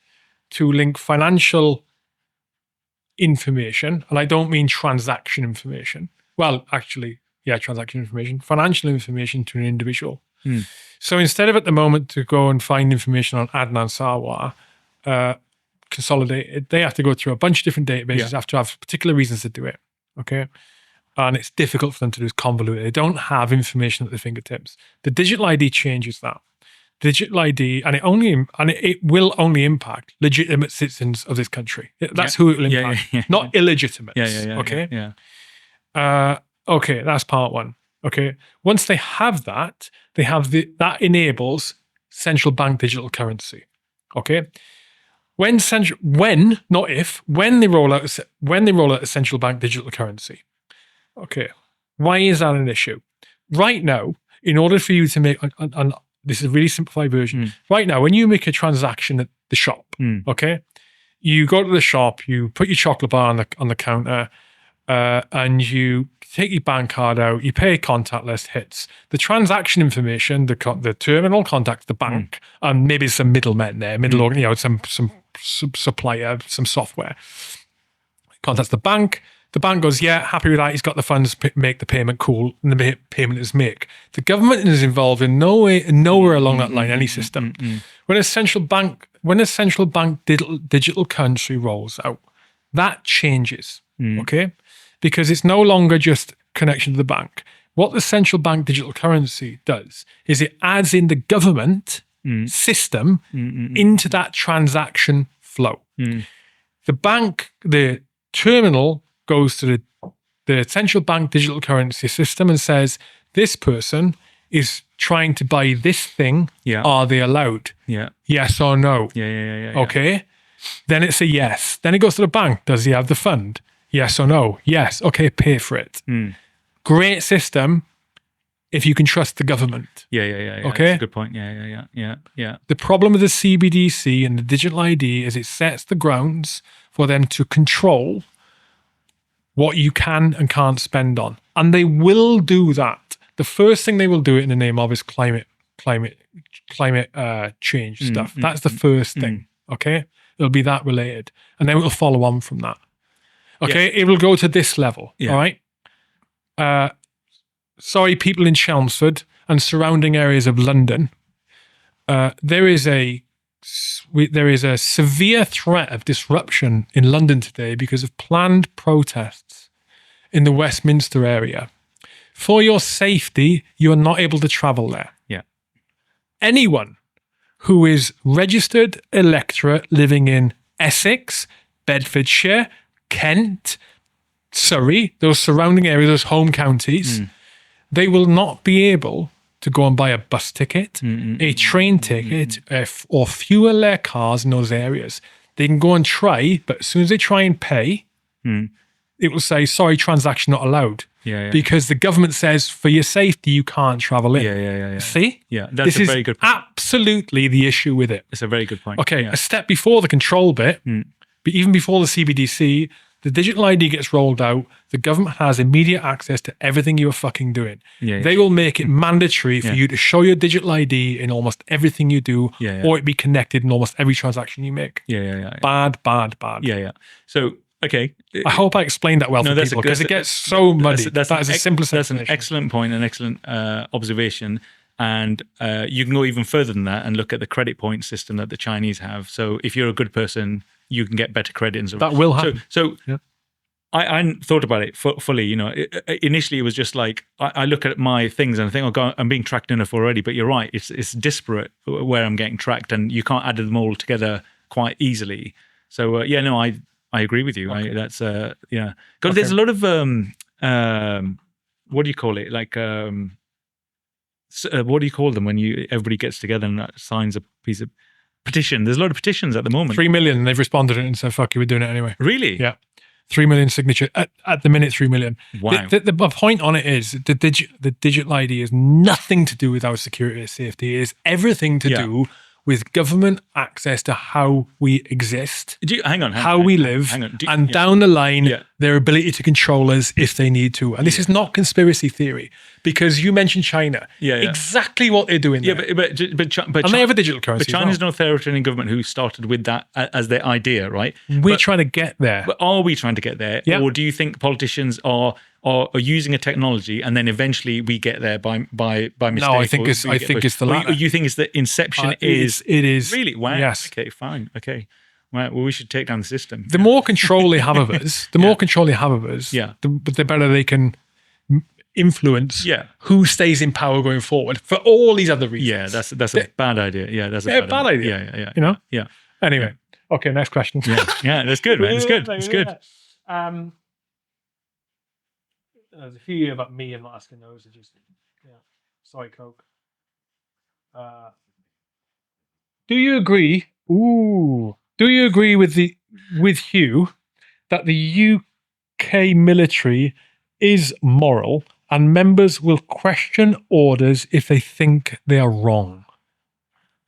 to link financial information, and I don't mean transaction information. Well, actually, transaction information, financial information to an individual. So instead of at the moment to go and find information on Adnan Sarwar, consolidated, they have to go through a bunch of different databases, have to have particular reasons to do it. Okay. And it's difficult for them to do, it's convoluted. They don't have information at their fingertips. The digital ID changes that. Digital ID, and it will only impact legitimate citizens of this country. That's who it will impact, not illegitimate. Okay. Okay, that's part one. Okay. Once they have that, that enables central bank digital currency. Okay. When they roll out a central bank digital currency. Okay. Why is that an issue? Right now, in order for you to make, and this is a really simplified version. Right now, when you make a transaction at the shop, okay, you go to the shop, you put your chocolate bar on the counter, and you take your bank card out, you pay contactless, hits. The transaction information, the terminal contacts the bank, and maybe some middlemen there, some supplier, some software. Contacts the bank. The bank goes, happy with that. He's got the funds to make the payment. Cool. And the payment is made. The government is involved in nowhere along that line, any system. When a central bank digital currency rolls out, that changes. Okay? Because it's no longer just connection to the bank. What the central bank digital currency does is it adds in the government system into that transaction flow. The terminal goes to the central bank digital currency system and says, this person is trying to buy this thing. Are they allowed? Yes or no? Okay. Then it's a yes. Then it goes to the bank. Does he have the fund? Yes or no? Yes. Okay, pay for it. Great system if you can trust the government. Okay. That's a good point. Yeah. The problem with the CBDC and the digital ID is it sets the grounds for them to control what you can and can't spend on. And they will do that. The first thing they will do it in the name of is climate change stuff. That's the first thing. Okay. It'll be that related. And then it'll follow on from that. Okay. It will go to this level. All right. Sorry, people in Chelmsford and surrounding areas of London. There is a severe threat of disruption in London today because of planned protests in the Westminster area. For your safety, you are not able to travel there. Anyone who is registered electorate living in Essex, Bedfordshire, Kent, Surrey, those surrounding areas, those home counties, they will not be able to go and buy a bus ticket, a train ticket, or fuel their cars in those areas. They can go and try, but as soon as they try and pay, it will say, sorry, transaction not allowed. Because the government says, for your safety, you can't travel in. See? That's a very good point. Absolutely the issue with it. It's a very good point. Okay, a step before the control bit, but even before the CBDC, the digital ID gets rolled out, the government has immediate access to everything you are fucking doing. They will make it mandatory for you to show your digital ID in almost everything you do, or it be connected in almost every transaction you make. Bad. So Okay. I hope I explained that well for people, because it gets so muddy. That is the simplest That's an explanation. excellent point, an excellent observation. And you can go even further than that and look at the credit point system that the Chinese have. So if you're a good person, you can get better credit and so That will happen. So Yeah. I hadn't thought about it fully. You know, initially it was just like I look at my things and I think, oh God, I'm being tracked enough already. But you're right, it's disparate where I'm getting tracked, and you can't add them all together quite easily. So yeah, no, I agree with you. Okay. That's yeah. Because there's a lot of what do you call it? Like what do you call them when everybody gets together and signs a piece of petition? There's a lot of petitions at the moment. 3 million, and they've responded and said, "Fuck you, we're doing it anyway." Really? Yeah. 3 million signature at the minute. 3 million. Wow. The point on it is the digital ID is nothing to do with our security or safety. It is everything to do with government access to how we exist, how we live, and down the line, their ability to control us if they need to. And this is not conspiracy theory, because you mentioned China. Exactly what they're doing there. But and they have a digital currency. But China's no authoritarian government who started with that as their idea, right? We're trying to get there. But are we trying to get there? Yeah. Or do you think politicians are using a technology and then eventually we get there by mistake? No, I think it's the latter. You think it's the inception is... It is. Really? Wow. Yes. Okay, fine. Okay. Right, well, we should take down the system. The more control they have of us, the better they can influence who stays in power going forward for all these other reasons. Yeah, that's a bad idea. Yeah, that's a bad idea. Yeah. You know? Yeah. Anyway. Okay, next question. Yeah, that's good, man. That's good. That's good. There's a few here about me. I'm not asking those. They're just, sorry, Coke. Do you agree? Do you agree with Hugh that the UK military is moral and members will question orders if they think they are wrong?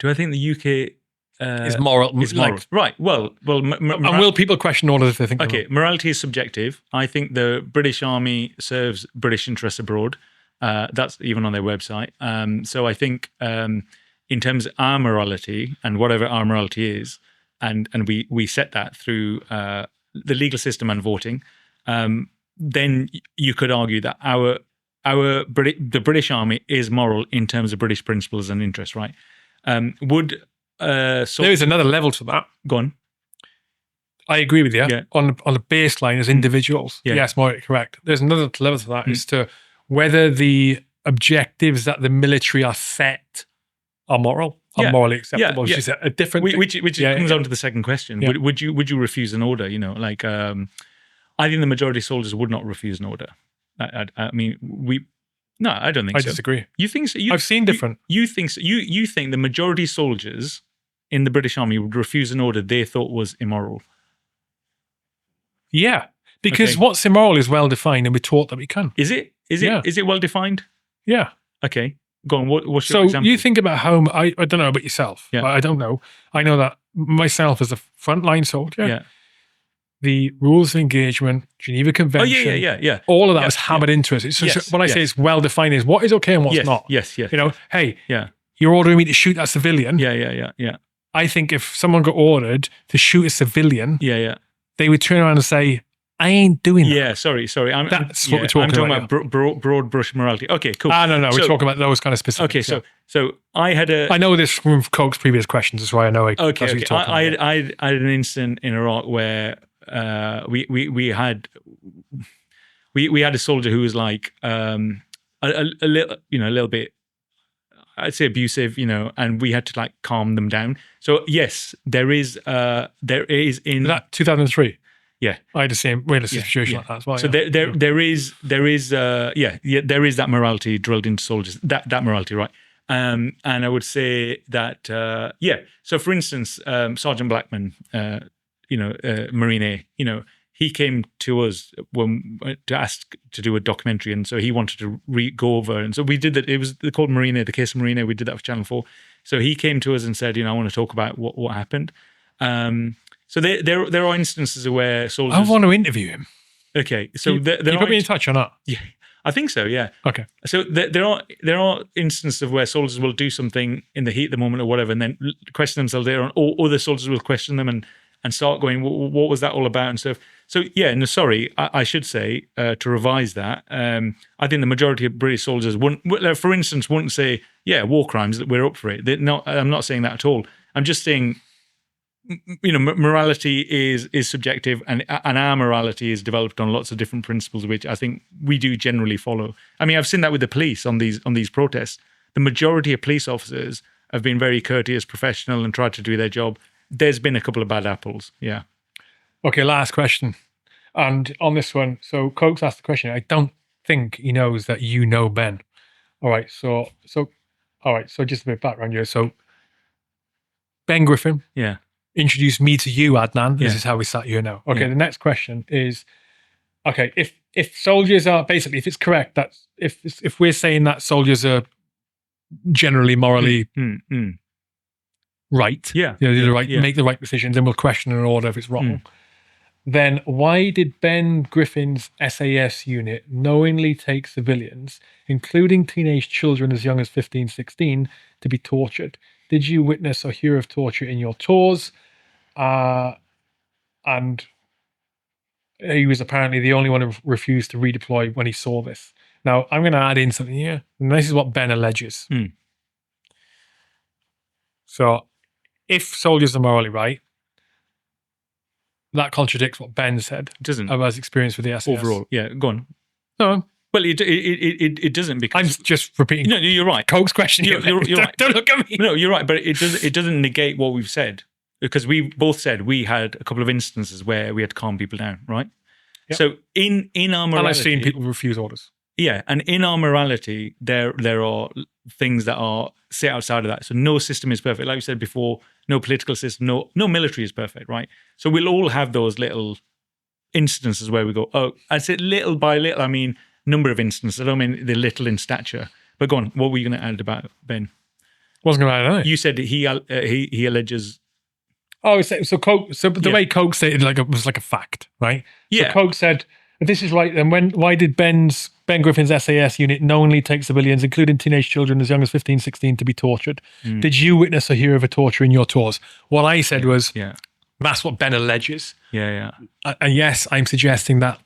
Do I think the UK is moral? Is moral. Right. Well. And will people question orders if they think? Okay. Morality is subjective. I think the British Army serves British interests abroad. That's even on their website. So I think in terms of our morality and whatever our morality is, and we set that through the legal system and voting, then you could argue that the British Army is moral in terms of British principles and interests, right? There is another level to that. Go on. I agree with you. Yeah. On the baseline as individuals, yes, morally correct. There's another level to that as to whether the objectives that the military are set are moral, are morally acceptable, which is a different thing. Which comes on to the second question. Yeah. Would you refuse an order? You know, like I think the majority of soldiers would not refuse an order. I mean, no, I don't think so. I disagree. You think so? I've seen different. You think so? You think the majority of soldiers in the British Army would refuse an order they thought was immoral? Yeah, because what's immoral is well defined, and we're taught that we can. Is it? Is it well defined? Yeah. Okay. Go on. What's your example? So you think about how I don't know about yourself. Yeah. I don't know. I know that myself as a frontline soldier. Yeah. The rules of engagement, Geneva Convention. Yeah. All of that is hammered into us. So when I say it's well defined, is what is okay and what's not. Yes. You know, hey, you're ordering me to shoot that civilian. Yeah. I think if someone got ordered to shoot a civilian, they would turn around and say, I ain't doing that. Yeah, sorry. That's what we're talking about. I'm talking about broad brush morality. Okay, cool. No. We're talking about those kind of specifics. Okay, so I had I know this from Coke's previous questions. That's why I know. Okay. I had an incident in Iraq where we had a soldier who was like a little bit, I'd say abusive, and we had to like calm them down. So yes, there is in that 2003. Yeah, I had the same situation like that as well. So there is that morality drilled into soldiers. That morality, right? And I would say that So for instance, Sergeant Blackman, Marine, he came to us to ask to do a documentary, and so he wanted to go over, and so we did that. It was called Marine, the case of Marine. We did that for Channel 4. So he came to us and said, I want to talk about what happened. So there are instances where soldiers. I want to interview him. Okay, so you put me in touch or not? Yeah, I think so. Yeah. Okay. So there are instances of where soldiers will do something in the heat of the moment or whatever, and then question themselves later on, or other soldiers will question them and start going, what was that all about and stuff. So yeah, no, sorry, I should say to revise that. I think the majority of British soldiers for instance, wouldn't say, "Yeah, war crimes, that we're up for it." I'm not saying that at all. I'm just saying, morality is subjective, and our morality is developed on lots of different principles, which I think we do generally follow. I mean, I've seen that with the police on these protests. The majority of police officers have been very courteous, professional, and tried to do their job. There's been a couple of bad apples, yeah. Okay, last question. And on this one, so Coates asked the question. I don't think he knows that you know Ben. All right, so just a bit of background here. So Ben Griffin, Yeah. introduced me to you, Adnan. This Yeah. is how we sat here now. Okay, Yeah. the next question is, okay, if soldiers are basically, if it's correct that if we're saying that soldiers are generally morally right, Yeah. they're the right, Yeah. make the right decisions, and we'll question in order if it's wrong. Then why did Ben Griffin's SAS unit knowingly take civilians, including teenage children as young as 15, 16, to be tortured? Did you witness or hear of torture in your tours? And he was apparently the only one who refused to redeploy when he saw this. Now, I'm going to add in something here, and this is what Ben alleges. So, if soldiers are morally right, that contradicts what Ben said It doesn't. about his experience with the SAS. Overall, yeah, go on. No, Well, it doesn't, because I'm just repeating. No, you're right. Coke's question. You're right. Don't look at me. No, you're right, but it doesn't negate what we've said, because we both said we had a couple of instances where we had to calm people down, right? Yep. So in our morality, And I've seen people refuse orders. yeah, and in our morality, there are things that are sit outside of that. So no system is perfect. Like we said before, no political system, no military is perfect, right? So we'll all have those little instances where we go, oh, I said little by little, I mean number of instances. I don't mean the little in stature. But go on, what were you going to add about Ben? Wasn't going to add anything. You said that he alleges. Oh, so Coke. So the way Coke stated it was like a fact, right? Yeah. So Coke said, if this is right, then why did Ben Griffin's SAS unit knowingly take civilians, including teenage children as young as 15, 16, to be tortured? Did you witness or hear of a torture in your tours? What I said was, Yeah. that's what Ben alleges. Yeah. And yes, I'm suggesting that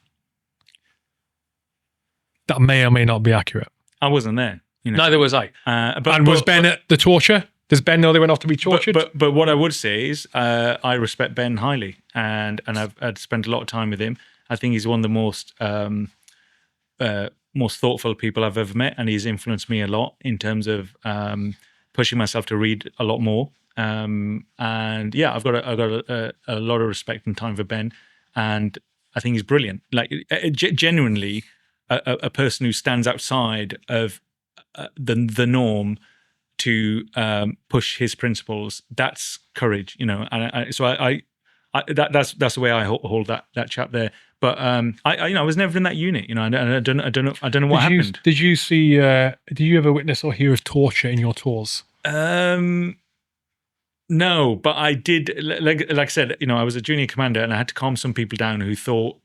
may or may not be accurate. I wasn't there. Neither was I. But was Ben at the torture? Does Ben know they went off to be tortured? But what I would say is, I respect Ben highly, and I've spent a lot of time with him. I think he's one of the most thoughtful people I've ever met, and he's influenced me a lot in terms of pushing myself to read a lot more. And yeah, I've got a lot of respect and time for Ben, and I think he's brilliant. Like genuinely, a person who stands outside of the norm to push his principles. That's courage, And so that's the way I hold that chap there. But I was never in that unit, and I don't know what happened. Did you see? Did you ever witness or hear of torture in your tours? No, but I did. Like I said, I was a junior commander, and I had to calm some people down who thought,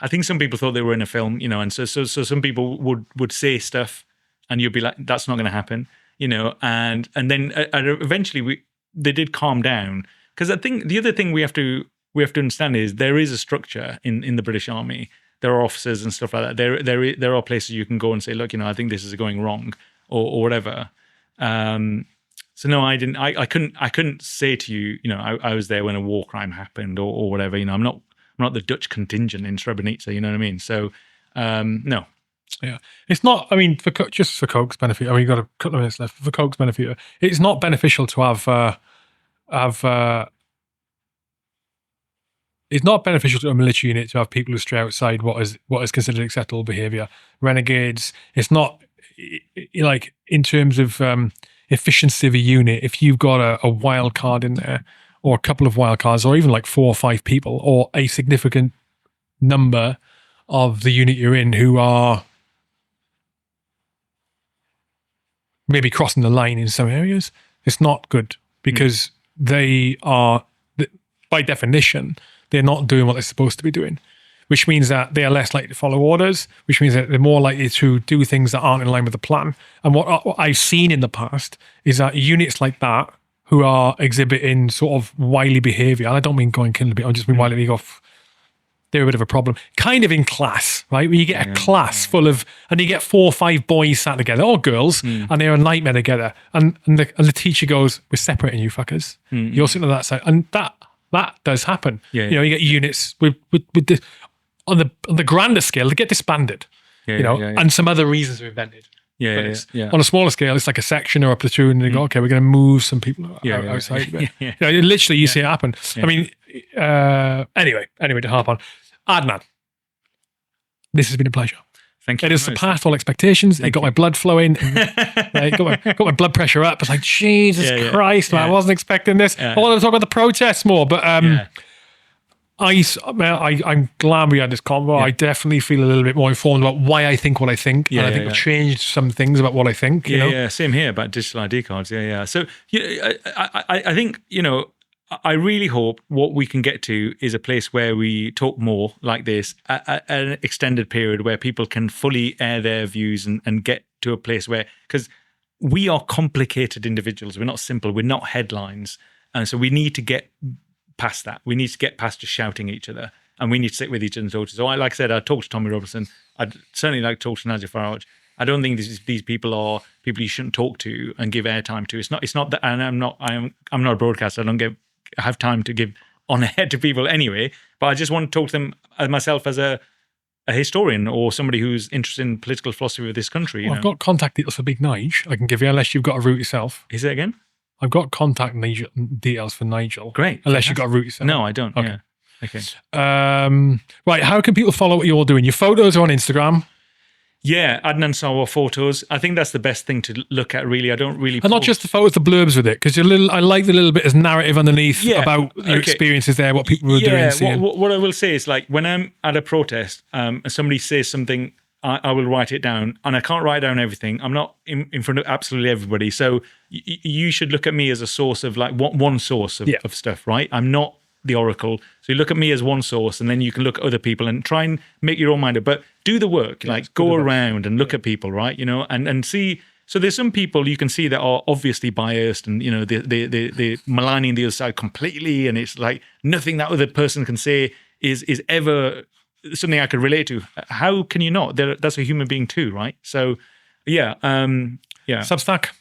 I think some people thought they were in a film, and so some people would say stuff, and you'd be like, that's not going to happen, and then eventually they did calm down, because I think the other thing we have to understand is there is a structure in the British Army. There are officers and stuff like that. There are places you can go and say, look, I think this is going wrong, or whatever. So no, I didn't. I couldn't say to you, I was there when a war crime happened or whatever. I'm not the Dutch contingent in Srebrenica. You know what I mean? So no. Yeah, it's not. I mean, just for Coke's benefit. I mean, you've got a couple of minutes left. For Coke's benefit, it's not beneficial to have. It's not beneficial to a military unit to have people who stray outside what is considered acceptable behaviour. Renegades. It's not like in terms of efficiency of a unit. If you've got a wild card in there, or a couple of wild cards, or even like 4 or 5 people, or a significant number of the unit you're in who are maybe crossing the line in some areas, it's not good, because they are, by definition, they're not doing what they're supposed to be doing, which means that they are less likely to follow orders, which means that they're more likely to do things that aren't in line with the plan. And what I've seen in the past is that units like that who are exhibiting sort of wily behaviour, and I don't mean going killing people, I just mean wily, they're a bit of a problem. Kind of in class, right? Where you get a class full of, and you get 4 or 5 boys sat together, or girls, and they're a nightmare together. And the teacher goes, "We're separating you fuckers. You're sitting on that side." And that does happen. You know, you get units with this, on the grander scale, they get disbanded. And some other reasons are invented. On a smaller scale, it's like a section or a platoon, and they go, "Okay, we're going to move some people outside." Literally, you see it happen. I mean, anyway, to harp on, Adnan, this has been a pleasure. Thank you. It has surpassed all expectations. It got my blood flowing. Got my blood pressure up. It's like, Jesus Christ, man, I wasn't expecting this. I wanted to talk about the protests more, but I'm glad we had this convo. I definitely feel a little bit more informed about why I think what I think. And I think I've changed some things about what I think. You know? Same here about digital ID cards. So I think, I really hope what we can get to is a place where we talk more like this at an extended period where people can fully air their views and get to a place where, because we are complicated individuals. We're not simple. We're not headlines. And so we need to get past that. We need to get past just shouting at each other, and we need to sit with each other and talk. So like I said, I talked to Tommy Robertson. I'd certainly like to talk to Nigel Farage. I don't think these people are people you shouldn't talk to and give airtime to. It's not that, and I'm not a broadcaster. I have time to give on air to people anyway, but I just want to talk to them as myself as a historian or somebody who's interested in political philosophy of this country. I've got contact details for Big Nige. I can give you, unless you've got a route yourself. Is it again? I've got contact details for Nigel. Great. Unless you've got a route yourself. No, I don't. Okay. Yeah. Okay. Right. How can people follow what you're doing? Your photos are on Instagram. Yeah, Adnan Sarwar photos. I think that's the best thing to look at, really. I don't really... And not just the photos, the blurbs with it, because I like the little bit of narrative underneath about your experiences there, what people were doing. What I will say is, like, when I'm at a protest and somebody says something, I will write it down, and I can't write down everything. I'm not in front of absolutely everybody. So you should look at me as a source of, like, one source of stuff, right? I'm not the oracle. So you look at me as one source, and then you can look at other people and try and make your own mind up. But do the work, like go around and look at people, right? And see. So there's some people you can see that are obviously biased, and they're maligning the other side completely, and it's like nothing that other person can say is ever something I could relate to. How can you not? That's a human being too, right? So Substack.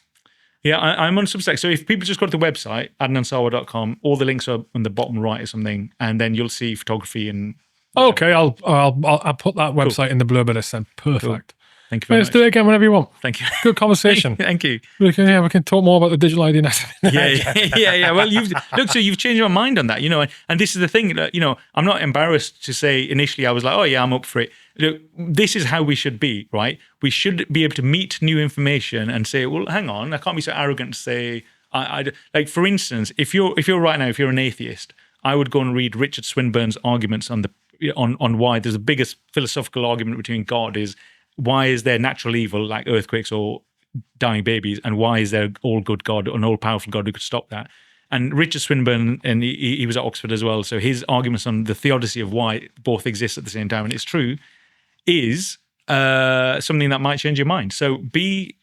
Yeah, I'm on Substack. So if people just go to the website, adnansarwar.com, all the links are on the bottom right or something, and then you'll see photography and... Okay, I'll put that website in the blurb list then. Perfect. Cool. Thank you very much. Let's do it again whenever you want. Thank you. Good conversation. Thank you. We can talk more about the digital ID next time. Yeah. Well, you've changed your mind on that, and this is the thing, I'm not embarrassed to say initially I was like, oh yeah, I'm up for it. This is how we should be, right? We should be able to meet new information and say, well, hang on, I can't be so arrogant to say, like, for instance, if you're an atheist, I would go and read Richard Swinburne's arguments on why there's the biggest philosophical argument between God is, why is there natural evil like earthquakes or dying babies, and why is there an all-good God, an all-powerful God who could stop that? And Richard Swinburne, and he was at Oxford as well, so his arguments on the theodicy of why both exist at the same time, and it's true, is something that might change your mind. So be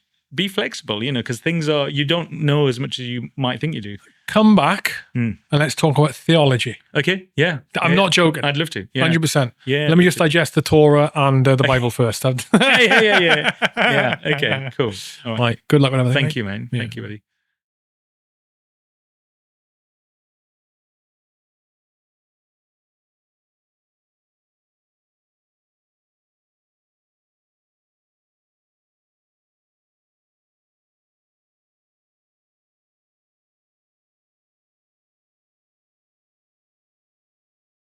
flexible, because things are, you don't know as much as you might think you do. Come back and let's talk about theology. Okay, yeah. I'm not joking. I'd love to. 100%. Yeah. Let me just digest the Torah and the Bible first. Yeah. Okay, cool. All right. Good luck with everything. Thank you, man. Thank you, buddy.